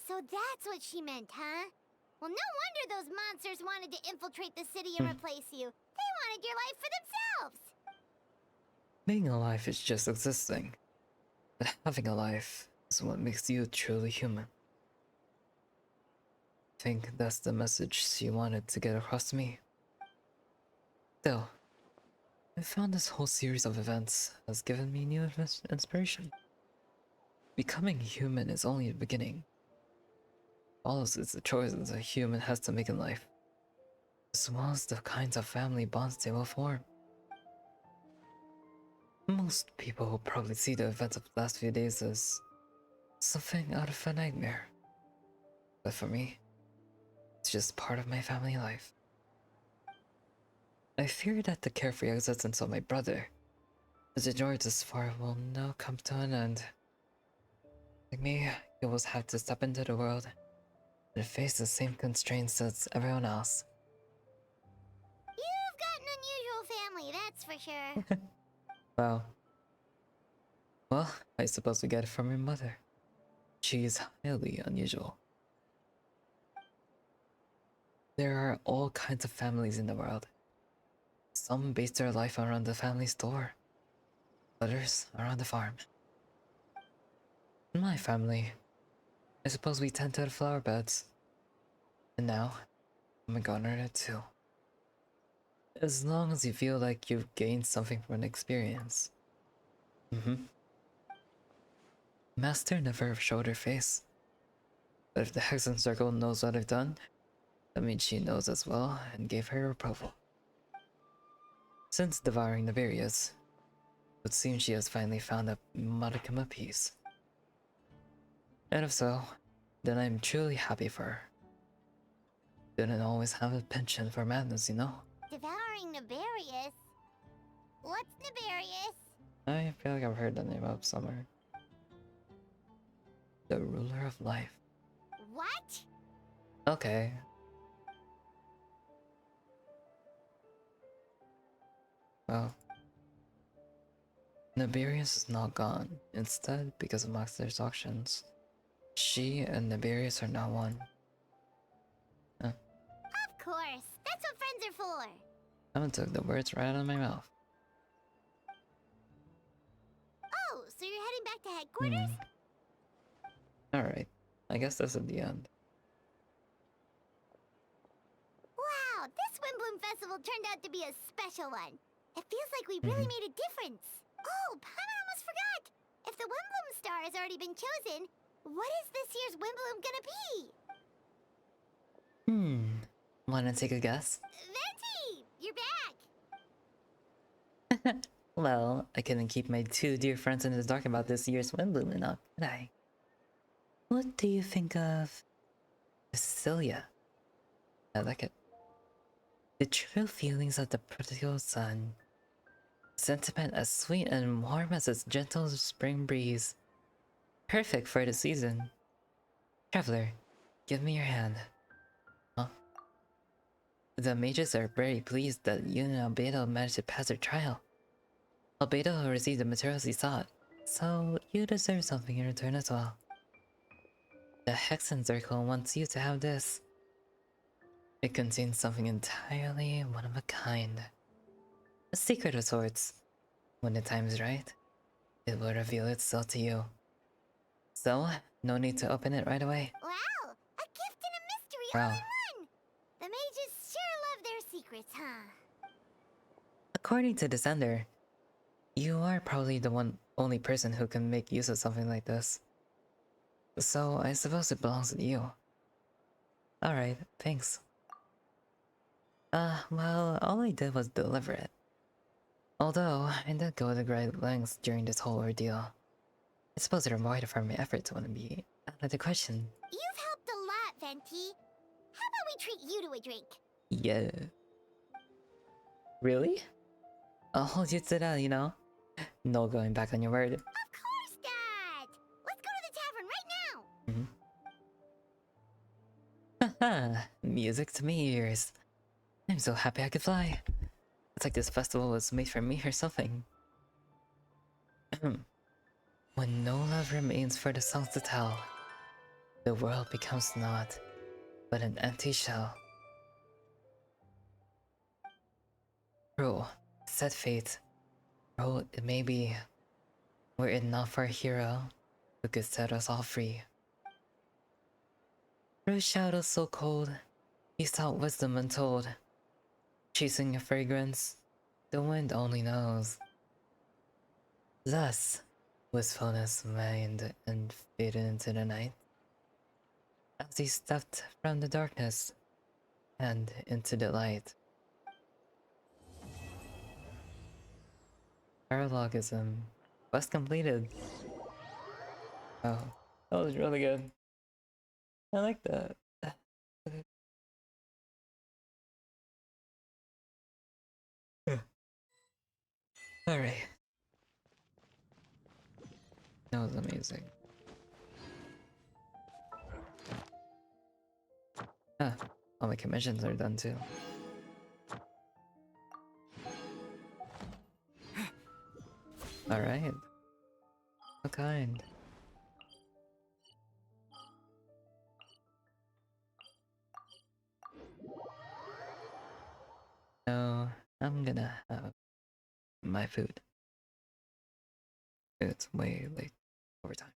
So that's what she meant, huh? Well, no wonder those monsters wanted to infiltrate the city and replace you. They wanted your life for themselves! Being alive is just existing, but having a life is what makes you truly human. I think that's the message she wanted to get across to me. Still, I found this whole series of events has given me new inspiration. Becoming human is only the beginning. All is the choices a human has to make in life, as well as the kinds of family bonds they will form. Most people will probably see the events of the last few days as something out of a nightmare. But for me, it's just part of my family life. I fear that the carefree existence of my brother, as enjoyed this far, will now come to an end. Like me, he will have to step into the world and face the same constraints as everyone else. You've got an unusual family, that's for sure. Wow. Well, I suppose we get it from your mother. She is highly unusual. There are all kinds of families in the world. Some base their life around the family store, others around the farm. In my family, I suppose we tend to the flower beds. And now, I'm a gardener too. As long as you feel like you've gained something from an experience. Master never showed her face. But if the Hexen Circle knows what I've done, that means she knows as well and gave her approval. Since devouring the Niberias, it would seem she has finally found a modicum of peace. And if so, then I'm truly happy for her. Didn't always have a penchant for madness, you know? Devouring Niberius? What's Niberius? I feel like I've heard the name of somewhere. The ruler of life. What? Okay. Well, Niberius is not gone. Instead, because of Master's auctions, she and Niberius are now one. Huh. Of course, that's what friends are for. Someone took the words right out of my mouth. Oh, so you're heading back to headquarters? Alright, I guess that's at the end. Wow, this Wimbloom Festival turned out to be a special one. It feels like we really made a difference. Oh, Paimon almost forgot! If the Wimbloom star has already been chosen, what is this year's Wimbloom gonna be? Wanna take a guess? Venti! You're back! Well, I couldn't keep my two dear friends in the dark about this year's Wimbloom enough, could I? What do you think of Cecilia? I like it. The true feelings of the prodigal son Sentiment as sweet and warm as a gentle spring breeze. Perfect for the season. Traveler, give me your hand. Huh? The mages are very pleased that you and Albedo managed to pass their trial. Albedo received the materials he sought, so you deserve something in return as well. The Hexen Circle wants you to have this. It contains something entirely one of a kind. A secret of sorts. When the time is right, it will reveal itself to you. So, no need to open it right away. Wow! A gift and a mystery Wow. all in one! The mages sure love their secrets, huh? According to Descender, you are probably the only person who can make use of something like this. So, I suppose it belongs to you. Alright, thanks. Well, all I did was deliver it. Although, I did go to great lengths during this whole ordeal. I suppose it rewarded for my efforts wouldn't be out of the question. You've helped a lot, Venti. How about we treat you to a drink? Yeah. Really? I'll hold you to that, you know? No going back on your word. Of course, Dad! Let's go to the tavern right now! Haha, music to my ears. I'm so happy I could fly. It's like this festival was made for me or something. When no love remains for the songs to tell, the world becomes naught but an empty shell. True, said fate. Oh, it may be, were it not for a hero who could set us all free. Through shadows so cold, he sought wisdom untold. Chasing a fragrance, the wind only knows. Thus, wistfulness waned and faded into the night. As he stepped from the darkness and into the light. Paralogism. Quest completed. Oh, that was really good. I like that. Alright. That was amazing. Ah, all my commissions are done too. Alright. How kind. No, I'm gonna have my food. It's way late overtime.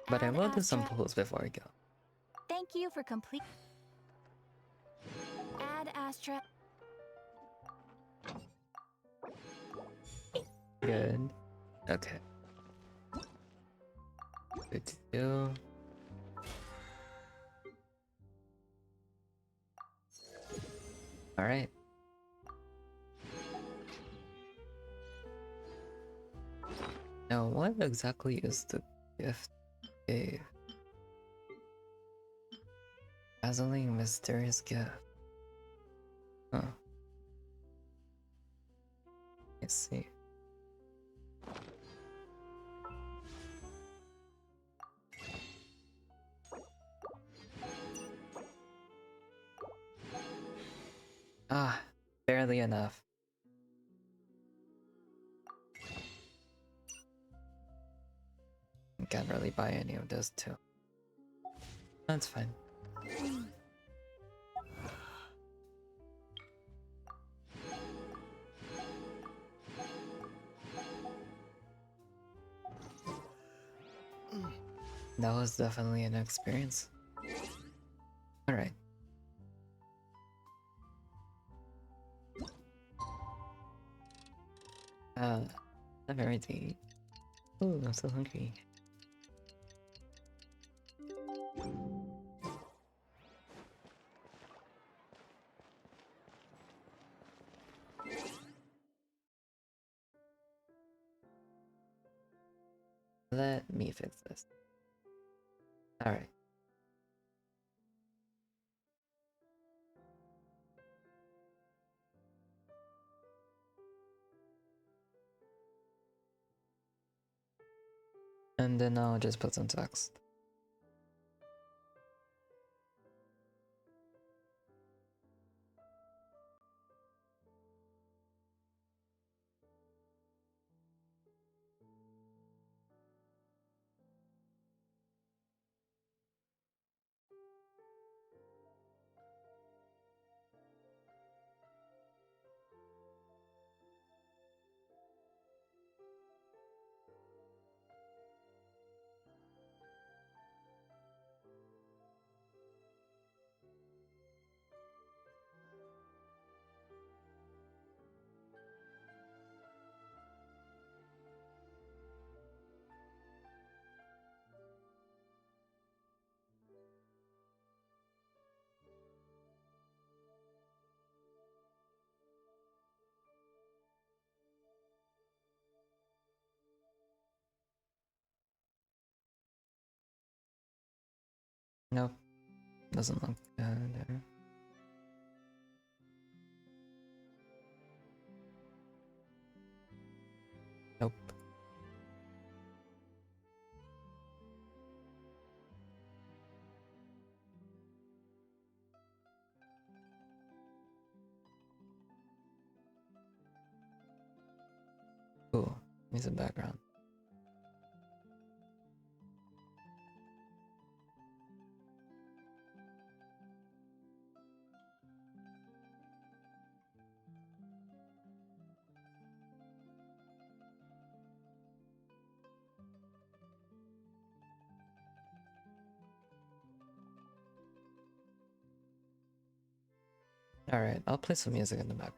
But I will do some pulls before I go. Thank you for complete. Ad Astra. Good. Okay. Good to do. Alright. Now, what exactly is the gift? A dazzling, mysterious gift. Huh. Let's see. Ah, barely enough. Can't really buy any of those too. That's fine. That was definitely an experience. Alright. I'm ready to eat. Ooh, I'm so hungry. Let me fix this. Alright. And then I'll just put some text. Nope, doesn't look good. Nope. Ooh, needs a background. Alright, I'll play some music in the back.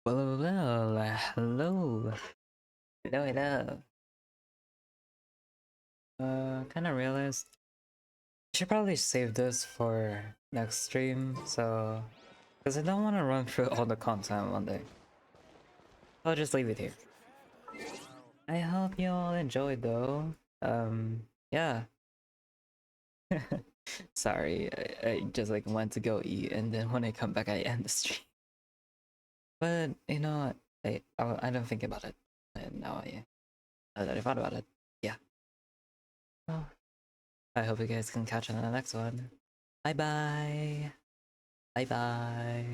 Hello. Hello. Kind of realized I should probably save this for next stream, so because I don't want to run through all the content one day. I'll just leave it here. I hope you all enjoyed though. Yeah. Sorry, I just like went to go eat, and then when I come back, I end the stream. But you know, I don't think about it, and now I thought about it. Yeah. Well, I hope you guys can catch on the next one. Bye bye. Bye bye.